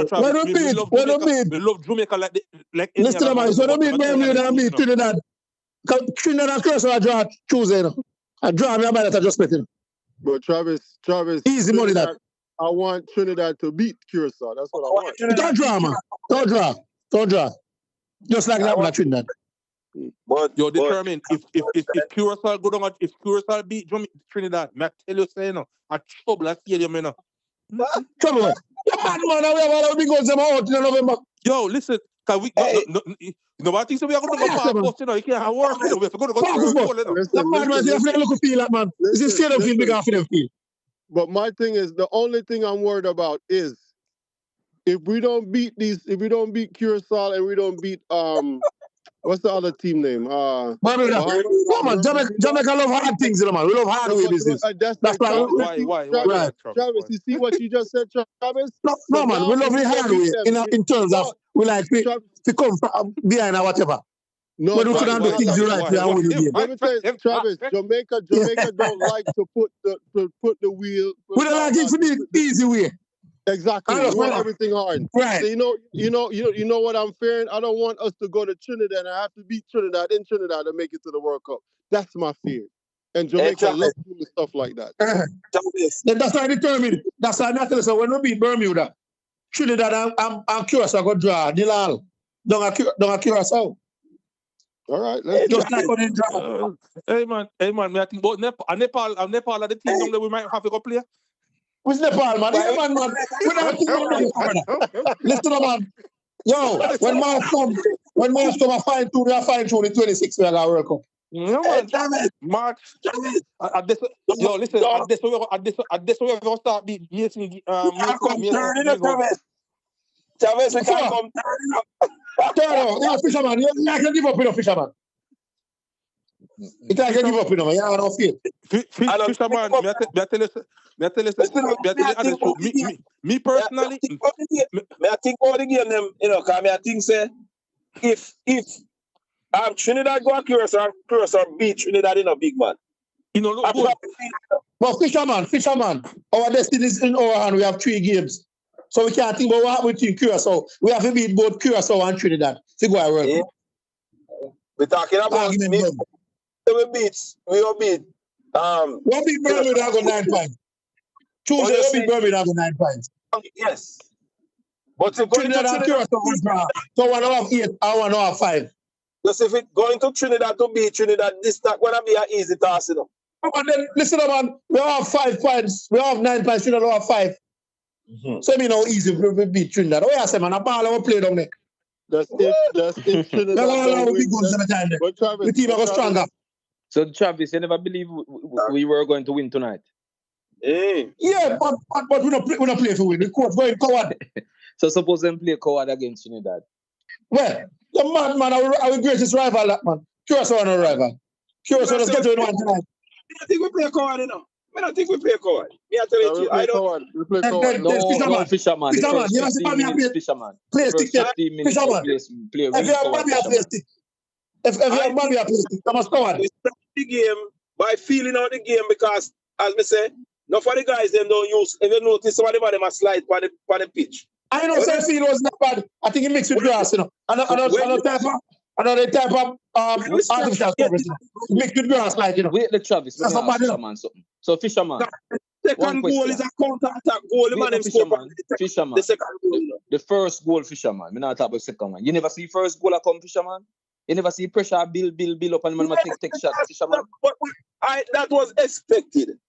why don't beat? We love Jamaica like listen, man, so don't beat Bermuda and beat Trinidad. Trinidad and Curaçao draw Tuesday. I draw me about that adjustment. But Travis. Easy money that. I want Trinidad to beat Curaçao. That's what I want. Don't draw, man. Don't draw. Just like that, with Trinidad. But you're determined if Curaçao go down, if Curaçao beat Trinidad, I tell you, say no, a trouble at stadium, you know. Trouble. Yeah, man, we have all the big guns out in November. Yo, listen, cause we no, I think so we are going to go far post, you know. You can't have work. We have to go to the man, you have to look at feel, man. This is stadium feel big off in the field. But my thing is, the only thing I'm worried about is if we don't beat Curaçao and we don't beat what's the other team name? Come on, Jamaica love hard things, you know, man. We love hard way business. That's why? Travis, you see what you just said, Travis? No, man, we love it hard way in terms of we like to come from behind or whatever. No, but we couldn't do things right. Let me tell you, Travis, Jamaica don't like to put the wheel. We don't like it to be the easy way. Exactly. We want everything hard. Right. So you know what I'm fearing? I don't want us to go to Trinidad and I have to beat Trinidad in Trinidad to make it to the World Cup. That's my fear. And Jamaica loves doing stuff like that. Then that's why I determined. That's why I tell you, so when we beat Bermuda, Trinidad and Curaçao go draw. Nilal. Don't a Curaçao. All right, let's just like on the hey man, I think about Nepal are the team that we might have to go play. Who's Nepal, man? Yeah, man. We're not listen, man. Yo, when Mars come, I find two in 26 we are going to World Cup. No, man. March. Yo, listen. At this we're going to start the Chavez, we can't come. Yeah, fisherman. You can give up, you know, fisherman. You can't give up, you know, man. You have no fear. Fisherman, me personally, I think all the game them, you know, because I think say if Trinidad go and Curaçao beat Trinidad in a big man. You know, look good. But fisherman, our destiny is in our hand. We have 3 games. So we can't think about what happened between Curaçao. We have to beat both Curaçao and Trinidad to go World Cup. We're talking about we will beat. What beat Bermuda got 9 points? Tuesday, what beat Bermuda got 9 points? Yes. But if Trinidad and Curaçao will draw. So 1 out of 8 and 1 out of 5. Just if it going to Trinidad to beat Trinidad, this not going to be an easy task, you know. And then, listen, man, we have 5 points. We have 9 points. Trinidad have 5. So, you know, easy to beat Trinidad. Oh, yeah, say, man, a ball will play down there. That's if Trinidad. The team are stronger. So, Travis, you never believe we were going to win tonight? Yeah, but we don't play for win. The coach going coward. So, suppose them play coward against Trinidad. Well, the man, our greatest rival, that man. Curaçao are no rival. Curaçao just get to win one tonight. I think we play coward, you know. I don't think we play coward. Me, I tell you, I don't. We play coward. No, fisherman. Fisherman. You must be fisherman. Play stick. Fisherman. If you have money, play stick. If you have money, play stick. You must coward. We start the game by feeling out the game because, as me say, no for the guys them don't use. If you notice, some of them are slide on the pitch. I know some field was not bad. I think it mixed with grass, you know. Another type of artificial surface. Mixed with grass, like, you know. Wait, the Travis. That's not bad, fisherman, something. So, fisherman. Second goal is a counter-attack goal. The man fisherman. The second goal. The first goal, fisherman. Me not talk about second one. You never see first goal come, fisherman? You never see pressure build up and man take shots, fisherman? That was expected.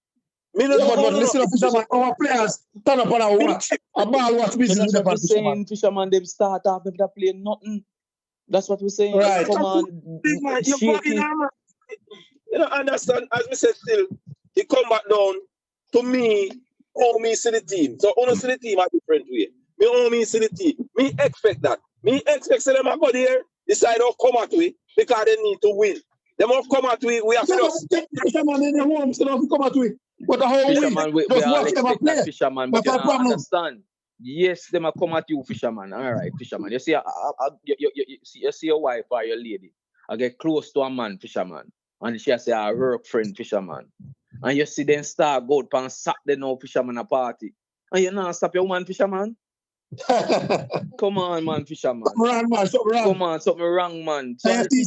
Listen up, fisherman. Our players turn up on our watch. A ball watch business. That's what we're saying, fisherman. Them start off if they play nothing. That's what we're saying. Right. Come on. You know, understand, as we said still, he come back down to me, how me see the team. So only see the team a different way. Me how me see the team. Me expect that. Me expect say them a go there, decide how come at we because they need to win. Them all come at we have to just fisherman in the home, so come at we. But the whole fisherman, we all expect that fisherman, but you don't understand. Yes, them a come at you, fisherman. All right, fisherman. You see, you see your wife or your lady. I get close to a man, fisherman, and she say a work friend, fisherman. And you see them start go out and Saturday now, fisherman a party. And you not stop your woman, fisherman. Come on, man, fisherman. Something wrong, man. Come on, something wrong, man. You see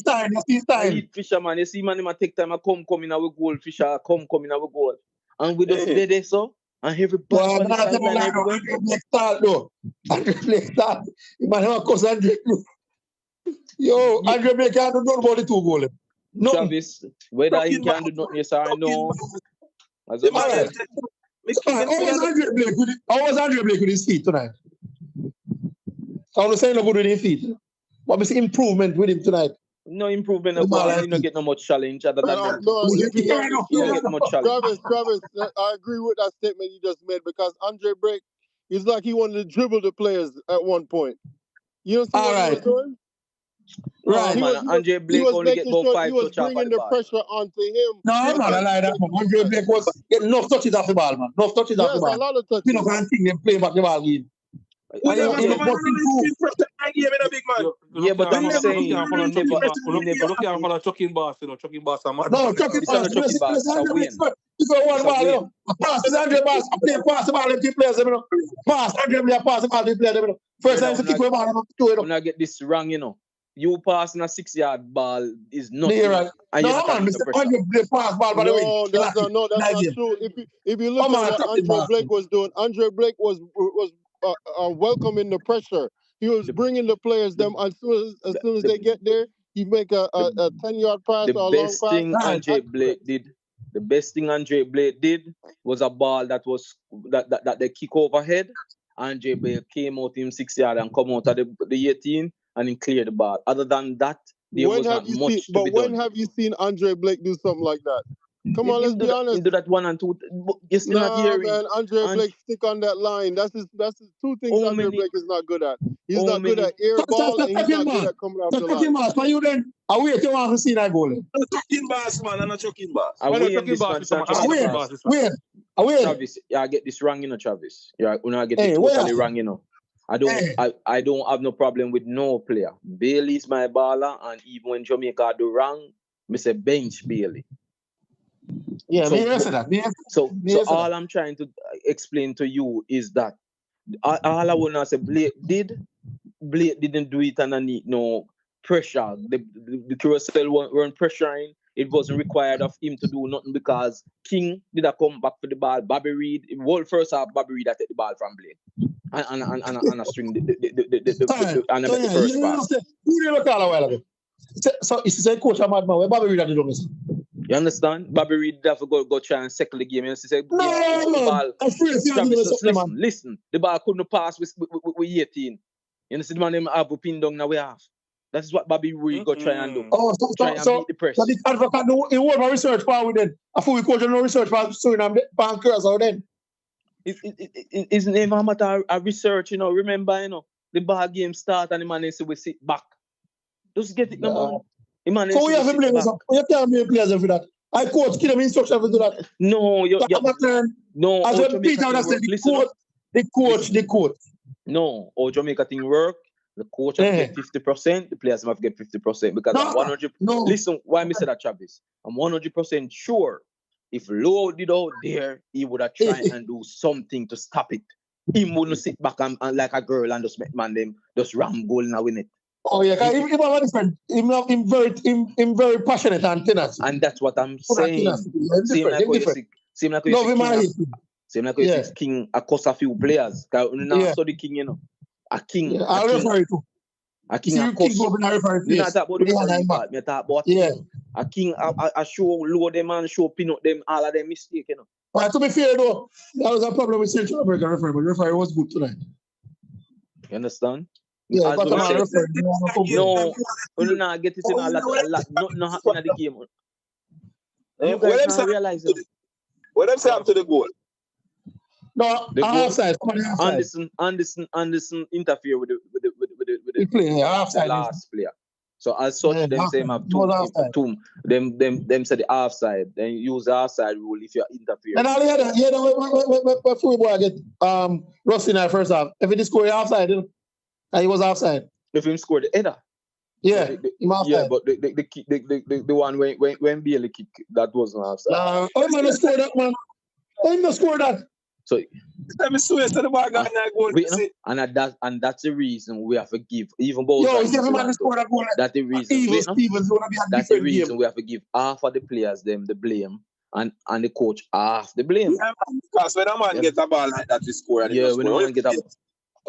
time. Fisherman, you see, man, him a take time a come in our goal, fisher, come in our goal. And we just did it, so. And everybody Well, on the that's the sideline line. everywhere. Andre Blake start though. Andre Blake start. You might have cost Andre Blake. Yo, Yeah, Andre Blake can't do nothing about the 2 goals. Nothing. Travis, whether he Chucking can bass. do nothing, yes or no, as The a man All matter. right. is All right. How was Andre Blake with his feet tonight? I was saying no good with his feet. What was the improvement with him tonight? No improvement The of man he like don't get no much challenge other than that. No, if you Yeah, notice, He don't get much challenge. Travis, I agree with that statement you just made because Andre Blake, it's like he wanted to dribble the players at one point. You don't see All what he right. was doing? No, Right. He man, was, Andre Blake only get making about sure 5 he was touch off of bringing the the ball. pressure onto him. No, I'm not a lie that man. Andre Blake was getting enough touches off the ball, man. Enough touches off Yes, the a ball. lot of You know, touches. can't think them play back the ball game. William has Yeah, come and release pressure in the game in a big man. yeah, but I'm William saying has he come never, and he never. Look here for the chucking boss, you know, chucking boss. No, chucking It's not pass. a chucking boss. It's a Andre Blake. win. You go one It's a ball, you win. know. A pass is Andre Blake. I play pass the ball, them 2 players, you know. Pass, Andre Blake, pass the ball, 2 players, you know. First time to kick away ball, you know. When I get this wrong, you know, you passing a 6-yard ball is nothing, Yeah, right. and you're No, not man, having the Mr. pressure. Andre Blake pass ball by the way. No, that's not true. If you look Come at on, what chucking Andre pass. Blake was doing, Andre Blake was welcoming the pressure. He was bringing the players them as soon as they get there, he make a 10-yard pass The or a long best pass. thing Andre Blake did, was a ball that was that they kick overhead. Andre Blake came out in 6 yard and come out of the 18 and he cleared the ball. Other than that, there was not much to be When done. have you seen Andre Blake do something like that? Come on, let's be honest. He do that 1 and 2. You're still not Nah, hearing. man, Andre Blake stick on that line. That's his 2 things How Andre many- Blake is not good at. He's how not good many- at air ball and he's Chucking not good man. at coming off So the chucking line. pass. For you then, I wait you want to see that goal. I'm a chucking boss, man. I'm a chucking boss. I Well, no, win chucking this boss man. is some- It's not I'm chucking chucking boss. boss is some- I win. Travis, yeah, I get this wrong, you know, Travis. Yeah, when I get Hey, it where? totally wrong, you know. I don't Hey. I don't have no problem with no player. Bailey's my baller, and even when Jamaica do wrong, me say bench Bailey. Yeah, So- me answer that. So Yes, sir. all I'm trying to explain to you is that all I wanna say, Blake didn't do it underneath no pressure. The Curaçao weren't pressuring. It wasn't required of him to do nothing because King did a come back for the ball. Bobby Reed, world first half, Bobby Reed take the ball from Blake and a string the first pass. Who did you call a while ago? So it's the coach a madman. Where Bobby Reed at the longest? You understand? Bobby Reed have to go try and settle the game. And say, No, the man. ball. I'm free to Travis, do man. listen. The ball couldn't pass with 18. You understand? Man, them have a pin down now we have. That is what Bobby Reed go try and do. Oh, Try and beat the press. So the advocate he won my research for with then. After we coach no research for Suriname and Curaçao then. It's never a matter of research, you know. Remember, you know, the ball game start and the man say we sit back. Just get it, man. The man So we have to sit blame back. us. We can't blame players for that. I coach, give them instruction to do that. No, no. As when Peter would have said, the coach. No, or Jamaica thing work. The coach have to get 50%, the players have to get 50% because I'm 100%. No. Listen, why I said that, Travis? I'm 100% sure if Lowe did out there, he would have tried and do something to stop it. He wouldn't sit back and like a girl and just make man them just ram goal and win it. Oh yeah, because him have a different. Him very passionate and tenacity. And that's what I'm saying. Same like you see King across a few players. Because you now study King, you know. A King. Yeah, I refer to. A King across. You not talk about the referee part. You talk about a King. I show low them and show pin up them all of them mistake, you know. But to be fair though, that was a problem with Central American referee, but the referee was good tonight. You understand? Yeah, but no, we not get it in a lot. Nothing happen at the game. You guys not realize it. What them say after the goal? No, offside. Anderson interfere with the last player. So as such, them say have two. Them say the offside. Then use the offside rule if you interfere. And all the football get Rusty in the first half. If he scored offside, and he was offside. If he scored the header. Yeah, yeah, but the one when Bailey kick, that wasn't offside. I'm gonna score that, man. I'm gonna score that. So let me swear to the ball got that goal. And that's the reason we have to give even both. That's the reason. That's the reason we have to give half of the players them the blame and the coach half the blame. Yeah, man, because when a man get a ball like that, he score and he Yeah, don't when score. a man get a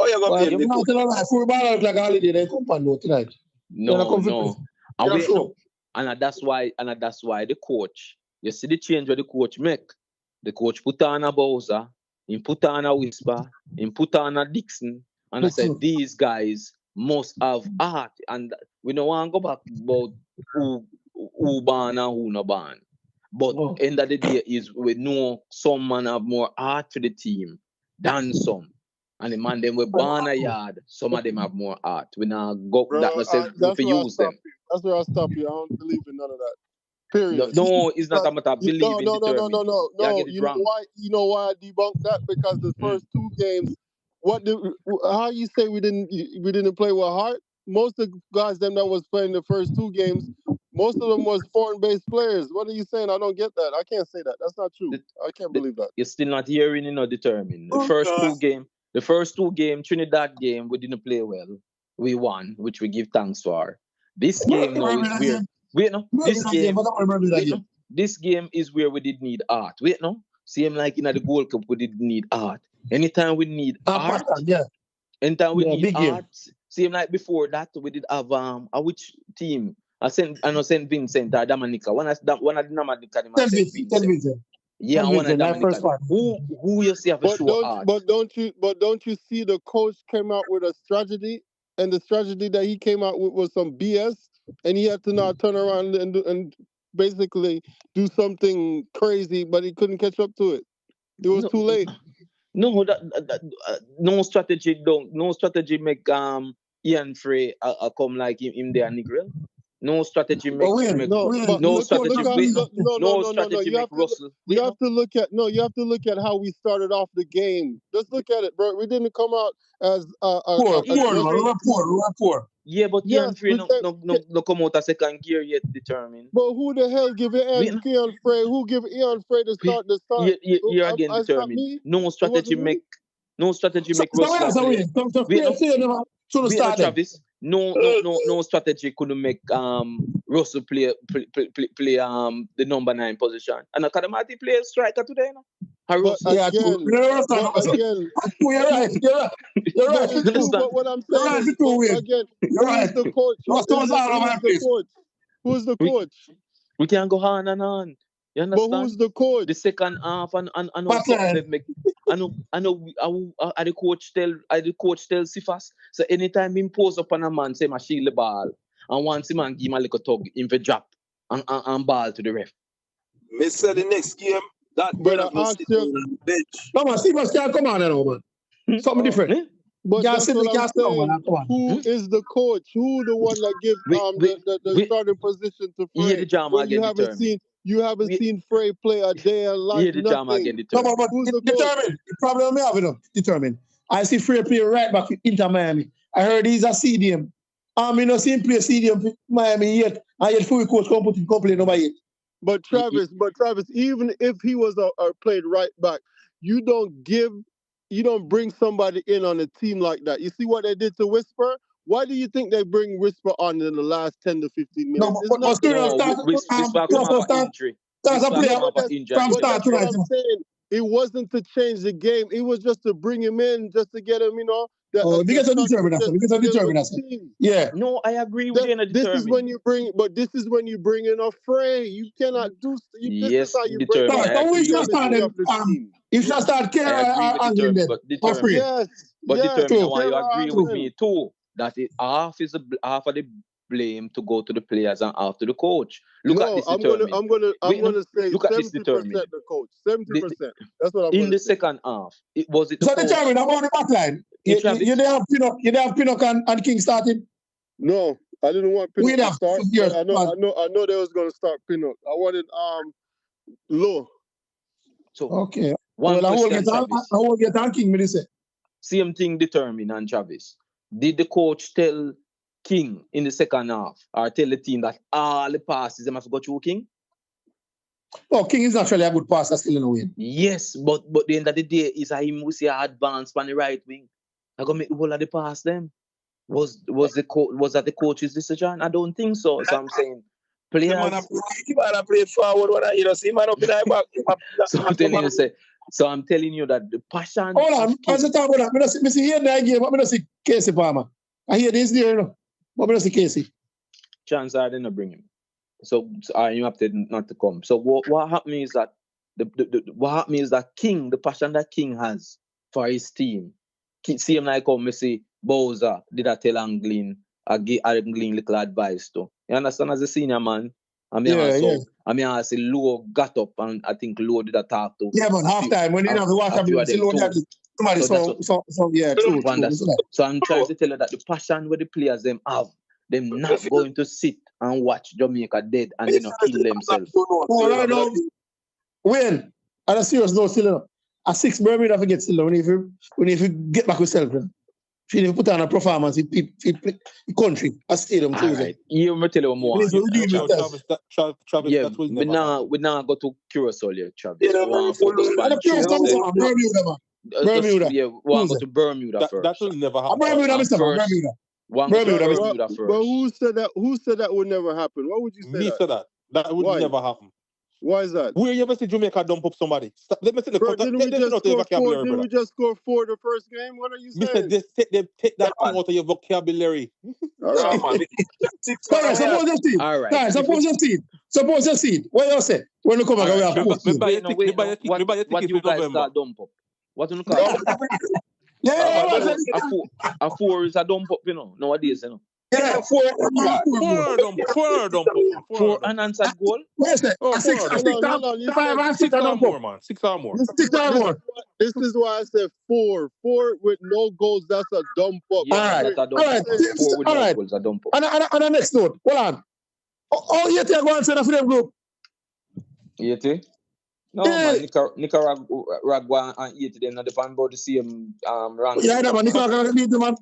Oh, you go Well, blame if the not coach. tell a lie, football look like a holiday, they come on no tonight. no. And Yeah, wait, sure. no. And that's why the coach, you see the change what the coach make. The coach put on a Bowser, he put on a Whisper, he put on a Dixon, and I said these guys must have heart. And we don't want to go back about who ban and who no ban. But end of the day is we know some man have more heart for the team than some. And the man them we ban a yard, some of them have more heart. We now go Bro, that must say that's we where I use stop them. you. That's where I stop you. I don't believe in none of that. Period. No, it's not a matter of No, believing no. determined. You get it You know wrong. why? You know why I debunked that? Because the first two games, how you say we didn't play with heart? Most of the guys them that was playing the first two games, most of them was foreign-based players. What are you saying? I don't get that. I can't say that. That's not true. I can't believe that. You're still not hearing, determined. The first two game, Trinidad game, we didn't play well. We won, which we give thanks for. This game now is where this game is where we did need art. Wait, no? Same like in the Gold Cup, we did need art. Anytime we need art, anytime we need art, same like before that, we did have which team? I know St. Vincent or Dominica. One of the Dominica, St. Vincent. Yeah, one of Dominica. Who you see have a show art? But don't you see the coach came out with a strategy, and the strategy that he came out with was some BS, and he had to now turn around and basically do something crazy, but he couldn't catch up to it. It was too late. No, no strategy make Ian Frey come like him there, Negril. No strategy make strategy make Russell. You have to look at how we started off the game. Just look at it, bro. We didn't come out as poor. Yeah, but Ian Frey no come out a second gear yet determined. But who the hell give Ian Frey? Who give Ian Frey the start? You're again determined. No strategy make Russell. Travis. No strategy couldn't make Russell play the number 9 position. And Akadamati play striker today, no? But again, you're right. But what I'm saying is, again, who's the coach? Who's the coach? We can go on and on. You understand? But who's the coach? The second half and the coach tell Sifas. So anytime he pose up on a man, say my shield the ball, and once him and give him a little tug, him for drop and ball to the ref. Me say the next game that brother must sit on the bench. Come on, Sifas can't come on now, man. Something different. But that's what I'm saying. Who is the coach? Who the one that gives the starting position to Frey? You haven't seen Frey play a day and life. Nothing. No, but determined. The problem we have enough. Determined. I see Frey play right back into Miami. I heard he's a CDM. I not see him play CDM for Miami yet. And yet full coach come put him complain over it. But Travis, even if he was played right back, you don't bring somebody in on a team like that. You see what they did to Whisper? Why do you think they bring Whisper on in the last 10 to 15 minutes? It wasn't to change the game. It was just to bring him in, just to get him, because of determination. Yeah. No, I agree with you. This is when you bring in a Frey. You cannot do. Yes, if you start caring, determined. But determined, why you agree with me too? That half of the blame to go to the players and half to the coach. Look at this determined. I'm gonna say 70% the coach. 70%. That's what I'm in the second half. So determined. I'm on the back line. You didn't have Pinnock and King starting? No, I didn't want Pinnock to start. I know they was gonna start Pinnock. I wanted Low. So okay. I will get on King, me say. Same thing determined and Travis. Did the coach tell King in the second half or tell the team that all the passes they must go through King? Oh, King is naturally a good passer still in the win. Yes, but the end of the day is him who see advance on the right wing. I gonna make the whole of the pass them. Was that the coach's decision? I don't think so. So I'm saying Players. He wanna play forward. You know, see man up in the back. So I'm telling you that the passion. Hold on, as I talk about that, I see here in that game, but I see Casey Palmer. I hear this there, you know, but I see Casey. Chance I didn't bring him. So you have to not to come. So what happened is that what happened is that King, the passion that King has for his team. See him like how see Bowser did I tell Anglin, I give Anglin little advice to. You understand as a senior man? I mean, I say Low got up and I think Low did a talk to. Yeah, but half time when you have to watch up, somebody true. So I'm trying to tell you that the passion where the players them have, them not going to sit and watch Jamaica dead and kill themselves. Oh, right now, when on a serious note, still a 6 Bermuda forget still when if you get back with self. If you put on a performance, it country, a stadium. All right. You me tell you more. Travis, yeah, we now go to Curaçao here, Travis. Bermuda. Yeah, we want to go to Bermuda first. That will never happen. Bermuda first. But who said that would never happen? What would you say? Me said that. That would never happen. Why is that? Where you ever see Jamaica dump up somebody? Let me see the didn't we just score 4 the first game? What are you saying? Mr. Take that thing out of your vocabulary. All right. All right. Suppose you see. What you say? When you come back, we have what you guys start dump up? What you call a 4 is a dump up, nowadays, Yeah, 4 unanswered goal. Where's that? 6 or more. 6 or more. This is why I said 4. 4 with no goals. That's a dump up. Yeah, all right. Goals, a dump up. And the next note. Hold on. Oh, you go and send a film group. Yeti? No, man. Nicaragua and Yeti, they're not depending about the same rank. Yeah, man. Nicaragua beat them, man.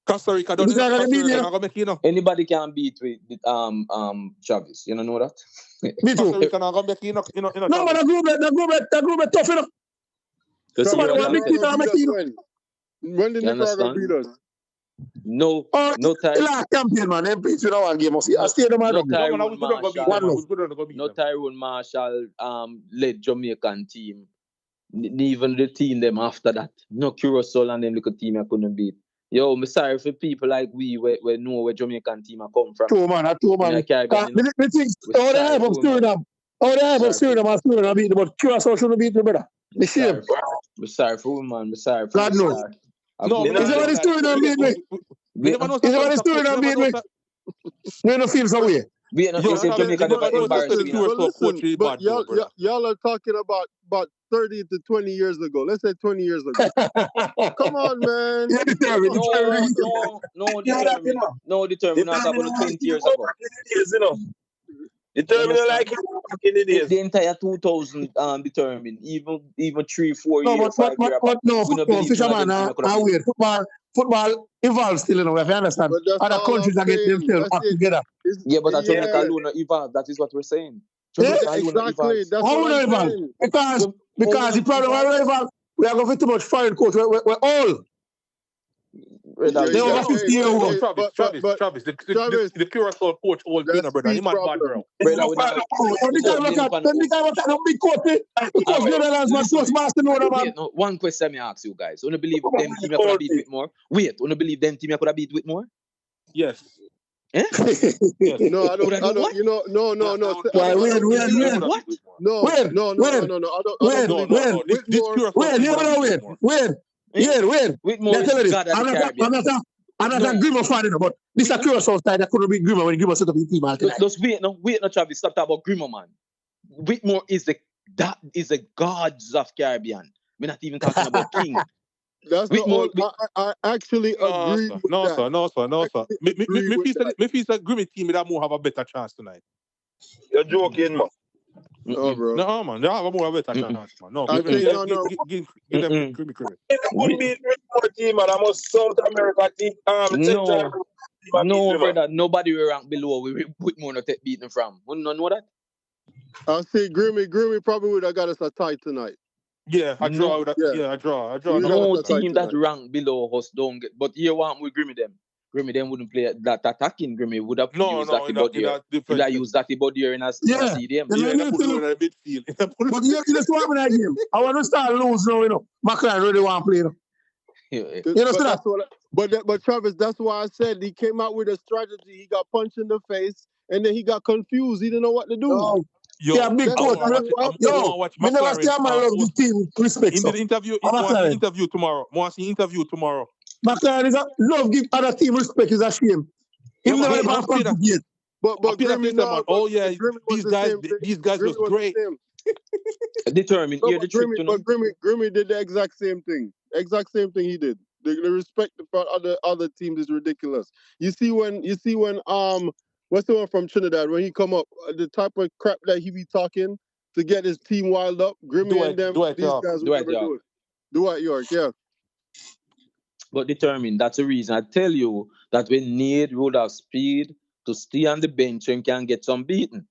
Costa Rica anybody can beat with Travis. You don't know that? Me too. Costa Rica not gonna make no, but the group is tough enough. When did Nicaragua beat us? No time. Last champion, man. Them beats without one game. I stay them out. No Tyrone Marshall led Jamaican team. Even the team them after that. No Curaçao and them little team I couldn't beat. Yo, I'm sorry for people like we know where Jamaican team are come from. True, man. Me think all the hype of Suriname. All the hype of Suriname beat them, but Curaçao shouldn't beat them, brother. The shame. I'm sorry for women, I'm sorry for God knows. No, is that what the Suriname beat me? Is that what the Suriname beat me? We don't feel some way. But y'all are talking about 30 to 20 years ago. Let's say 20 years ago. Come on, man. No, determined not about 20 years ago. Determined like in the days. The entire 2000 determined, even 3-4 years. Football, fisherman, weird. Football evolves still, if you understand. Other countries are getting themselves up together. Yeah, but Jamaica alone evolve. That is what we're saying. Exactly. That's what I'm saying. Because the problem is we are going to too much foreign coach. We're all. They over 50 years old. Travis, the Curaçao coach old winner, brother. He might bad, bro. One question I ask you guys. You believe them team could have beat with more? Wait, you believe them team could have beat with more? Yes. Eh? Yes. No, I don't. No. Why? When? What? No. I'm not a Grimo fan, but this is a Curaçao style that couldn't be Grimo when Grimo set up his team. Just wait, Travis. Stop talking about Grimo, man. Whitmore is the gods of Caribbean. We're not even talking about King. That's I actually agree. No, sir. Me feel that Grimmy team that more have a better chance tonight. You're joking, man. No, bro. No, man. They have a more better chance, man. No. Give them Grimmy credit. It would be a team, and I must South America team. No, brother. Nobody will rank below. We Whitmore not take beating from. Wouldn't know that? I see Grimmy probably would have got us a tie tonight. Yeah, I draw. I draw. No team that rank below us don't get. But here want we Grimmy them. Grimmy then wouldn't play that attacking. Grimmy would have used that in body. a Would different. have used that body in a Yeah. stadium. Yeah, they put him in a midfield. But you just want that game. I want to start lose now, you know. McLaren really want to play, you know. You know, But Travis, that's why I said he came out with a strategy. He got punched in the face, and then he got confused. He didn't know what to do. Oh. Yo, Yeah, big coach. Me never see a man love the team respect. In the interview, interview tomorrow. Interview tomorrow. McLaren is a love give other team respect is a shame. Him never yet. But Grimmy, no, oh yeah, these guys was great. Determined. But Grimmy did the exact same thing. Exact same thing he did. The respect for other teams is ridiculous. You see when what's the one from Trinidad when he come up, the type of crap that he be talking to get his team wild up. Grimmy and them, these guys would never do it. Dwight York, yeah. But determined. That's the reason I tell you that we need road of speed to stay on the bench and can get some beaten.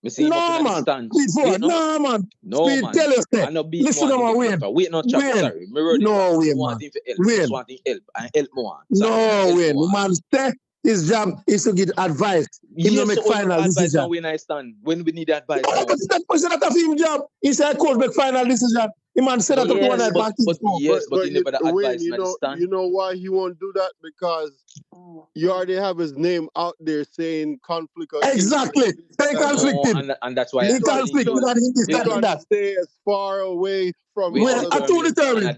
No, man. No, man. Speed, tell us that. Listen to my Wayne. Wait, not chat, sorry. No, Wayne, man. Wayne. Help more. No, Wayne. Man, his job is to get advice. He will make final decision. When we need advice. That's not a him job. He said, coach, make final decision. He man said that to one advantage. But he never advice. You know why he won't do that? Because you already have his name out there saying conflict. Exactly. They conflicted. And that's why he conflicted. That stay as far away from. I told determined.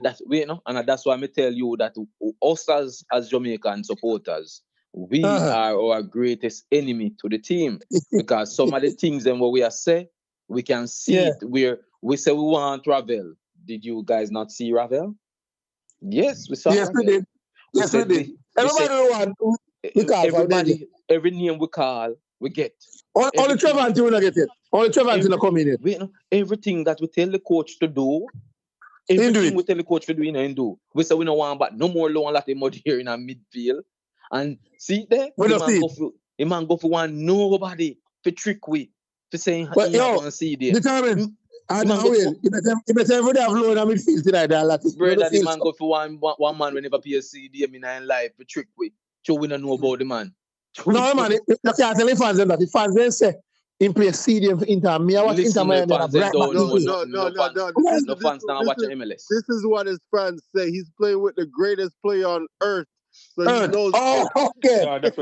And that's why I tell you that us as Jamaican supporters, we are our greatest enemy to the team. Because some of the things and what we are saying, we can see it where we say we want Ravel. Did you guys not see Ravel? Yes, we saw. Yes, we did. Yes, we did. Every name we call, we get. All the Trevor will not get it. All the Trevor will come in it. Everything that we tell the coach to do, everything we tell the coach to do, he do. We say we don't want but no more long like the mud here in our midfield. And see there, the man go for one nobody to trick we. To saying but yo, see there. Determined. I know you better have low in the midfield tonight. Brother, the man go for one man whenever PSC DM in life to trick with. So we don't know about the man. No, man, you can't tell the fans that. The fans then say in play CDM for Inter. Me, I watch Inter Miami. No fans now watch MLS. This is what his fans say. He's playing with the greatest player on earth. So he knows. Oh, okay. Yeah, that's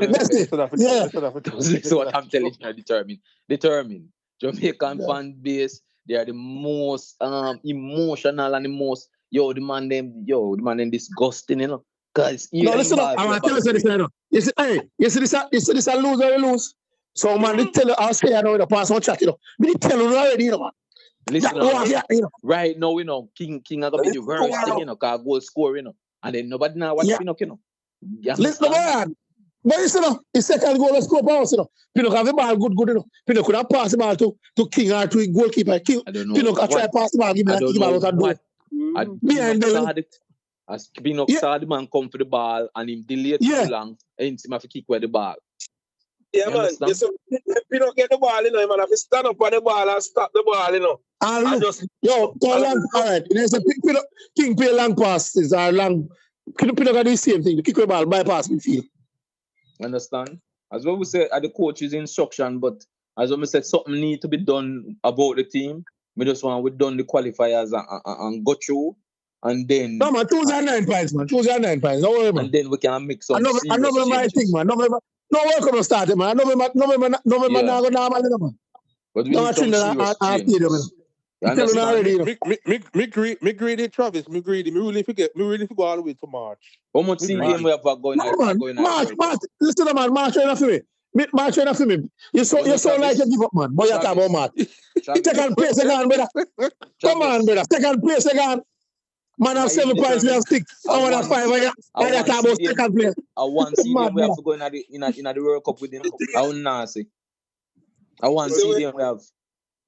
what I'm telling you. Determined. Jamaican fan base. They are the most emotional and the most the man them disgusting, you know. Cause listen up, I want to tell you this, you know. You see this a lose or a lose. So man, they tell you I'll say I know the pass on chat, you know. Me tell you already, you know, man. Listen, right now, you know, King are gonna be the worst thing, you know, cause goal score, you know. And then nobody now watch Pinnock, you know. Listen, man. But you know, his second goal was score pass, you know. Pinnock have the ball good, you know. Pinnock could have passed the ball to King or to goalkeeper. Pinnock have tried to pass the ball, give the ball out and do it. Behind them. As Pinnock saw the man come for the ball and him delayed too long, and him have to kick where the ball. Yeah, man. Pinnock get the ball, you know, man have to stand up on the ball and stop the ball, you know. All right. There's a King play long passes or long. Pinnock do the same thing. The kick the ball, bypass midfield. Understand? As well we say at the coach's instruction, but as well we said something need to be done about the team. We just want we done the qualifiers and go through, and then. No man, 209 points, man. 209 points. Don't worry, man. And then we can make some. I know my thing, man. November to start it, man. November now go normal, man. But we need some serious Me greedy, Travis. Me greedy. Me really forget all the way to March. How much CDM we have going March. Listen to man, March right for me. March right for me. You so like you give up, man. Boy, you talk about March. Second place again, brother. Come on, brother. Second place again. Man have 7 points, we have 6. I want to 5. I talk about second place. I want CDM we have to go in the World Cup with him. I want to see. I want CDM we have.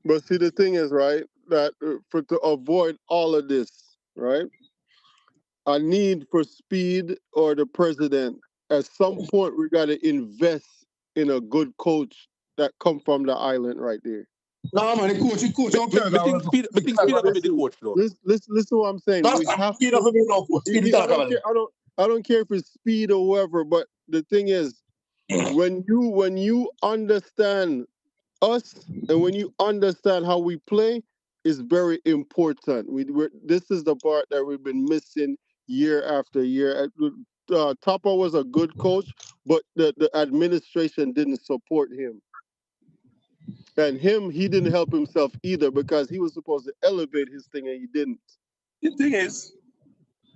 But see, the thing is, right, that to avoid all of this, right, a need for speed or the president, at some point we got to invest in a good coach that come from the island right there. No, man, the coach. I think speed up with the coach, though. Listen to what I'm saying. Speed up with the coach. I don't care if it's speed or whatever, but the thing is, when you understand us and when you understand how we play, is very important. This is the part that we've been missing year after year. Topper was a good coach, but the administration didn't support him. And he didn't help himself either, because he was supposed to elevate his thing and he didn't. The thing is,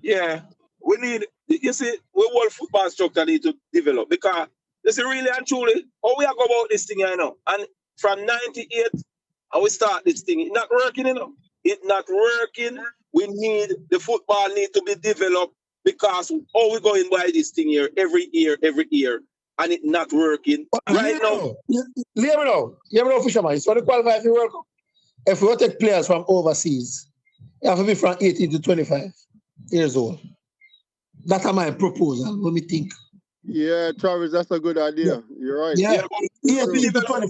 yeah, we need, you see, we whole football structure need to develop, because you see, really and truly, how we are go about this thing here now. And from 98, and we start this thing, it's not working, you know. It's not working. The football need to be developed, because how we going by this thing here every year, and it's not working. Right now. Let me know, Fisherman. It's for the qualify for the World Cup. If we take players from overseas, you have to be from 18 to 25 years old. That's my proposal. Let me think. Yeah, Travis, that's a good idea. Yeah. You're right. Yeah, 18 to 25.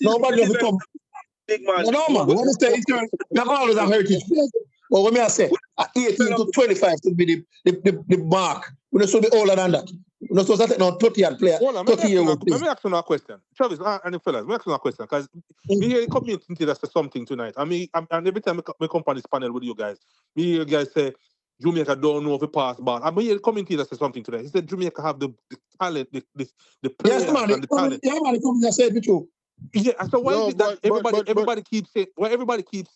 Nobody will become big man. No, man. When you say not always have heritage players. But when I say 18 to 25 to be the mark, we don't supposed to be older than that. We're not supposed to take no 30-year player. 30-year-old player. Let me ask you a question. Travis and the fellas, let me ask you a question. Because we hear community that's something tonight. I mean, and every time I come on this panel with you guys, me hear you guys say Jamaica don't know if it pass ball. I mean, hear the community that says something tonight. He said Jamaica have the talent, the players, yes, man, and the talent. Yeah, man, the community said it too. Yeah, so why is it that everybody keeps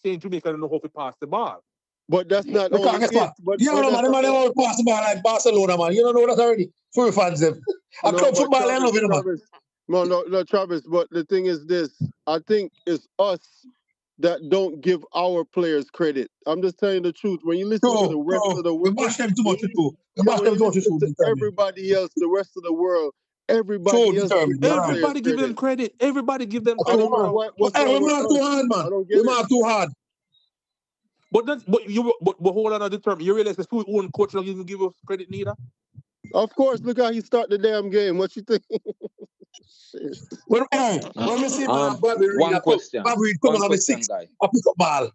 saying Jamaica don't know how to pass the ball? But that's not only it. But you don't know, man. The man don't know pass the ball like Barcelona, man. You don't know that already. For fans, them. I club football, I love it, man. No, Travis. But the thing is this: I think it's us that don't give our players credit. I'm just telling you the truth. When you listen to the rest of the world, we bash them too much too. We bash them too much too. Everybody else, the rest of the world. Everybody give them credit. Everybody give them credit. We're not too hard, man. We're not too hard. But hold on, determine. You realize the own coach don't even give us credit neither? Of course, look how he start the damn game. What you think? When we see Bobby one question. Bobby come on with 6, I pick up ball.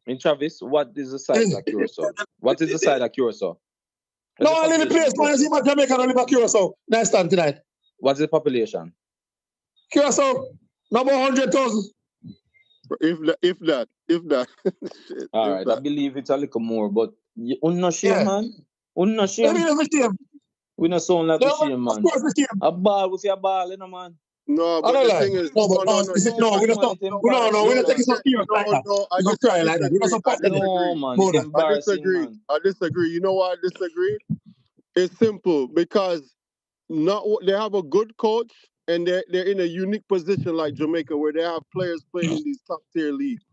In Travis, what is the size of Curaçao? What is the size of Curaçao? No, I live in the place. When I see my Jamaica, I don't live at Curaçao. Nice stand tonight. What's the population? Curaçao, number 100,000. If that. All right, I believe it's a little more, but we're not sure, man. We're not sure. We not sound like a shame, man. A ball, we see a ball, you know, man. No, but the thing is, we're not taking some serious like that. I don't cry like that. We're not supposed to no, man. I disagree. You know why I disagree? It's simple, because they have a good coach and they're in a unique position like Jamaica, where they have players playing in these top tier leagues.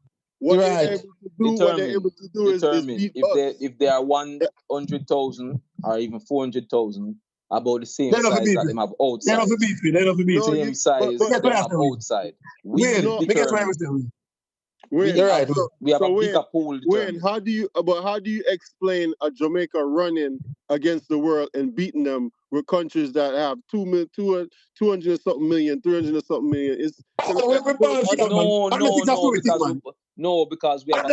What they're able to do is beat us. If they are 100,000 or even 400,000, about the same size that them have outside. They don't be same size that they have outside. You're right. We have a bigger pool. How do you explain a Jamaica running against the world and beating them with countries that have 200 and something million, 300 and something million? Because we have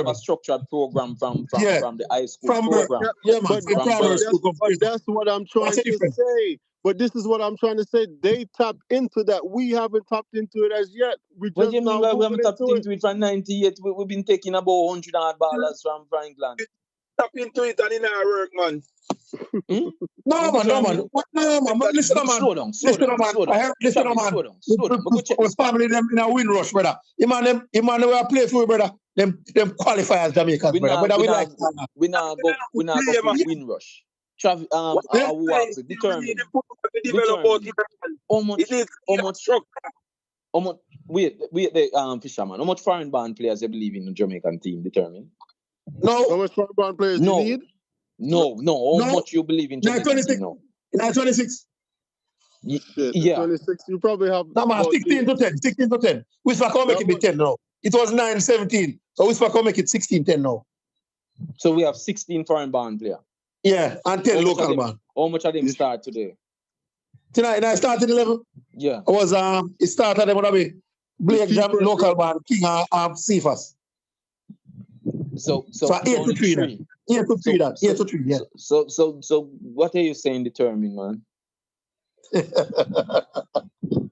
a structured program from the high school program. But that's what I'm trying to say. But this is what I'm trying to say. They tap into that. We haven't tapped into it as yet. We haven't tapped into it from 98. We've been taking about 100 odd ballers from England. Tap into it and in our work, man. No, man. Listen, man. Slow down. We're family them in a win rush, brother. You man, we are play for, brother. Them qualifiers, Jamaica, brother. We now go win rush. Determine Fisherman, how much foreign band players you believe in the Jamaican team? Determine. No. How much foreign band players you need? No. How much you believe in Jamaican team? No. 26. Yeah. 26. You probably have. No, man, 16 to 10. Whisper can make it be 10 now. It was 9-17. So Whisper can make it 16-10 now. So we have 16 foreign band players. Yeah, and 10 local man. How much of them start today? Tonight, I started 11. Yeah. I was it started them would be Blake Jam, local man, King of Cephas. So 8 to 3. 8 to 3 that. 8 to 3, yeah. So what are you saying determined, man?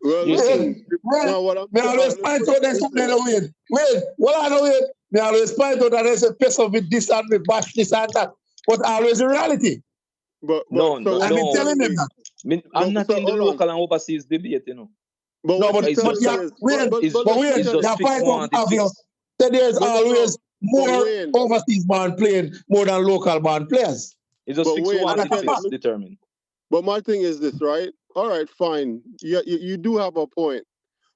Well, You listen. see, Now, what I'm Me always point out there's something Wayne. Wayne, what I know Wayne, me always point out that there's a person with this and with bash this and that. But always in reality. But no, so what I've you're been telling telling them me, that. I'm not so in the hold on. local and overseas debate, you know. But No, what but you're telling yeah, me is, Wayne, It's but let's Wayne, it's look at, just that fixed fight one, out it's obvious. fixed. That there's no, always but more Wayne, overseas man playing more than local man players. It's just but fixed Wayne, one, And look it's that's a at, fact. fixed, determined. but my thing is this, right? All right, fine. You do have a point.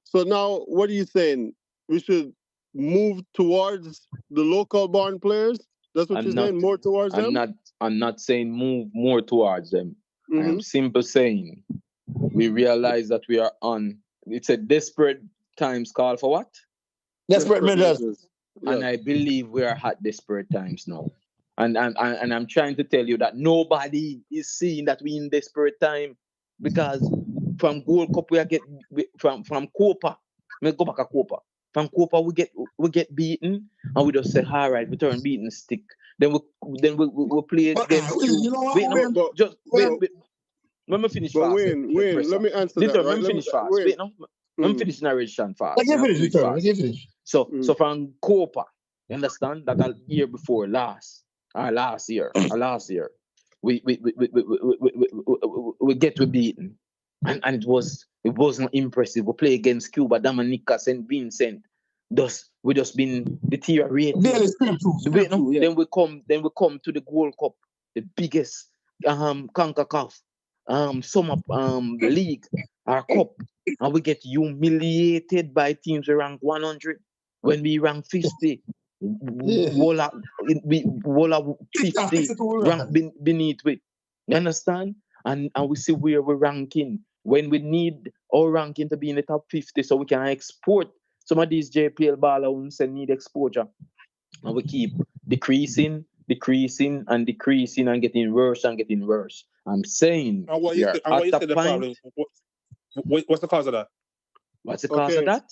So now, what are you saying? We should move towards the local born players? That's what I'm you're not saying? More towards I'm them? not saying move more towards them. I Mm-hmm. am simply saying we realize that we are on it's a desperate times call for what? Desperate measures. Yes. And I believe we are at desperate times now. And I'm trying to tell you that nobody is seeing that we in desperate time because from Gold Cup from Copa. Let's go back to Copa. From Copa we get beaten and we just say, all right, we turn beaten stick. Then we play But against you know what, wait, no, Wayne? just Wayne, wait. Let me finish But fast. Wayne, let me answer that, right? Let me finish fast. Wayne. Wait, no. Let me finish narration fast. let me Let me finish do the it turn. Let fast. me finish. So from Copa, you understand that a year before last year, we get beaten, and it wasn't impressive. We play against Cuba, Dominica, St. Vincent. We just been deteriorating. Daily script too, yeah. Then we come to the World Cup, the biggest CONCACAF summer league, our cup, and we get humiliated by teams who rank 100 when we rank 50. Wola 50 rank beneath it. You understand? And we see where we're ranking when we need our ranking to be in the top 50 so we can export some of these JPL ballers and need exposure. And we keep decreasing and getting worse and getting worse. I'm saying And what you say the problem? What's the cause of that? What's the cause of that?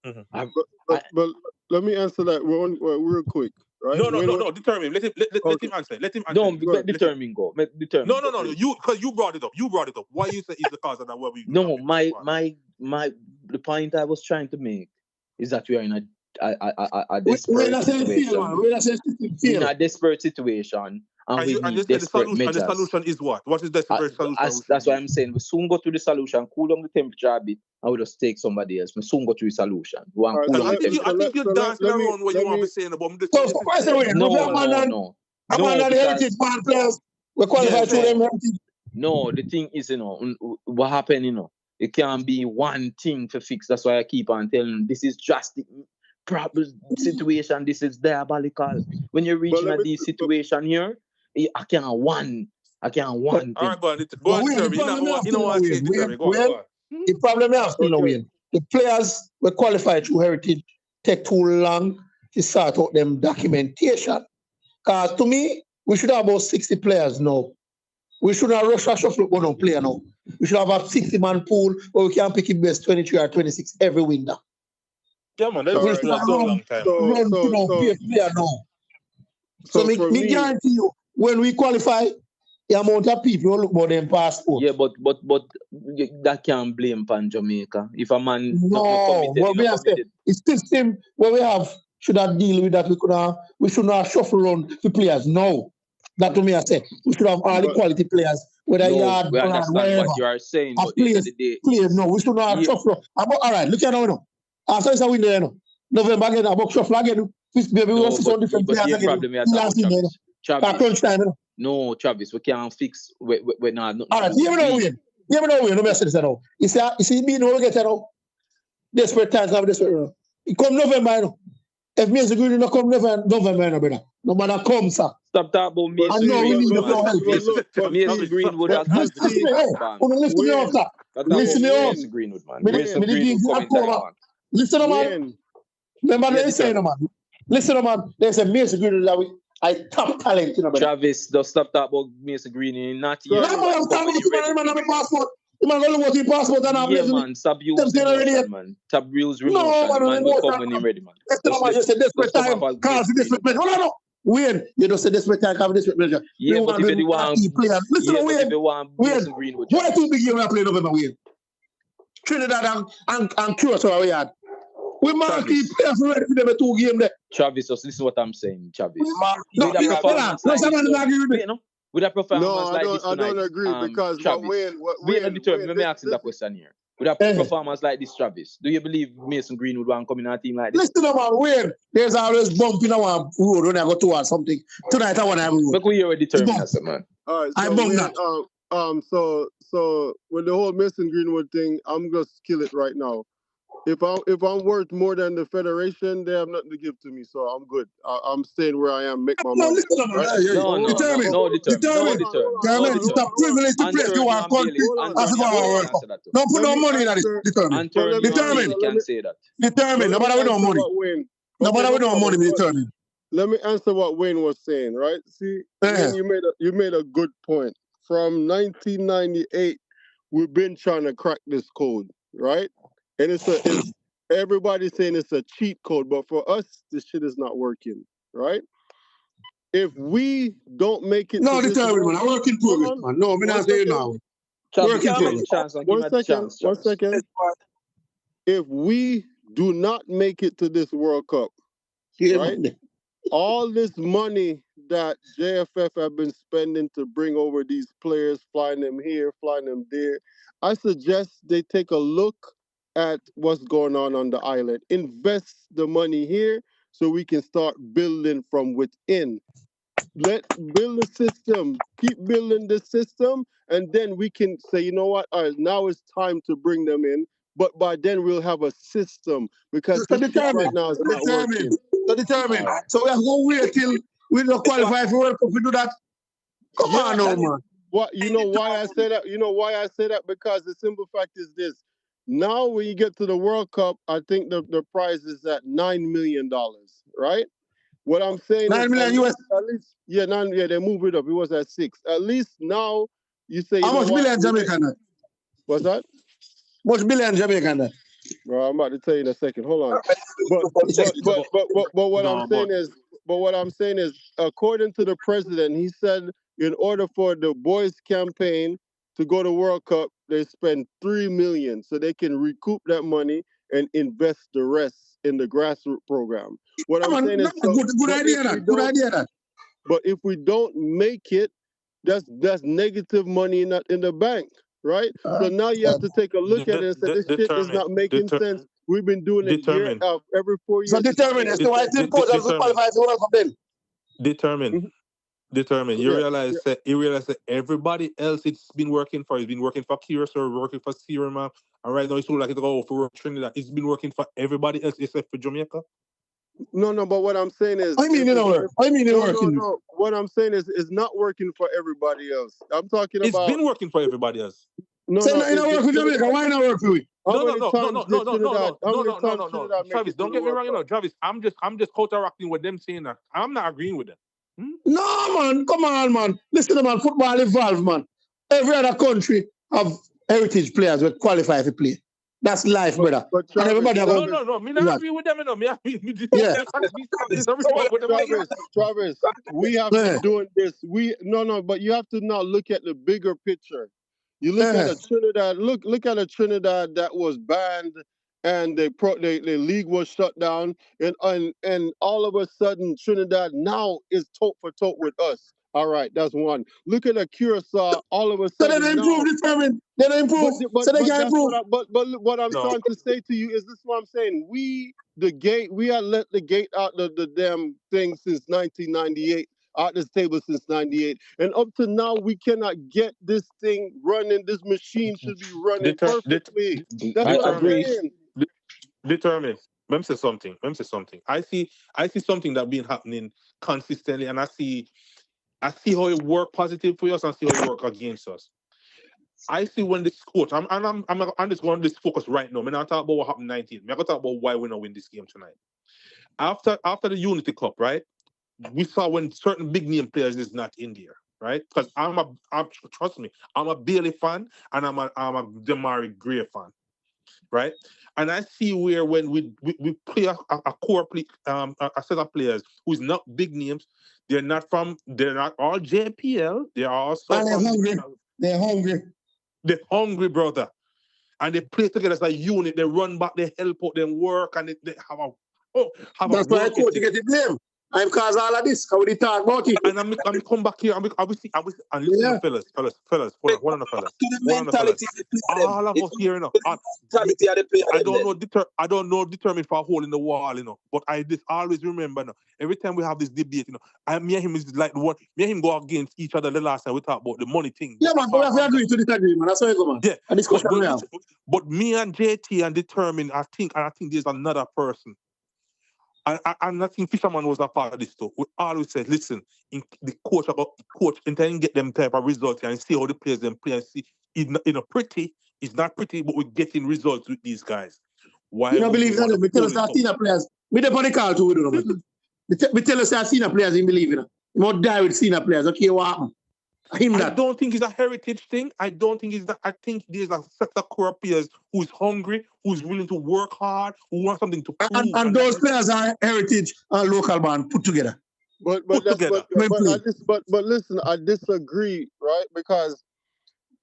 Mm-hmm. But let me answer that real quick, right? No. Determine. Let him answer. Let him answer. No, determine. Go. Determine. No. You because you brought it up. Why you say is the cause of that? What we? No, the point I was trying to make is that we are in a desperate situation. We're in a desperate situation. And we need desperate measures. And the solution is what? What is the desperate solution? That's why I'm saying we soon go to the solution, cool down the temperature a bit, and we'll just take somebody else. We soon go to the solution. I think you're dancing around what you want to be saying about this. No. The heritage man players. We qualify through them heritage. No, the thing is, what happened, it can't be one thing to fix. That's why I keep on telling them, this is drastic problem situation. This is diabolical. When you're reaching at this situation here, I can't one thing. All right, go on, Terry. You know what I say, Terry. Go on. The problem is still Wayne. The players were qualified through heritage take too long to sort out them documentation. Because to me, we should have about 60 players now. We should not rush a shuffle one on player now. We should have a 60-man pool where we can pick the best 23 or 26 every window. Yeah, man, that's a long time. So me guarantee you, when we qualify, the amount of people will look more than passport. Yeah, but that can't blame pan Jamaica. If a man committed, it's system where we have should have deal with that. We should not shuffle around the players. No. That to me I say we should have all the quality players, whether we understand what you are saying, but players, no, we should not shuffle. All right, look at now. After it's a win there, November again, about shuffle again. Maybe we will see some different players again. Travis. No, Travis, we can't fix. We're not. All right, you know win. Let me say this now. You see, me no get it now. Desperate times have desperate. It come November, you know. If Mason Greenwood not come November, brother. No matter come, sir. Stop talking about Mason Greenwood. Mason Greenwood has not listen me up, sir. Listen me up. Mason Greenwood, man. Mason Greenwood coming listen to man. Remember they say, man. Listen, man. They say Mason Greenwood I top talent, you know. Travis, just stop talking about Mason Greenwood. Not here. No, I'm talking about man have a passport. You man only want your passport and yeah, man. Stop using emotion, man. Stop using emotion. Man will come when you're ready, man. That's not what you said. Desperate time. Cause desperate man. No. Wayne, you don't say this way, can't have this way, manager. Yeah, We but if you want, players. Listen, yeah, but if Wayne. you want Wayne, Mason Greenwood, what two big games we are playing November, Wayne? Trinidad and Curaçao we had. We mark key players ready for them 2 games there. Travis, so this is what I'm saying, Travis. No, With a performance like this, with a performance No, like this I tonight, don't agree because Travis, let me ask you that question here. With a performance like this, Travis, do you believe Mason Greenwood will come in a team like this? Listen, man, Wayne, there's always bump in our road when I go towards something. Tonight I want to have a road. Look, we already determined that, man. All right, so I bump that. So with the whole Mason Greenwood thing, I'm gonna kill it right now. If I'm worth more than the federation, they have nothing to give to me, so I'm good. I'm staying where I am, make my money. No, determined. Stop privilege to play to our country. Don't put no money in it. Determined. Determined. Nobody with no money. Nobody with no money. Determined. Let me answer what Wayne was saying. Right? See, Wayne, you made a good point. From 1998, we've been trying to crack this code, right? And it's everybody's saying it's a cheat code, but for us, this shit is not working, right? If we don't make it, no, determined, man. I'm working for it, man. No, I'm not saying now. Working for it. One second. If we do not make it to this World Cup, right? All this money that JFF have been spending to bring over these players, flying them here, flying them there, I suggest they take a look at what's going on the island. Invest the money here so we can start building from within. Build the system, keep building the system, and then we can say, you know what, all right, now it's time to bring them in. But by then we'll have a system because this shit right now is not working. Determined. So we have to go wait till we don't qualify for World Cup. We do that. Come on, no man. What you know why I say that? You know why I say that? Because the simple fact is this. Now when you get to the World Cup, I think the prize is at $9 million, right? What I'm saying $9 million US. At least, they move it up. It was at 6. At least now you say how much million Jamaican that? What's that? Much billion Jamaican that? Bro, I'm about to tell you in a second. Hold on. But what I'm saying is, according to the president, he said in order for the boys campaign to go to World Cup, they spend $3 million so they can recoup that money and invest the rest in the grassroots program. What I'm saying is, good idea. But if we don't make it, that's negative money in the bank, right? So now you have to take a look at it and say this shit is not making sense. We've been doing it year out every 4 years. So determined. That's why I qualify for World Cup then. Determined. You realize that everybody else it's been working for. It's been working for Curaçao, working for Sierra, and right now it's like it's all for Trinidad. It's been working for everybody else except for Jamaica. No, but what I'm saying is, I mean it working. No. What I'm saying is, it's not working for everybody else. I'm talking about. It's been working for everybody else. It's not work for Jamaica. Why not work for you? No. Travis, don't get me wrong. Travis, I'm just counteracting what them saying. That I'm not agreeing with them. No, man. Come on, man. Listen, man. Football evolved, man. Every other country have heritage players who qualify to play. That's life, brother. But Travis, everybody no. Me not agree with them. Travis, we have been doing this. But you have to now look at the bigger picture. You look at a Trinidad. Look at a Trinidad that was banned, and the league was shut down, and all of a sudden Trinidad now is toe for toe with us. All right, that's one. Look at a Curaçao. All of a sudden, so they improve determined. They improve. So they can improve. But what I'm trying to say to you is this: what I'm saying. We had let the gate out the damn thing since 1998. Out this table since 98, and up to now we cannot get this thing running. This machine should be running perfectly. That's what I'm saying. Determined. Let me say something. I see something that been happening consistently, and I see how it work positive for us and see how it work against us. I see when this coach, I'm just going to this focus right now. I'm not talking about what happened 19. I'm going to talk about why we not win this game tonight. After the Unity Cup, right? We saw when certain big name players is not in there, right? Because trust me, I'm a Bailey fan and I'm a Demarai Gray fan, right? And I see where when we play a core play, a set of players who's not big names, they're not all JPL. They are also And they're hungry. They're hungry. They're hungry, brother. And they play together as a unit. They run back, they help out, they work, and they have a That's why I work coach ethic. get the blame. I'm cause all of this. How we talk about it. And I'm come back here. And listen, fellas. Hold on, fellas. To the mentality of the player. All of us here, you know. Mentality of the player. I don't know determine for a hole in the wall, you know. But I just always remember, you know, every time we have this debate, you know, me and him is like what me and him go against each other. The last time we talk about the money thing. Yeah, man. But we agree to disagree, man. That's how it go, man. Yeah. A discussion we have. But me and JT and determine, I think there's another person. And I think Fisherman was a part of this too. We always said, listen, the coach and then get them type of results and see how the players them play and see it's not pretty, but we're getting results with these guys. Why you don't believe that? We tell us that senior players. We don't put the call to it. We tell us that senior players didn't believe in it. You must die with senior players. Okay, what happened? I don't think it's a heritage thing. I don't think it's that. I think there's a set of core players who's hungry, who's willing to work hard, who want something to prove. And those players are heritage and local band put together. But listen, I disagree, right? Because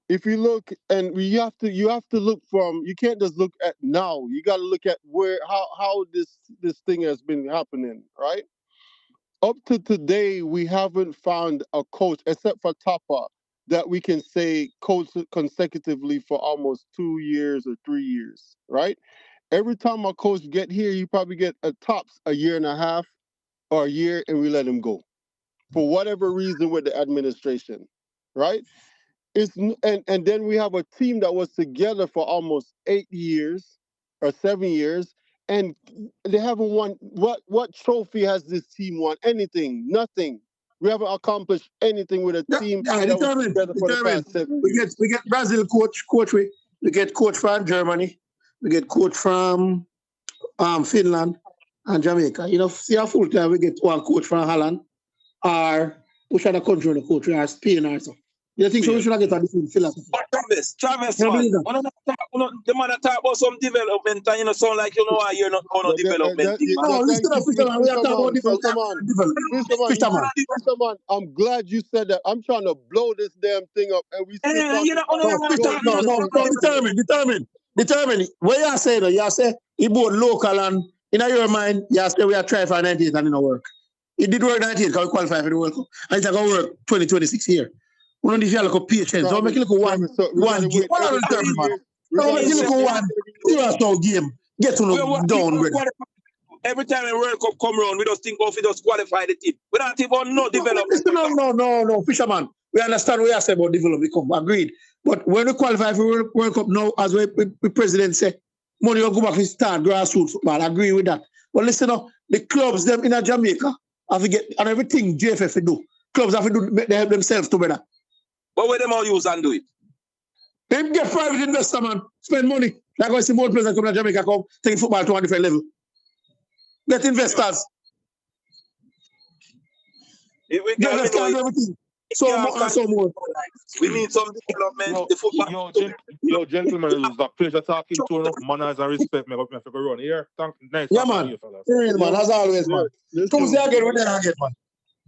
if you look, and you have to look from, you can't just look at now. You got to look at how this thing has been happening, right? Up to today, we haven't found a coach, except for Tapa, that we can say coach consecutively for almost 2 years or 3 years, right? Every time a coach get here, you probably get a tops a year and a half or a year, and we let him go for whatever reason with the administration, right? And then we have a team that was together for almost 8 years or 7 years. And they haven't won. What trophy has this team won? Anything? Nothing. We haven't accomplished anything with a team that was together for the past 7 years. We get Brazil coach. We get coach from Germany. We get coach from Finland and Jamaica. You know, see how full time we get one coach from Holland or which other country the coach or Spain or so. You think so we should get a different philosophy? But Travis, man, the man talk about some development and you know sound like you know why you're not going on development. No, listen up, Fisherman. We are talking about development. Fisherman, I'm glad you said that. I'm trying to blow this damn thing up, and we determine. What you say though? You say he both local and in your mind, you say we are trying for 98 and it don't work. It did work 98 because we qualify for the World Cup, and it's going to work 2026 here. We don't need to look patience. Don't make it look one game. What are we determined, man? Don't make it look one Curaçao game. Get to know down, brother. Every time a World Cup come around, we just think of it just qualify the team. We don't even no development. No, Fisherman. We understand what you say about development. Agreed. But when we qualify for World Cup now, as we president say, money will go back to start grassroots football. I agree with that. But listen up, the clubs them in Jamaica have to get and everything JFF do. Clubs have to do they help themselves together. But where them all use and do it? They get private investor, man. Spend money. Like I see more players come to Jamaica come take football to a different level. Get investors. Get investors everything. So more. We need some development. The football. Yo, gentlemen, it was a pleasure talking to you. Manners and respect. Me have to go run here. Nice. Yeah, man. Yeah, man. As always, man. Tuesday again, we're there again, man.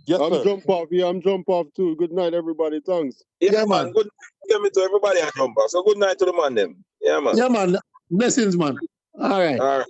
Yes, I'm jump off. Yeah, I'm jump off too. Good night, everybody. Thanks. Yeah, man. Good night to everybody at jump off. So good night to the man them. Yeah, man. Yeah, man. Blessings, man. All right. All right.